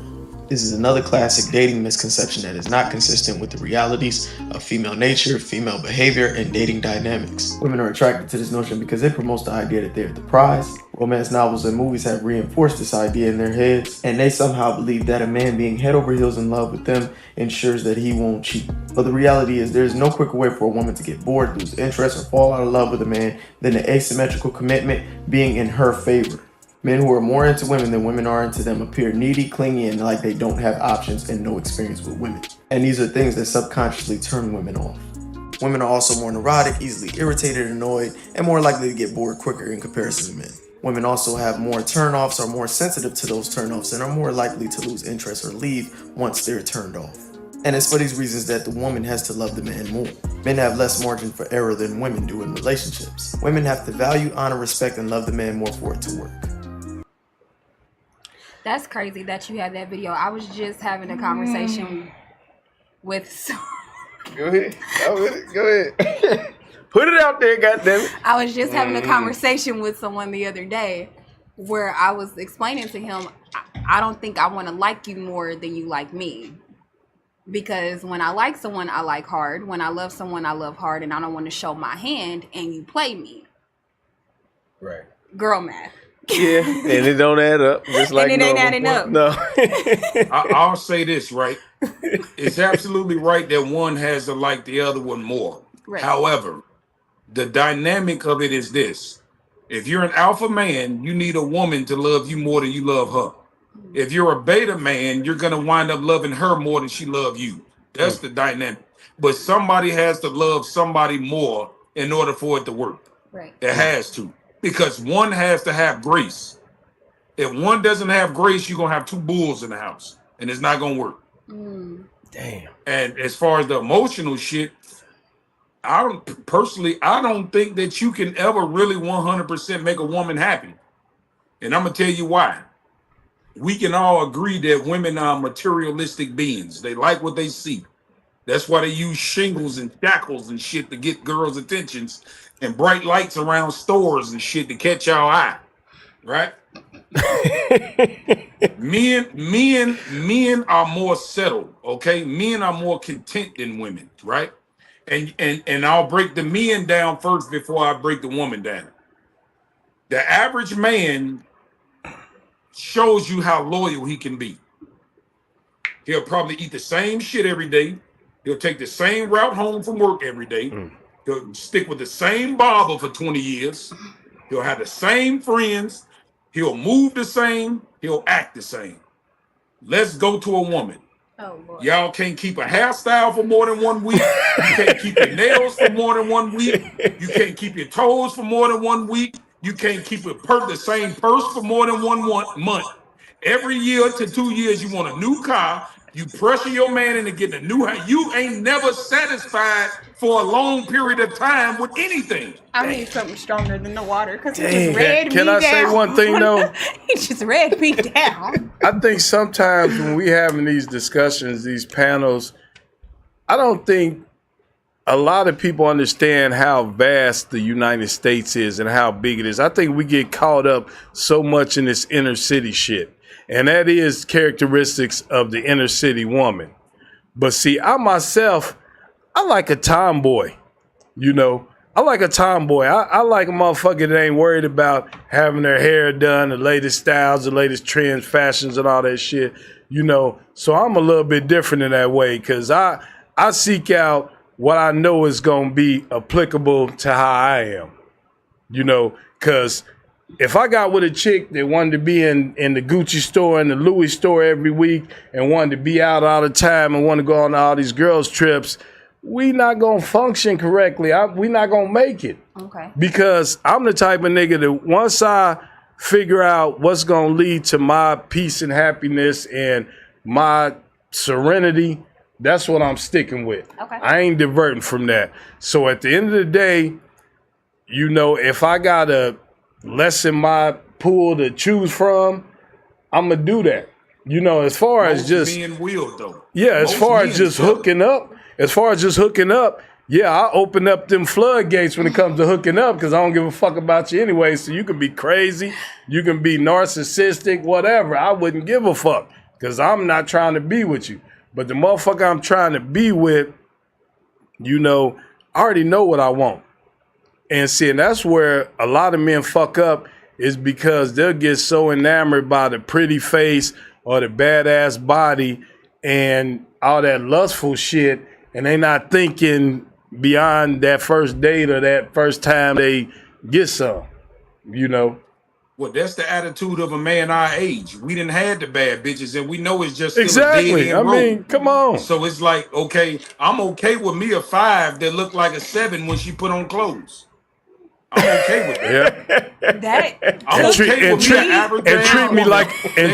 This is another classic dating misconception that is not consistent with the realities of female nature, female behavior, and dating dynamics. Women are attracted to this notion because it promotes the idea that they're the prize. Romance novels and movies have reinforced this idea in their heads, and they somehow believe that a man being head over heels in love with them ensures that he won't cheat. But the reality is there is no quicker way for a woman to get bored, lose interest, or fall out of love with a man than the asymmetrical commitment being in her favor. Men who are more into women than women are into them appear needy, clingy, and like they don't have options and no experience with women. And these are things that subconsciously turn women off. Women are also more neurotic, easily irritated, annoyed, and more likely to get bored quicker in comparison to men. Women also have more turn-offs, are more sensitive to those turn-offs, and are more likely to lose interest or leave once they're turned off. And it's for these reasons that the woman has to love the man more. Men have less margin for error than women do in relationships. Women have to value, honor, respect, and love the man more for it to work. That's crazy that you had that video. I was just having a conversation with. Go ahead. Go ahead. Put it out there, goddammit. I was just having a conversation with someone the other day where I was explaining to him, I don't think I want to like you more than you like me. Because when I like someone, I like hard. When I love someone, I love hard. And I don't want to show my hand and you play me. Right. Girl math. Yeah, and it don't add up. Just like And it ain't normal. adding up. No. I'll say this, right? It's absolutely right that one has to like the other one more. Right. However, the dynamic of it is this. If you're an alpha man, you need a woman to love you more than you love her. If you're a beta man, you're going to wind up loving her more than she loves you. That's the dynamic. But somebody has to love somebody more in order for it to work. Right. It has to. Because one has to have grace. If one doesn't have grace, you're going to have 2 bulls in the house. And it's not going to work. Damn. And as far as the emotional shit, I don't think that you can ever really 100% make a woman happy. And I'm gonna tell you why. We can all agree that women are materialistic beings. They like what they see. That's why they use shingles and shackles and shit to get girls' attentions and bright lights around stores and shit to catch our eye. Right? men are more settled, okay? Men are more content than women, right? And I'll break the men down first before I break the woman down. The average man shows you how loyal he can be. He'll probably eat the same shit every day. He'll take the same route home from work every day. He'll stick with the same barber for 20 years. He'll have the same friends. He'll move the same. He'll act the same. Let's go to a woman. Oh, Lord. Y'all can't keep a hairstyle for more than 1 week. You can't keep your nails for more than 1 week. You can't keep your toes for more than 1 week. You can't keep the same purse for more than 1 month. Every year to 2 years, you want a new car. You pressure your man into getting a new house. You ain't never satisfied for a long period of time with anything. I need something stronger than the water because he Damn. just read me down. Can I say one thing, though? He just read me down. I think sometimes when we having these discussions, these panels, I don't think a lot of people understand how vast the United States is and how big it is. I think we get caught up so much in this inner city shit. And that is characteristics of the inner city woman. But see, I myself, I like a tomboy, you know. I like a tomboy. I like a motherfucker that ain't worried about having their hair done, the latest styles, the latest trends, fashions, and all that shit, you know. So I'm a little bit different in that way because I seek out what I know is going to be applicable to how I am, you know, because if I got with a chick that wanted to be in the Gucci store and the Louis store every week and wanted to be out all the time and want to go on all these girls' trips, we not going to function correctly. We not going to make it. Okay. Because I'm the type of nigga that once I figure out what's going to lead to my peace and happiness and my serenity, that's what I'm sticking with. Okay. I ain't diverting from that. So at the end of the day, you know, if I got to lessen my pool to choose from, I'm going to do that. You know, as far as just being will, though. Yeah, as far as just hooking up, yeah, I open up them floodgates when it comes to hooking up because I don't give a fuck about you anyway. So you can be crazy, you can be narcissistic, whatever. I wouldn't give a fuck because I'm not trying to be with you. But the motherfucker I'm trying to be with, you know, I already know what I want. And see, and that's where a lot of men fuck up is because they'll get so enamored by the pretty face or the badass body and all that lustful shit, and they not thinking beyond that first date or that first time they get some, you know. Well, that's the attitude of a man our age. We didn't have the bad bitches, and we know it's just still Exactly. a dead-end I road. mean, come on. So it's like, okay, I'm okay with me a 5 that look like a 7 when she put on clothes. I'm okay with that. Yeah. I'm okay with me an average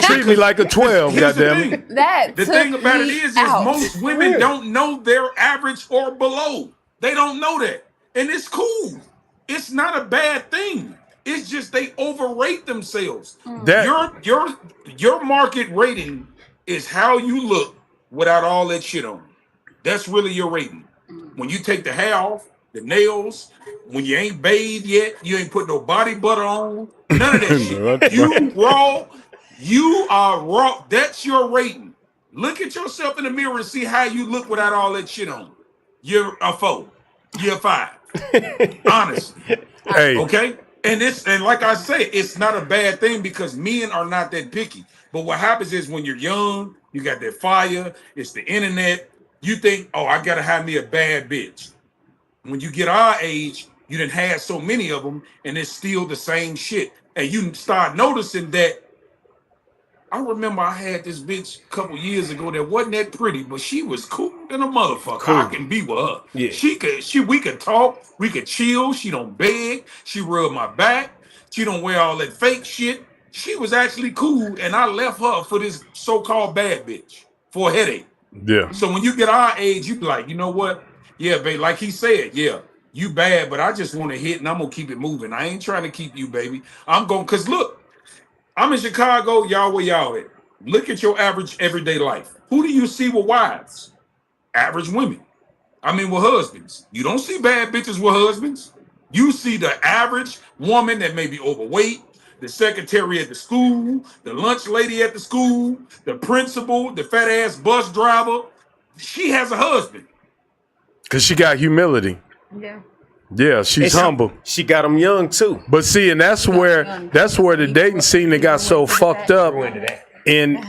treat me like a 12. Here's the Goddamn thing. it. The thing about it is most women don't know their average or below. They don't know that, and it's cool. It's not a bad thing. It's just they overrate themselves. Your market rating is how you look without all that shit on. That's really your rating. When you take the hair off, the nails, when you ain't bathed yet, you ain't put no body butter on, none of that shit. You raw, you are raw. That's your rating. Look at yourself in the mirror and see how you look without all that shit on. You're a 4. You're a 5. Honestly. Hey. Okay? And like I say, it's not a bad thing because men are not that picky. But what happens is when you're young, you got that fire, it's the internet, you think, oh, I gotta have me a bad bitch. When you get our age, you done had so many of them and it's still the same shit. And you start noticing that. I remember I had this bitch a couple years ago that wasn't that pretty, but she was cool than a motherfucker. Cool. I can be with her. Yeah. We could talk, we could chill. She don't beg. She rub my back. She don't wear all that fake shit. She was actually cool, and I left her for this so-called bad bitch for a headache. Yeah. So when you get our age, you be like, you know what? Yeah, babe, like he said, yeah, you bad, but I just want to hit and I'm gonna keep it moving. I ain't trying to keep you, baby. I'm going, cause look, I'm in Chicago. Y'all where y'all at? Look at your average everyday life. Who do you see with wives? Average women. I mean, with husbands. You don't see bad bitches with husbands. You see the average woman that may be overweight, the secretary at the school, the lunch lady at the school, the principal, the fat ass bus driver. She has a husband. Because she got humility. Yeah. Yeah, she's humble. She got them young too. But see, and that's where the dating scene that got so fucked up in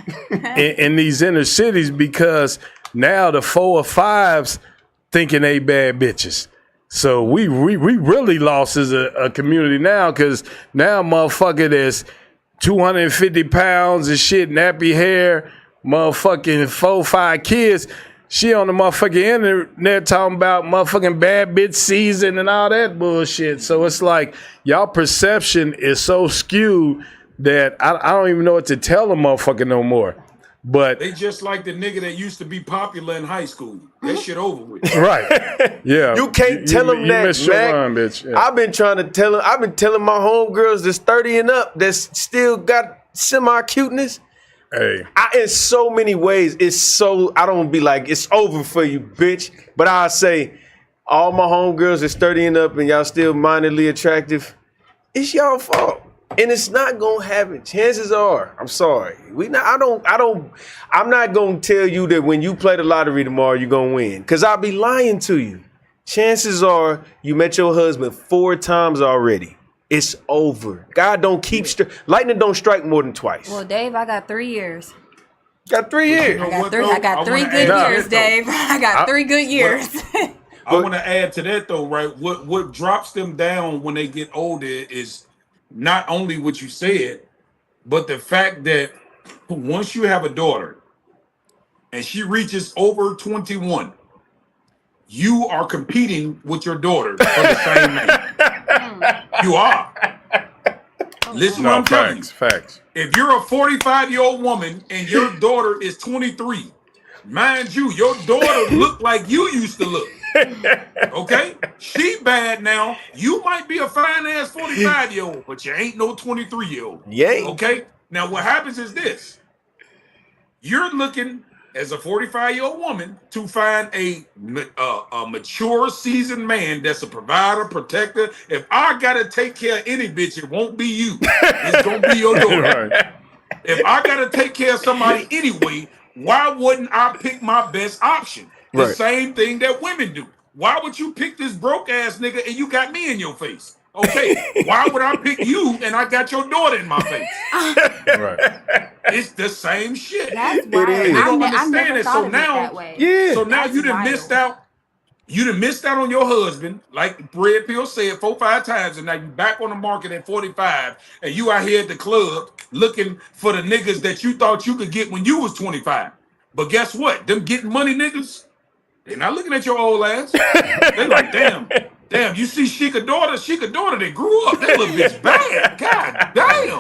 these inner cities, because now the 4 or 5s thinking they bad bitches. So we really lost as a community now, because now motherfucker that's 250 pounds and shit, nappy hair, motherfucking 4, 5 kids. She on the motherfucking internet talking about motherfucking bad bitch season and all that bullshit. So it's like y'all perception is so skewed that I don't even know what to tell a motherfucker no more. But they just like the nigga that used to be popular in high school. That shit over with. Right. Yeah. You can't tell them that, missed your Mac. run, bitch. Yeah. I've been trying to tell them. I've been telling my homegirls that's 30 and up that's still got semi cuteness. Hey, in so many ways, it's so, I don't be like, it's over for you, bitch. But I say, all my homegirls that's 30 and up and y'all still minorly attractive, it's y'all fault. And it's not gonna happen. Chances are, I'm sorry. I'm not gonna tell you that when you play the lottery tomorrow, you're gonna win. Cause I'll be lying to you. Chances are you met your husband 4 times already. It's over. God don't keep lightning don't strike more than twice. Well, Dave, I got 3 years. Got 3 years. I got three good years, Dave. I got 3 good years. I want to add to that though, right? What drops them down when they get older is not only what you said, but the fact that once you have a daughter and she reaches over 21, you are competing with your daughter for the same man. You are. Listen to what I'm telling you. Facts. If you're a 45-year-old woman and your daughter is 23, mind you, your daughter look like you used to look. Okay? She bad now. You might be a fine-ass 45-year-old, but you ain't no 23-year-old. Yay. Okay? Now, what happens is this. You're looking as a 45-year-old woman to find a mature, seasoned man that's a provider, protector. If I gotta take care of any bitch, it won't be you. It's gonna be your daughter. Right. If I gotta take care of somebody anyway, why wouldn't I pick my best option? The same thing that women do. Why would you pick this broke ass nigga and you got me in your face? Okay, why would I pick you and I got your daughter in my face? Right. It's the same shit. That's wild. You don't understand never it. thought So of it now, that way. so now you done missed out. You done missed out on your husband, like Red Pill said 4 or 5 times, and now you back on the market at 45, and you out here at the club looking for the niggas that you thought you could get when you was 25. But guess what? Them getting money niggas, they're not looking at your old ass. They like, damn, you see Sheikah daughter that grew up. That little bitch bad. God damn.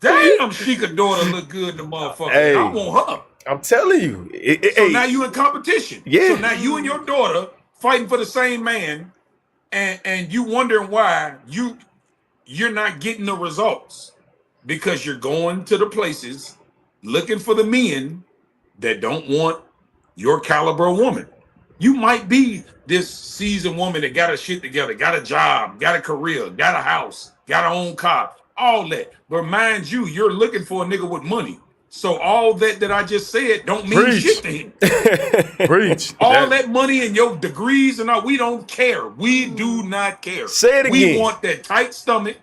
Damn, Sheikah daughter look good, the motherfucker. Hey, I want her. I'm telling you. So now you in competition. Yeah. So now you and your daughter fighting for the same man, and you wondering why you're not getting the results because you're going to the places looking for the men that don't want your caliber woman. You might be this seasoned woman that got her shit together, got a job, got a career, got a house, got her own car, all that. But mind you, you're looking for a nigga with money. So all that I just said don't mean shit to him. Preach. All that money and your degrees and all, we don't care. We do not care. Say it again. We want that tight stomach.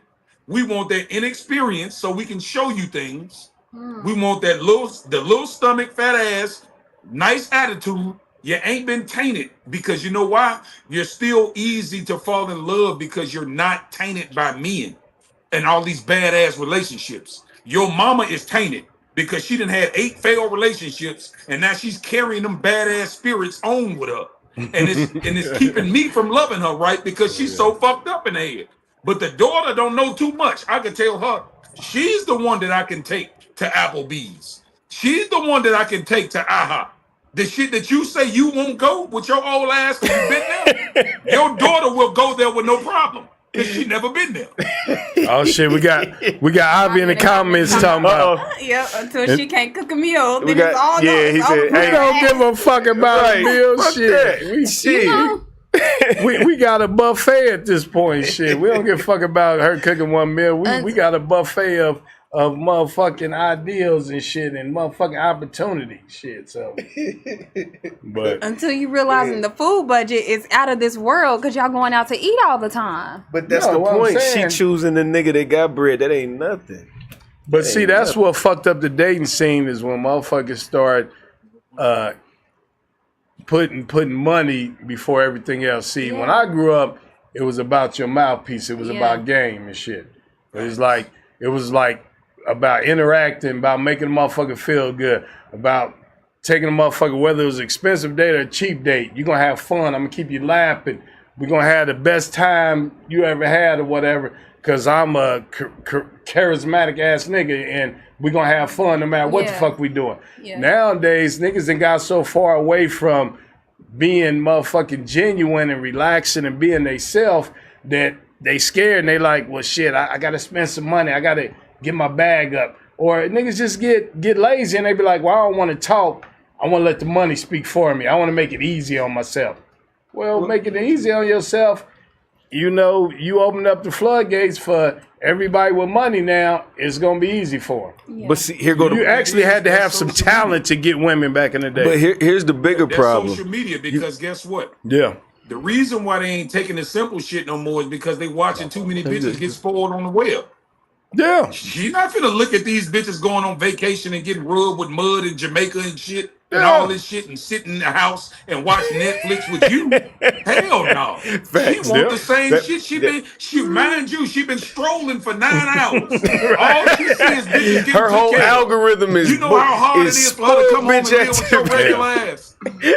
We want that inexperience so we can show you things. We want that little stomach, fat ass, nice attitude. You ain't been tainted because you know why? You're still easy to fall in love because you're not tainted by men and all these badass relationships. Your mama is tainted because she done had 8 failed relationships and now she's carrying them badass spirits on with her. And it's keeping me from loving her, right? Because she's so fucked up in the head. But the daughter don't know too much. I can tell her she's the one that I can take to Applebee's. She's the one that I can take to AHA. The shit that you say you won't go with your old ass because you been there, your daughter will go there with no problem. Because she never been there. Oh shit, we got Ivy in the comments talking about. Yep, until she can't cook a meal, then got- it's all yeah, gone. he It's said, over. We don't give a fuck about Right. meal Fuck shit. that. We Shit. we got a buffet at this point. Shit, we don't give a fuck about her cooking one meal. We got a buffet of motherfucking ideals and shit and motherfucking opportunity shit. So, but Until you realizing the food budget is out of this world because y'all going out to eat all the time. But that's No, the what I'm point. She saying- choosing the nigga that got bread. That ain't nothing. But see, that's what fucked up the dating scene is when motherfuckers start putting money before everything else. See, when I grew up, it was about your mouthpiece. It was about game and shit. It was like about interacting, about making a motherfucker feel good, about taking a motherfucker, whether it was an expensive date or a cheap date. You're gonna have fun. I'm gonna keep you laughing. We're gonna have the best time you ever had or whatever. Cause I'm a charismatic ass nigga and we're gonna have fun no matter what the fuck we doing. Yeah. Nowadays, niggas done got so far away from being motherfucking genuine and relaxing and being they self that they scared and they like, well shit, I gotta spend some money. I gotta get my bag up. Or niggas just get lazy and they be like, well, I don't wanna talk. I wanna let the money speak for me. I wanna make it easy on myself. Well, make it easy on yourself. You know, you open up the floodgates for everybody with money now, it's going to be easy for them. But see, here go You actually had to have some talent to get women back in the day. But here's the bigger That's problem. social media because guess what? Yeah. The reason why they ain't taking the simple shit no more is because they watching too many bitches get spoiled on the web. Yeah. You're not finna look at these bitches going on vacation and getting rubbed with mud in Jamaica and shit and all this shit and sit in the house and watch Netflix with you. Hell no. She want the same shit. She mind you, she been strolling for 9 hours. All she see is bitches getting Her whole algorithm is You know how hard it is for her to come home and deal with your regular ass.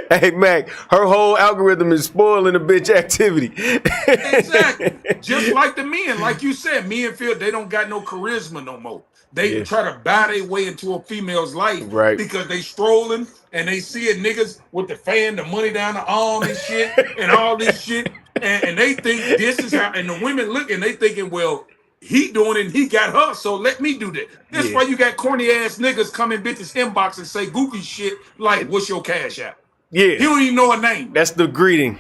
Hey Mac, her whole algorithm is spoiling the bitch activity. Exactly. Just like the men, like you said, men feel they don't got no charisma no more. They try to buy their way into a female's life because they strolling and they see a niggas with the fan, the money down the arm and shit and all this shit. And they think this is how, and the women look and they thinking, well, he doing it and he got her, so let me do that. That's why you got corny ass niggas come in bitches' inbox and say goofy shit like, what's your cash app? Yeah. He don't even know her name. That's the greeting.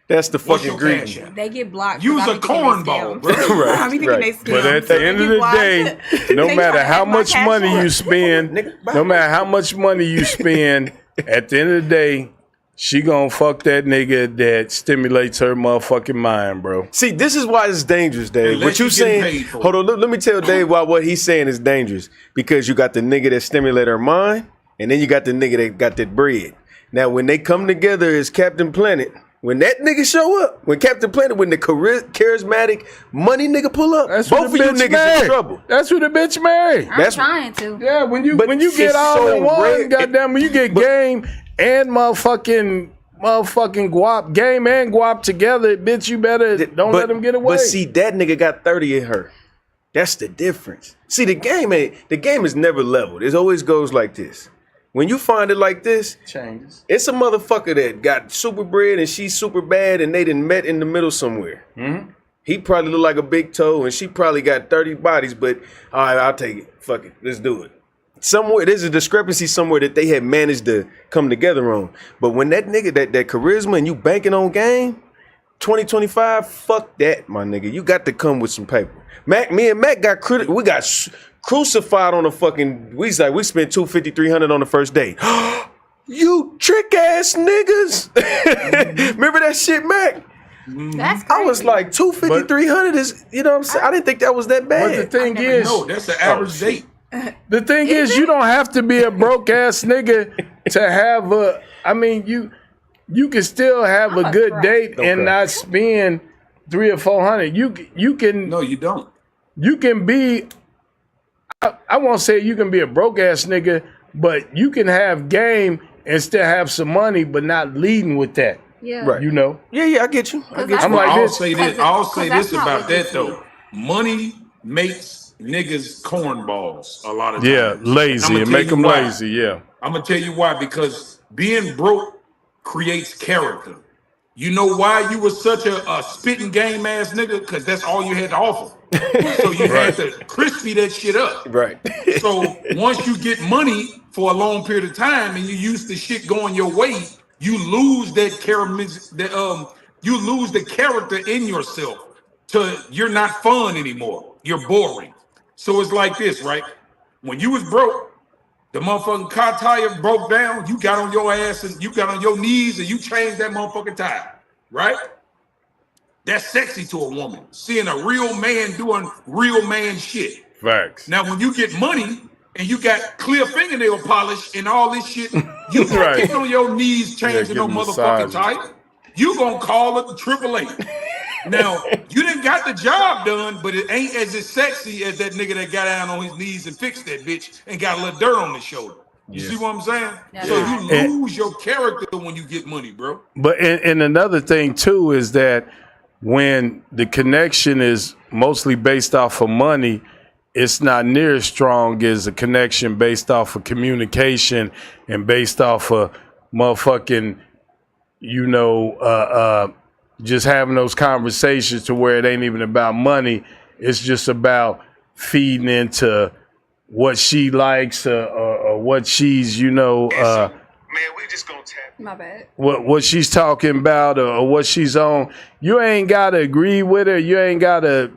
That's the What's fucking your greeting. cash app? They get blocked. Use a cornball, bro. I be thinking they scam. But at the end of the day, no matter how much money you spend, no matter how much money you spend, at the end of the day, she gonna fuck that nigga that stimulates her motherfucking mind, bro. See, this is why it's dangerous, Dave. Unless What you you getting saying? paid for Hold on, let me tell Dave why what he's saying is dangerous. Because you got the nigga that stimulate her mind, and then you got the nigga that got that bread. Now, when they come together as Captain Planet, when that nigga show up, when Captain Planet, when the charismatic money nigga pull up, That's both of you niggas in trouble. That's who the bitch married. I'm trying to. Yeah, when you it's get all so in one, rare. goddamn, when you get game and motherfucking guap, game and guap together, bitch, you better don't let them get away. But see, that nigga got 30 in her. That's the difference. See, the game is never leveled. It always goes like this. When you find it like this, changes. It's a motherfucker that got super bread and she's super bad and they done met in the middle somewhere. Mm-hmm. He probably look like a big toe and she probably got 30 bodies, but all right, I'll take it. Fuck it. Let's do it. Somewhere, there's a discrepancy somewhere that they had managed to come together on. But when that nigga, that charisma and you banking on game, 2025, fuck that, my nigga. You got to come with some paper. Me and Mac got we got crucified on a fucking. We spent $250, $300 on the first day. You trick ass niggas. Remember that shit, Mac? That's crazy. I was like $250, $300 is. You know what I'm saying? I didn't think that was that bad. But the thing is, No, that's the average date. The thing is, you don't have to be a broke ass nigga to have a. I mean, you can still have a good date and not spend $300 or $400. You can. No, you don't. You can be. I won't say you can be a broke ass nigga, but you can have game and still have some money, but not leading with that. Yeah. Right. You know. Yeah, I get you. I'm like I'll this. say this. I'll say this about that though. Money makes niggas cornballs a lot of times. Yeah, lazy and make them lazy. Yeah. I'm gonna tell you why. Because being broke creates character. You know why you was such a spitting game ass nigga? Because that's all you had to offer. So you had to crispy that shit up. Right. So once you get money for a long period of time and you use the shit going your way, you lose that you lose the character in yourself to you're not fun anymore. You're boring. So it's like this, right? When you was broke, the motherfucking car tire broke down, you got on your ass and you got on your knees and you changed that motherfucking tire, right? That's sexy to a woman. Seeing a real man doing real man shit. Facts. Now, when you get money and you got clear fingernail polish and all this shit, you not getting on your knees changing no motherfucking tire. You gonna call it the AAA. Now, you didn't got the job done, but it ain't as sexy as that nigga that got down on his knees and fixed that bitch and got a little dirt on his shoulder. You see what I'm saying? So you lose your character when you get money, bro. But and another thing too is that when the connection is mostly based off of money, it's not near as strong as a connection based off of communication and based off of motherfucking, just having those conversations to where it ain't even about money. It's just about feeding into what she likes or what she's, man, we just gonna tap. My bad. What she's talking about or what she's on. You ain't gotta agree with her. You ain't gotta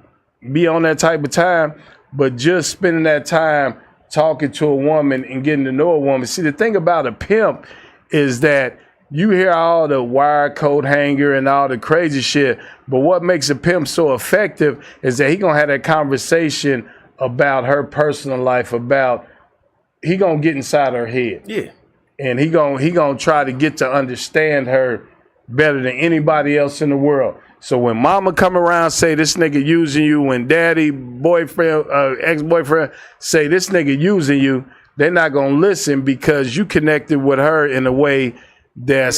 be on that type of time. But just spending that time talking to a woman and getting to know a woman. See, the thing about a pimp is that you hear all the wire coat hanger and all the crazy shit, but what makes a pimp so effective is that he gonna have that conversation about her personal life, he gonna get inside her head. Yeah. And he gonna try to get to understand her better than anybody else in the world. So when mama come around say this nigga using you, when daddy, boyfriend, ex-boyfriend say this nigga using you, they're not gonna listen because you connected with her in a way that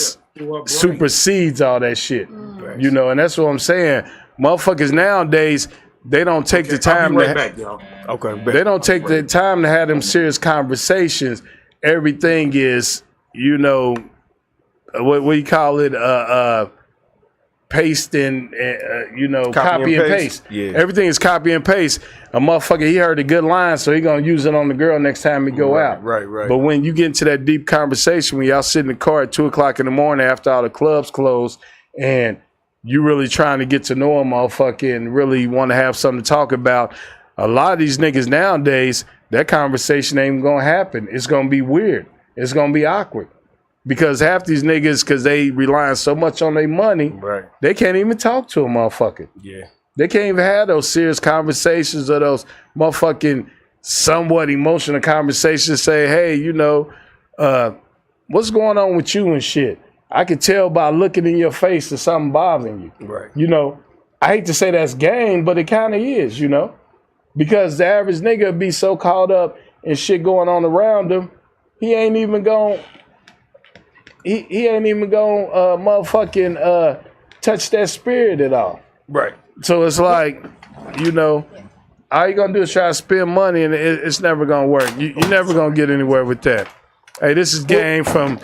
supersedes all that shit. And that's what I'm saying. Motherfuckers nowadays, they don't take the time they don't take the time to have them serious conversations. Everything is, what do you call it? Paste and copy and paste. Yeah. Everything is copy and paste. A motherfucker, he heard a good line, so he gonna use it on the girl next time he go out. Right. But when you get into that deep conversation, when y'all sit in the car at 2:00 in the morning after all the clubs close, and you really trying to get to know a motherfucker and really want to have something to talk about, a lot of these niggas nowadays, that conversation ain't gonna happen. It's gonna be weird. It's gonna be awkward. Because half these niggas, because they relying so much on their money, they can't even talk to a motherfucker. Yeah. They can't even have those serious conversations or those motherfucking somewhat emotional conversations. Say, hey, what's going on with you and shit? I can tell by looking in your face that something bothering you. Right. I hate to say that's game, but it kind of is, because the average nigga be so caught up in shit going on around him, he ain't even gonna motherfucking touch that spirit at all. Right. So it's like, all you gonna do is try to spend money and it's never gonna work. You're never gonna get anywhere with that. Hey, this is game from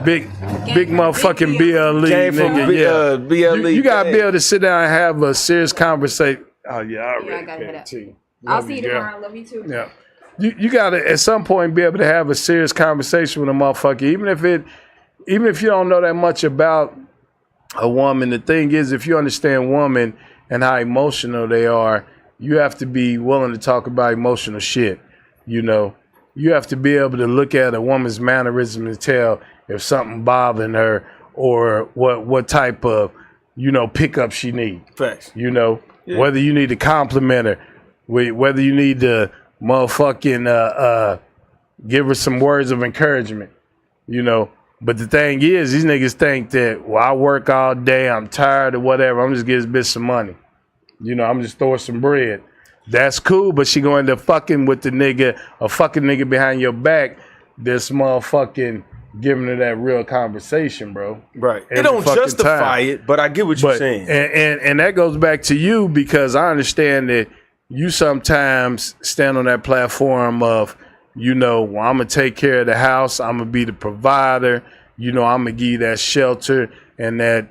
big motherfucking BLE, nigga. BLE. You gotta be able to sit down and have a serious conversation. Oh yeah, I already gotta hit to you. I'll see you tomorrow. Love you too. Yeah. You gotta at some point be able to have a serious conversation with a motherfucker, even if you don't know that much about a woman. The thing is, if you understand women and how emotional they are, you have to be willing to talk about emotional shit. You have to be able to look at a woman's mannerism and tell if something bothering her or what type of, pickup she needs. Facts. Whether you need to compliment her, whether you need to motherfucking give her some words of encouragement, But the thing is, these niggas think that, I work all day, I'm tired or whatever, I'm just getting this bitch some money. I'm just throwing some bread. That's cool, but she going to fucking with the nigga, a fucking nigga behind your back, this motherfucking giving her that real conversation, bro. Right. It don't justify it, but I get what you're saying. And that goes back to you because I understand that you sometimes stand on that platform of, I'm going to take care of the house. I'm going to be the provider. I'm going to give you that shelter and that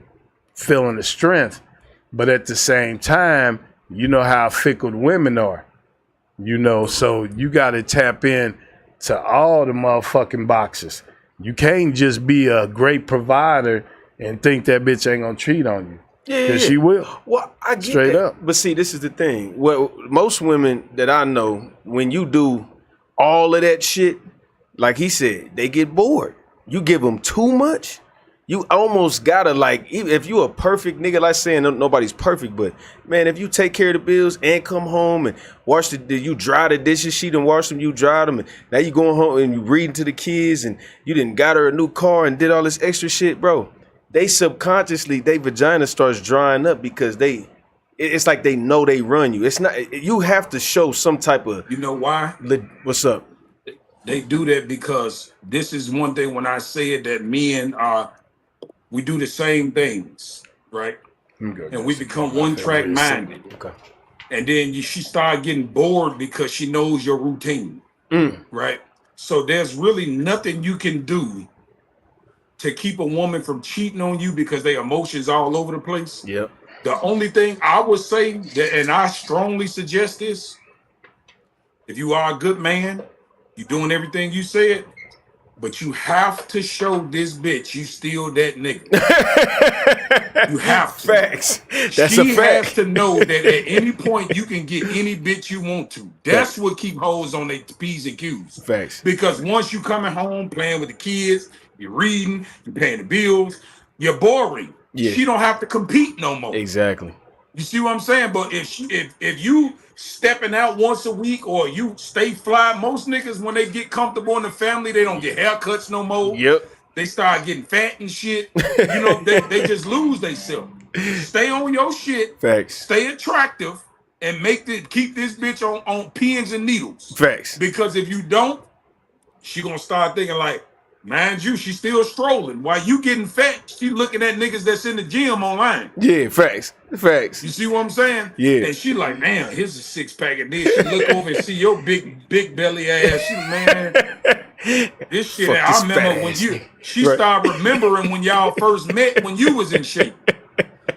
feeling the strength. But at the same time, you know how fickle women are. You know, so you got to tap in to all the motherfucking boxes. You can't just be a great provider and think that bitch ain't gonna cheat on you. Yeah, she will. Well, I get Straight that. up. But see, this is the thing. Well, most women that I know, when you do all of that shit, like he said, they get bored. You give them too much, you almost gotta like, even if you a perfect nigga, like saying nobody's perfect, but man, if you take care of the bills and come home and wash you dry the dishes, she done wash them, you dry them, and now you going home and you reading to the kids, and you done got her a new car and did all this extra shit, bro. They subconsciously, they vagina starts drying up because it's like they know they run you. It's not, you have to show some type of. You know why? What's up? They do that because this is one thing when I say it, that men we do the same things, right? And we become one track minded. Okay. And then she start getting bored because she knows your routine, right? So there's really nothing you can do to keep a woman from cheating on you because their emotions all over the place. Yep. The only thing I would say, that, and I strongly suggest this, if you are a good man, you're doing everything you said, but you have to show this bitch you still that nigga. You have to. Facts. That's she a fact. has to know that at any point you can get any bitch you want to. That's what keep hoes on their P's and Q's. Facts. Because once you coming home playing with the kids, you're reading, you're paying the bills, you're boring. Yeah. She don't have to compete no more. Exactly. You see what I'm saying? But if you stepping out once a week or you stay fly, most niggas when they get comfortable in the family, they don't get haircuts no more. Yep. They start getting fat and shit. You know, they just lose themselves. Stay on your shit. Facts. Stay attractive and keep this bitch on pins and needles. Facts. Because if you don't, she gonna start thinking like, mind you, she's still strolling. While you getting fat, she looking at niggas that's in the gym online. Yeah, facts. Facts. You see what I'm saying? Yeah. And she like, man, here's a six pack of this. She look over and see your big belly ass. She man, this shit. Fuck I this remember fat when ass. she Right. started remembering when y'all first met when you was in shape.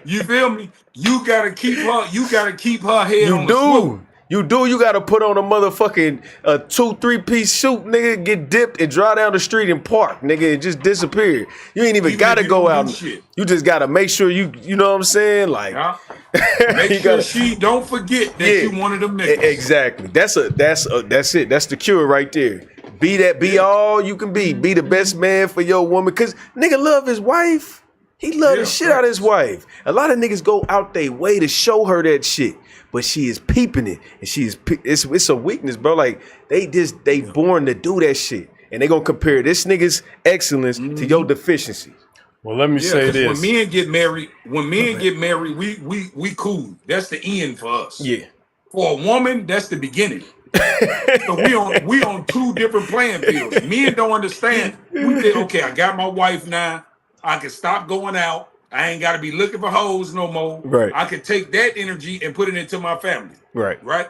You feel me? You gotta keep her head on the swivel. You gotta put on a motherfucking 2-3 piece suit, nigga, get dipped and drive down the street and park, nigga, and just disappear. You ain't even gotta go out. You just gotta make sure you know what I'm saying? Like Make sure she don't forget that you one of them niggas. Exactly. That's it. That's the cure right there. Be all you can be. Be the best man for your woman. Cause nigga love his wife. He love the shit out of his wife. A lot of niggas go out their way to show her that shit. But she is peeping it, and it's a weakness, bro. Like they born to do that shit, and they gonna compare this nigga's excellence to your deficiency. Well, let me say this: when men get married, we cool. That's the end for us. Yeah. For a woman, that's the beginning. So we on two different playing fields. Men don't understand. We think, okay, I got my wife now. I can stop going out. I ain't got to be looking for hoes no more. Right. I can take that energy and put it into my family. Right. Right.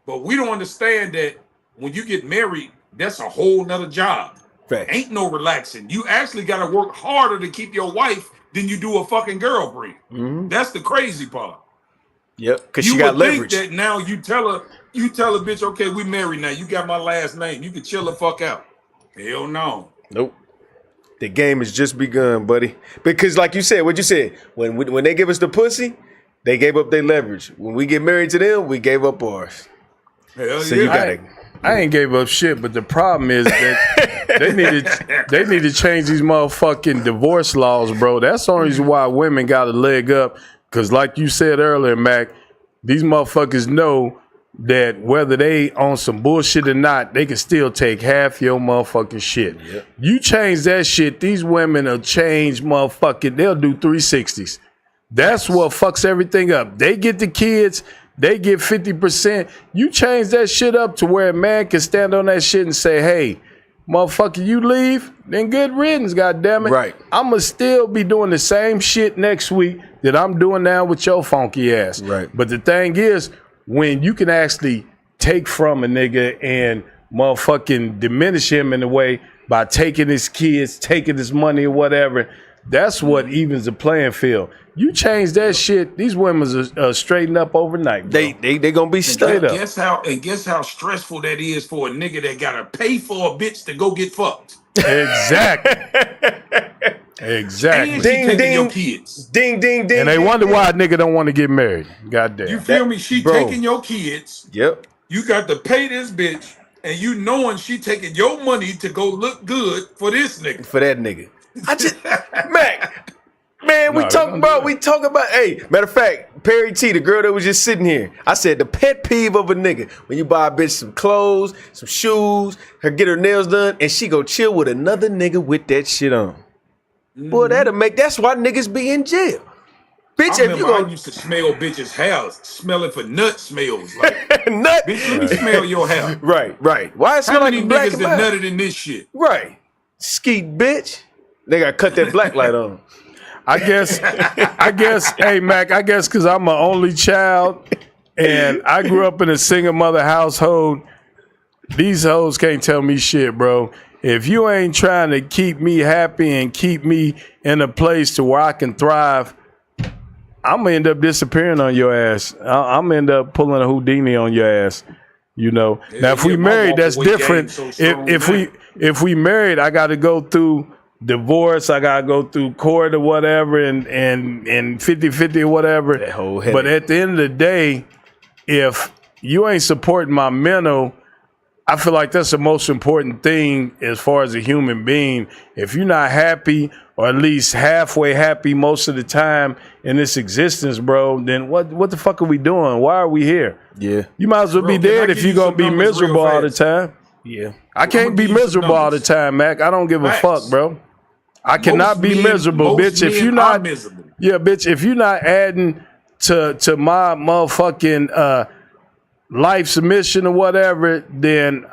But we don't understand that when you get married, that's a whole nother job. Facts. Ain't no relaxing. You actually got to work harder to keep your wife than you do a fucking girlfriend. Mm-hmm. That's the crazy part. Yep. Because she got leverage. Think that now you tell a bitch, okay, we married now. You got my last name. You can chill the fuck out. Hell no. Nope. The game has just begun, buddy. Because like you said, what you said, when they give us the pussy, they gave up their leverage. When we get married to them, we gave up ours. Hell so yeah. you gotta. I ain't gave up shit, but the problem is that they need to change these motherfucking divorce laws, bro. That's the only reason why women got a leg up. Because like you said earlier, Mac, these motherfuckers know that whether they on some bullshit or not, they can still take half your motherfucking shit. Yep. You change that shit, these women will change motherfucking, they'll do 360s. That's what fucks everything up. They get the kids, they get 50%. You change that shit up to where a man can stand on that shit and say, hey, motherfucker, you leave, then good riddance, goddammit. Right. I'ma still be doing the same shit next week that I'm doing now with your funky ass. Right. But the thing is, when you can actually take from a nigga and motherfucking diminish him in a way by taking his kids, taking his money or whatever, That's what evens the playing field. You change that shit, these women are straighten up overnight. Bro. They gonna be straight up. Guess how stressful that is for a nigga that gotta pay for a bitch to go get fucked. Exactly. Exactly. And she taking your kids. Ding, ding, ding. And they wonder why a nigga don't want to get married. Goddamn. You feel me? She taking your kids. Yep. You got to pay this bitch, and you knowing she taking your money to go look good for this nigga. For that nigga. I just Mac. Man, we talking about, hey, matter of fact, Perry T, the girl that was just sitting here, I said the pet peeve of a nigga, when you buy a bitch some clothes, some shoes, her get her nails done, and she go chill with another nigga with that shit on. Mm-hmm. Boy, that's why niggas be in jail. Bitch, if you I used to smell bitches' hair, smelling for nut smells. Like, nut? Bitch, let me smell your hair. Right. Why it smell like black niggas that nutted in this shit? Right. Skeet, bitch. They gotta cut that black light on. I guess, hey, Mac, because I'm an only child and I grew up in a single mother household, these hoes can't tell me shit, bro. If you ain't trying to keep me happy and keep me in a place to where I can thrive, I'm going to end up disappearing on your ass. I'm going to end up pulling a Houdini on your ass, you know. Yeah, now, if we married, that's different. So if we married, I got to go through divorce, I gotta go through court or whatever and 50-50 or whatever. But at the end of the day, if you ain't supporting my mental, I feel like that's the most important thing as far as a human being. If you're not happy or at least halfway happy most of the time in this existence, bro, then what the fuck are we doing? Why are we here? Yeah. You might as well be dead if you're gonna be miserable all the time. Yeah. I can't be miserable all the time, Mac. I don't give a fuck, bro. I cannot be miserable, bitch. If you're not miserable. Yeah, bitch, if you're not adding to my motherfucking life's mission or whatever, then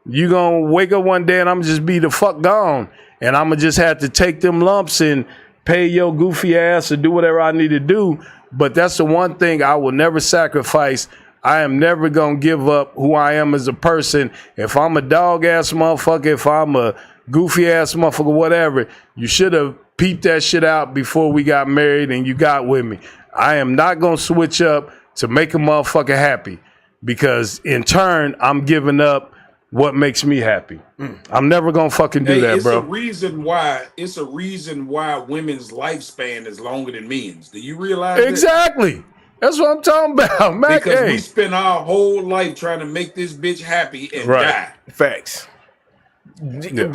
you gonna wake up one day and I'm just be the fuck gone. And I'm gonna just have to take them lumps and pay your goofy ass or do whatever I need to do. But that's the one thing I will never sacrifice. I am never gonna give up who I am as a person. If I'm a dog ass motherfucker, if I'm a goofy ass motherfucker, whatever, you should have peeped that shit out before we got married and you got with me. I am not gonna switch up to make a motherfucker happy because in turn, I'm giving up what makes me happy. I'm never gonna fucking do that, bro. It's a reason why women's lifespan is longer than men's. Do you realize exactly that? That's what I'm talking about, man. Because we spend our whole life trying to make this bitch happy and die. Facts. Yeah.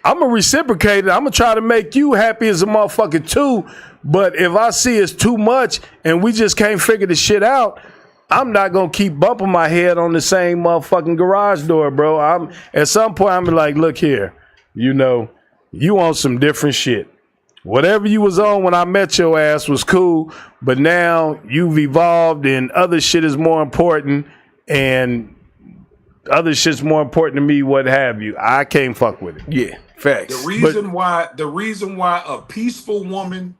I'm gonna reciprocate it. I'm gonna try to make you happy as a motherfucker too. But if I see it's too much and we just can't figure the shit out, I'm not gonna keep bumping my head on the same motherfucking garage door, bro. At some point I'm like, look here, you know, you on some different shit. Whatever you was on when I met your ass was cool, but now you've evolved and other shit is more important and other shit's more important to me, what have you. I can't fuck with it. Yeah, facts. The reason why a peaceful woman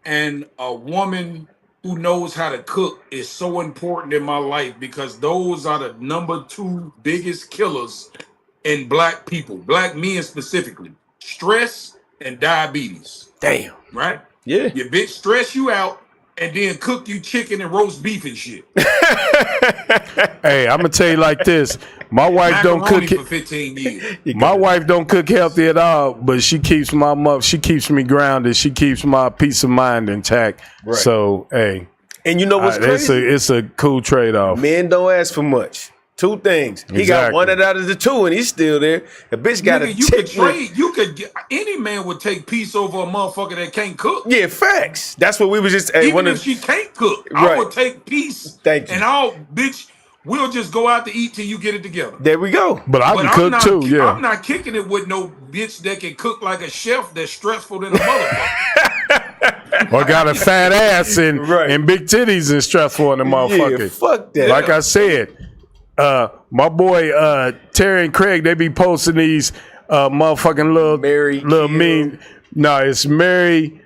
and a woman who knows how to cook is so important in my life because those are the number 2 biggest killers in black people, black men specifically. Stress and diabetes. Damn. Right? Yeah. Your bitch stress you out and then cook you chicken and roast beef and shit. Hey, I'm gonna tell you like this. My wife don't cook for 15 years. My wife don't cook healthy at all, but she keeps she keeps me grounded. She keeps my peace of mind intact. Right. So, hey. And you know what's crazy? It's a cool trade-off. Men don't ask for much. 2 things. He got one out of the 2 and he's still there. The bitch got you could trade. Any man would take peace over a motherfucker that can't cook. Yeah, facts. That's what we was just. Even if she can't cook, I would take peace. Thank you. And I'll, bitch, we'll just go out to eat till you get it together. There we go. But I can cook too, yeah. I'm not kicking it with no bitch that can cook like a chef that's stressful than a motherfucker. Or got a fat ass and big titties and stressful in the motherfucker. Yeah, fuck that. Like I said, my boy Terry and Craig, they be posting these motherfucking little mean. No, it's Mary.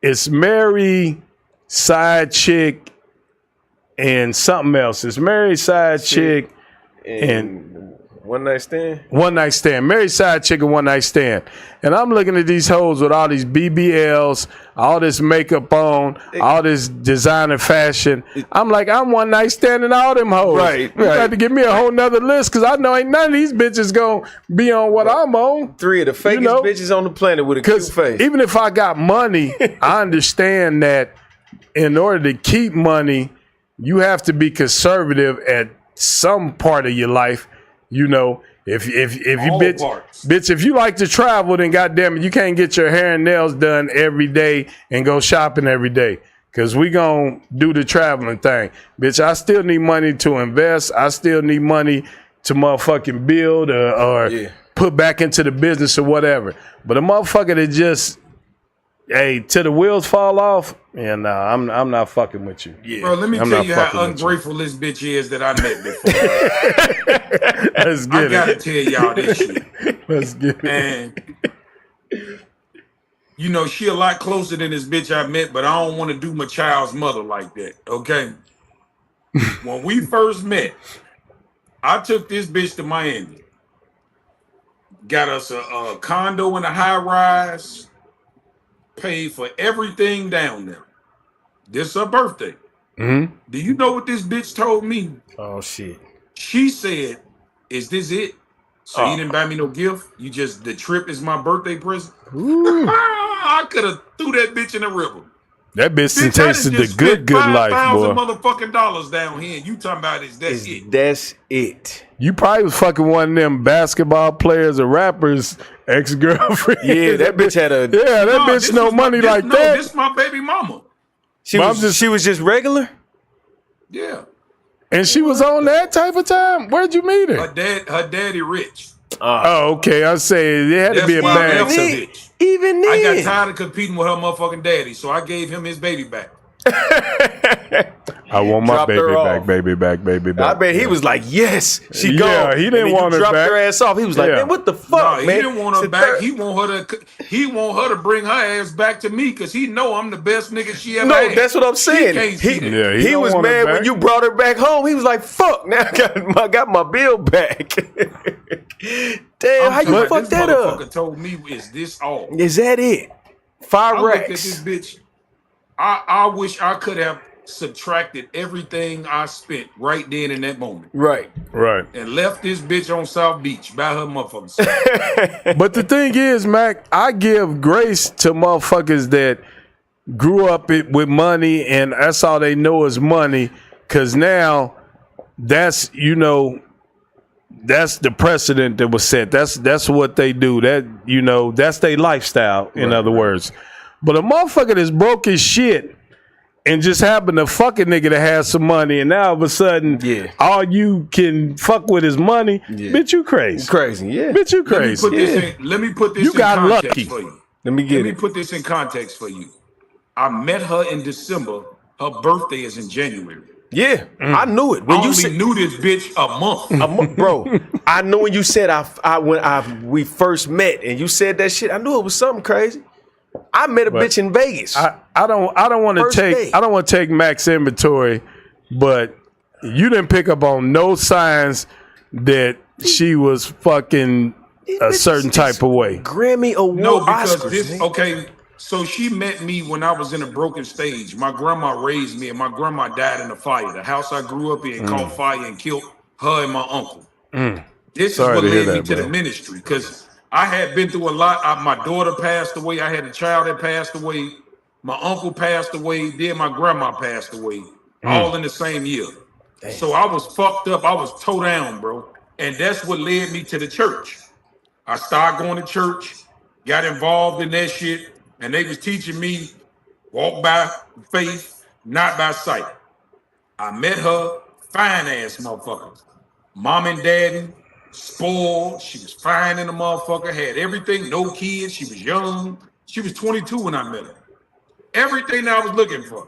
It's Mary, side chick, and something else. It's Mary, side chick, and One night stand? One night stand. Married side chick and one night stand. And I'm looking at these hoes with all these BBLs, all this makeup on, all this designer fashion. I'm like, I'm one night standing all them hoes. Right. You got to give me a whole nother list because I know ain't none of these bitches going to be on what I'm on. 3 of the fakest bitches on the planet with a cute face. Even if I got money, I understand that in order to keep money, you have to be conservative at some part of your life. You know, if you bitch, if you like to travel, then goddamn it, you can't get your hair and nails done every day and go shopping every day. Cause we gonna do the traveling thing. Bitch, I still need money to invest. I still need money to motherfucking build or put back into the business or whatever. But a motherfucker that just till the wheels fall off, I'm not fucking with you. Yeah. Bro, let me tell you how ungrateful this bitch is that I met before. Let's get I gotta tell y'all this shit. Let's get it. And you know, she a lot closer than this bitch I met, but I don't want to do my child's mother like that, okay? When we first met, I took this bitch to Miami. Got us a condo in a high rise. Paid for everything down there. This her birthday. Mm-hmm. Do you know what this bitch told me? Oh shit. She said, "Is this it? So you didn't buy me no gift? You just the trip is my birthday present." I could have threw that bitch in the river. That bitch tasted the good life, boy. Motherfucking dollars down here. You talking about that's it? That's it. You probably was fucking one of them basketball players or rappers ex-girlfriend. Yeah, that bitch had a bitch no money like that. This my baby mama. She was just regular. Yeah. And she was on that type of time. Where'd you meet her? Her daddy rich. Oh, okay. I say it had to be a bad bitch. Even then, I got tired of competing with her motherfucking daddy, so I gave him his baby back. I want my baby back, baby back, baby back. I bet he was like, yes, she gone. Yeah, he didn't want her dropped back. her ass off. He was like, man, what the fuck, No, man? he didn't want her back. He want her to bring her ass back to me because he know I'm the best nigga she ever had. No, that's what I'm saying. He was mad when you brought her back home. He was like, fuck, now I got my bill back. Damn, how you fuck that up? This motherfucker told me, is this all? Is that it? 5 I looked racks. at this bitch. I wish I could have subtracted everything I spent right then in that moment. Right. And left this bitch on South Beach by her motherfuckers. But the thing is, Mac, I give grace to motherfuckers that grew up with money and that's all they know is money. Cause now that's, that's the precedent that was set. That's what they do. That's their lifestyle, in other words. But a motherfucker that's broke his shit and just happened to fuck a nigga that has some money, and now all of a sudden, all you can fuck with is money. Bitch, you crazy. Bitch, you crazy. Let me put this You in got context lucky. for you. Let me put this in context for you. I met her in December. Her birthday is in January. Yeah, I knew it. When you knew this bitch a month. Bro, I knew when you said we first met and you said that shit, I knew it was something crazy. I met a bitch in Vegas. I don't want to take max inventory, but you didn't pick up on no signs that she was fucking a certain type of way. Grammy Award. No, because Oscars, so she met me when I was in a broken stage. My grandma raised me, and my grandma died in a fire. The house I grew up in caught fire and killed her and my uncle. This is what led me to the ministry, because I had been through a lot. My daughter passed away. I had a child that passed away. My uncle passed away. Then my grandma passed away, all in the same year. Damn. So I was fucked up. I was toe down, bro. And that's what led me to the church. I started going to church, got involved in that shit, and they was teaching me walk by faith, not by sight. I met her, fine ass motherfucker. Mom and daddy, spoiled. She was fine in the motherfucker, had everything, no kids. She was young. She was 22 when I met her. Everything I was looking for.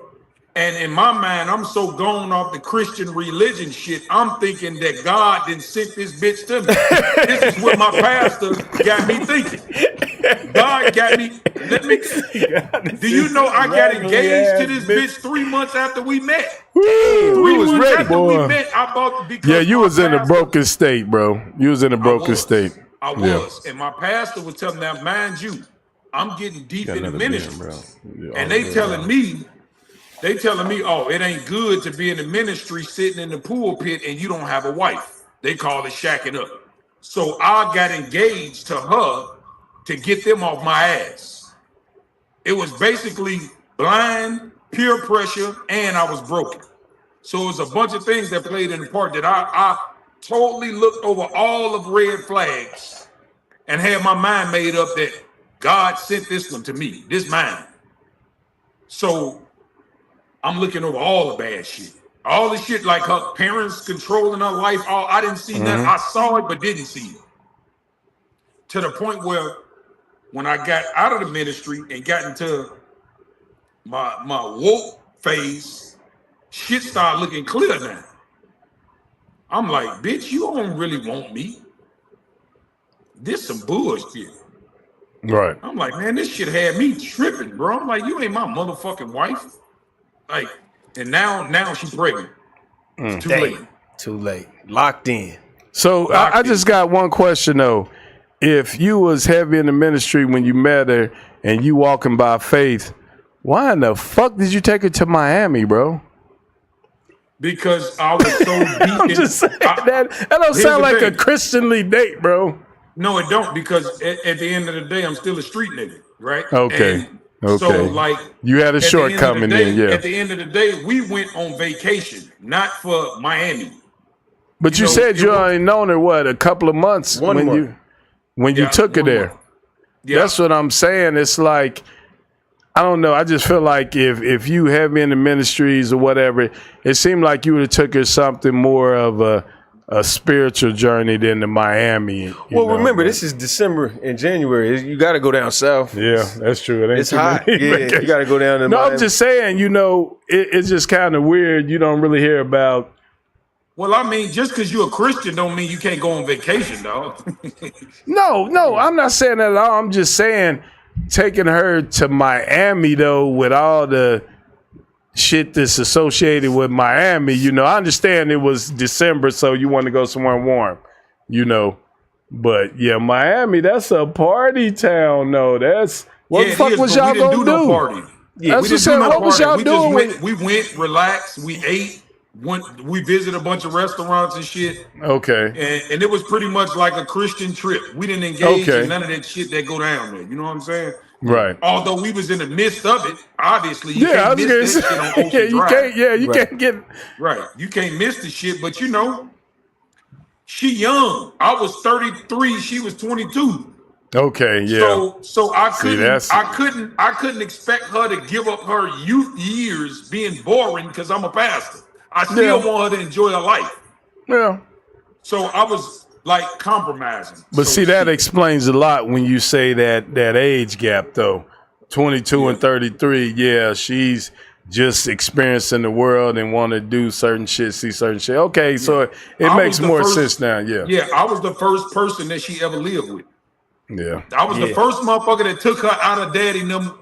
And in my mind, I'm so gone off the Christian religion shit, I'm thinking that God didn't send this bitch to me. This is what my pastor got me thinking. God got me. Do you know I got engaged to this bitch 3 months after we met? We was ready, boy. We met, I bought because yeah, you was in a broken state, bro. You was in a broken state. I was, and my pastor was telling me, now, mind you, I'm getting deep in the ministry, and they telling me, oh, it ain't good to be in the ministry sitting in the pulpit and you don't have a wife. They call it shacking up. So I got engaged to her to get them off my ass. It was basically blind, peer pressure, and I was broken. So it was a bunch of things that played in the part that I totally looked over all of red flags and had my mind made up that God sent this one to me, this mine. So I'm looking over all the bad shit. All the shit like her parents controlling her life. I didn't see that. I saw it, but didn't see it. To the point where when I got out of the ministry and got into my woke phase, shit started looking clear now. I'm like, bitch, you don't really want me. This some bullshit. Right. I'm like, man, this shit had me tripping, bro. I'm like, you ain't my motherfucking wife. Like, and now she's pregnant. It's too late. Too late. Locked in. So I just got one question though. If you was heavy in the ministry when you met her and you walking by faith, why in the fuck did you take her to Miami, bro? Because I was so deep. I'm just saying that don't sound like a Christianly date, bro. No, it don't, because at the end of the day, I'm still a street nigga, right? Okay. And so, like, you had a shortcoming then, yeah. At the end of the day, we went on vacation, not for Miami. But you said you only known her, what, a couple of months when you took her there. Yeah. That's what I'm saying. It's like, I don't know. I just feel like if you heavy in the ministries or whatever, it seemed like you would have took her something more of a spiritual journey than to Miami. Well, remember, this is December and January. You got to go down south. Yeah, that's true. It ain't it's hot. Yeah, you got to go down to Miami. I'm just saying, it's just kind of weird. You don't really hear about. Well, I mean, just because you're a Christian don't mean you can't go on vacation, dog. No, I'm not saying that at all. I'm just saying taking her to Miami, though, with all the shit that's associated with Miami, I understand it was December, so you want to go somewhere warm, But yeah, Miami, that's a party town, though. That's what the fuck was y'all gonna do? No party. Yeah, that's just saying, what was y'all doing? We went, relaxed, we ate, we visited a bunch of restaurants and shit. Okay. And it was pretty much like a Christian trip. We didn't engage in none of that shit that go down there. You know what I'm saying? Right. Although we was in the midst of it, obviously you can't miss this shit on Ocean Drive. Can't get right. You can't miss the shit, but she young. I was 33, she was 22. Okay, yeah. So I couldn't expect her to give up her youth years being boring because I'm a pastor. I still want her to enjoy her life. Yeah. So I was like compromising. But see, that explains a lot when you say that age gap, though. 22 and 33, yeah, she's just experiencing the world and want to do certain shit, see certain shit. Okay, so it makes more sense now, yeah. Yeah, I was the first person that she ever lived with. Yeah. I was the first motherfucker that took her out of daddy and them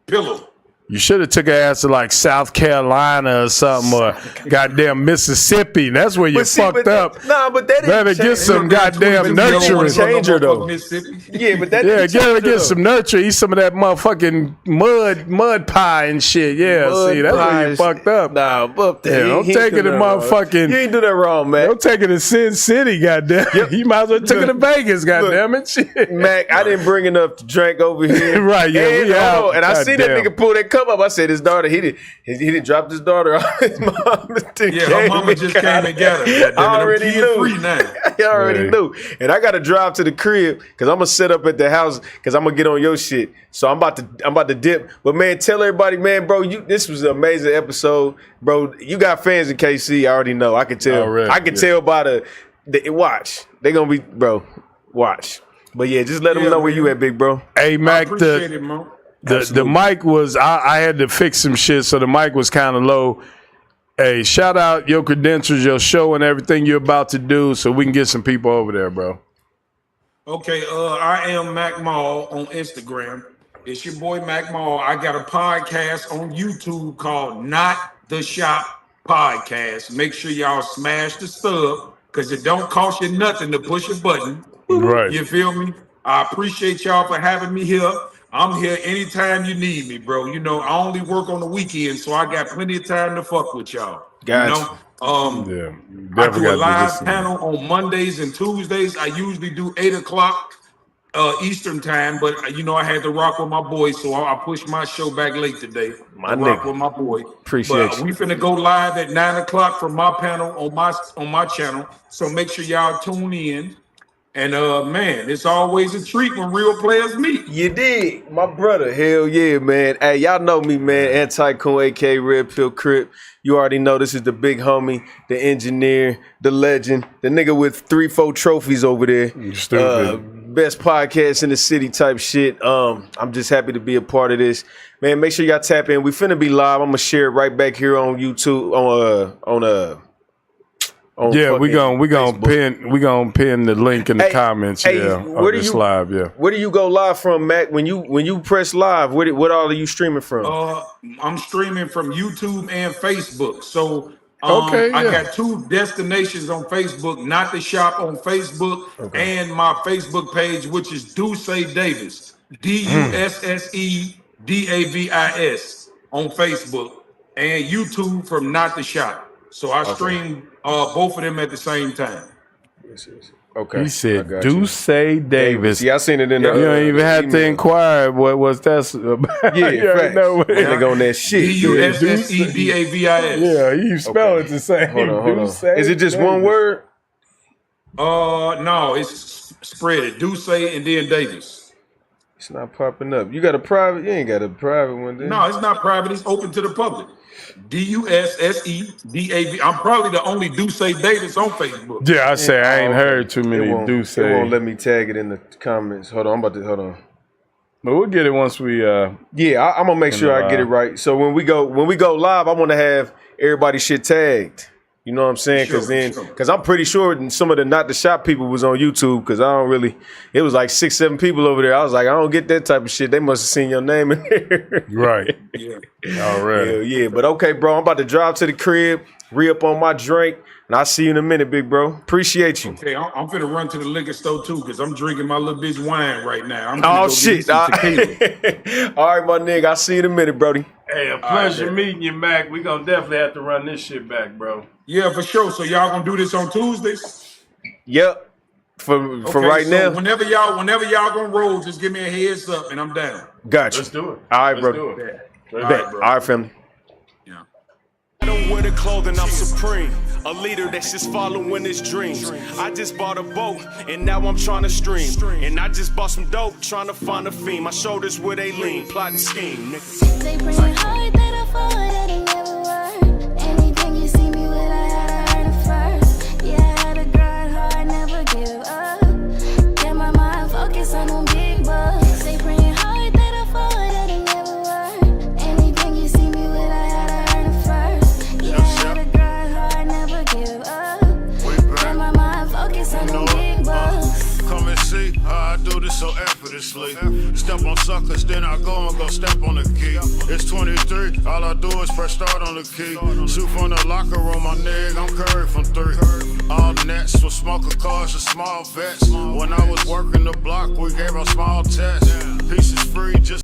pillow. You should have took her ass to like South Carolina or something, or goddamn Mississippi. That's where you fucked up. But that better get some goddamn nurturing. Change her though. Yeah, but that get some nurture. Eat some of that motherfucking mud pie and shit. Yeah, see, that's where you fucked up. Nah, but don't take it to motherfucking. You ain't do that wrong, man. Don't take it to Sin City, goddamn. You might as well take it to Vegas, goddamn it. Shit. Mac, I didn't bring enough to drink over here. Right? Yeah, and I see that nigga pull that cup up. I said his daughter, he didn't drop his daughter off. His mom her mama just came and got her. I already knew. Free now. I already knew. And I got to drive to the crib because I'm gonna set up at the house because I'm gonna get on your shit. So I'm about to dip. But man, tell everybody, man, bro, this was an amazing episode, bro. You got fans in KC. I already know. I can tell. Already, I can tell by the watch. They gonna be, bro. Watch. But yeah, just let them know where you at, big bro. Hey, Mac, I appreciate it, Mo. The mic was, I had to fix some shit, so the mic was kind of low. Hey, shout out your credentials, your show, and everything you're about to do so we can get some people over there, bro. Okay, I am Mac Maul on Instagram. It's your boy Mac Maul. I got a podcast on YouTube called Not the Shop Podcast. Make sure y'all smash the sub because it don't cost you nothing to push a button. Right. You feel me? I appreciate y'all for having me here. I'm here anytime you need me, bro. You know, I only work on the weekend, so I got plenty of time to fuck with y'all. Gotcha. You know? I do a live panel on Mondays and Tuesdays. I usually do 8 o'clock Eastern time, but you know I had to rock with my boy, so I pushed my show back late today. My rock nigga. with my boy. Appreciate you. We finna go live at 9 o'clock from my panel on my channel. So make sure y'all tune in. And man, it's always a treat when real players meet. You did, my brother. Hell yeah, man. Hey, y'all know me, man. Anti-Coon, aka Red Pill Crip. You already know this is the big homie, the engineer, the legend, the nigga with 3-4 trophies over there. Stupid. Best podcast in the city type shit. I'm just happy to be a part of this. Man, make sure y'all tap in. We finna be live. I'm gonna share it right back here on YouTube, yeah, we gonna pin the link in the comments. Where do you live? Yeah, where do you go live from, Mac? When you press live, what all are you streaming from? I'm streaming from YouTube and Facebook. So I got 2 destinations on Facebook. Not the Shop on Facebook and my Facebook page, which is Dusse Davis, DUSSE DAVIS on Facebook, and YouTube from Not the Shop. So I stream both of them at the same time. Okay. He said Dusse Davis. Yeah, I seen it in the you don't even have to inquire what was that about. Yeah, facts. Nigga on that shit. DUSSE DAVIS. Yeah, you spell it the same. Hold on. Is it just one word? No, it's spread it. Dusse and then Davis. It's not popping up. You got a private? You ain't got a private one then? No, it's not private. It's open to the public. DUSSE DAV. I'm probably the only Dusse Davis on Facebook. Yeah, I say I ain't heard too many Dusse. It won't let me tag it in the comments. Hold on. Hold on. But we'll get it once we I'm gonna make sure I get it right. So when we go live, I want to have everybody shit tagged. You know what I'm saying? Because I'm pretty sure some of the Not the Shop people was on YouTube. Because it was like 6-7 people over there. I was like, I don't get that type of shit. They must have seen your name in there. Right. All right. Hell yeah. But okay, bro, I'm about to drive to the crib, re-up on my drink, and I'll see you in a minute, big bro. Appreciate you. Okay, I'm finna run to the liquor store too, because I'm drinking my little bitch wine right now. Oh shit. All right, my nigga. I'll see you in a minute, Brody. Hey, a pleasure meeting you, Mac. We gonna definitely have to run this shit back, bro. Yeah, for sure. So y'all gonna do this on Tuesdays? Yep. For right now. Whenever y'all gonna roll, just give me a heads up and I'm down. Gotcha. Let's do it. All right, bro. All right, family. I don't wear the clothing, I'm supreme. A leader that's just following his dreams. I just bought a boat and now I'm trying to stream. And I just bought some dope, trying to find a fiend. My shoulders where they lean, plotting scheme. They bring it hard that I fall, that it never worked. Anything you see me with, I had to earn it first. Yeah, I had to grind hard, never give up. Get my mind focused on them big bucks. They bring it hard that I fall, that it never worked. Anything you see me with, I had to earn it first. Yeah, I had to grind hard, never give up. Get my mind focused on them big bucks. Come and see how I do this so effortlessly. Step on suckers, then I go and go step on the key. It's 23, all I do is press start on the key. Shoot from the locker room, my nigga, I'm curried from 3. All nets with smoker cars and small vets. When I was working the block, we gave out small tests. Pieces free, just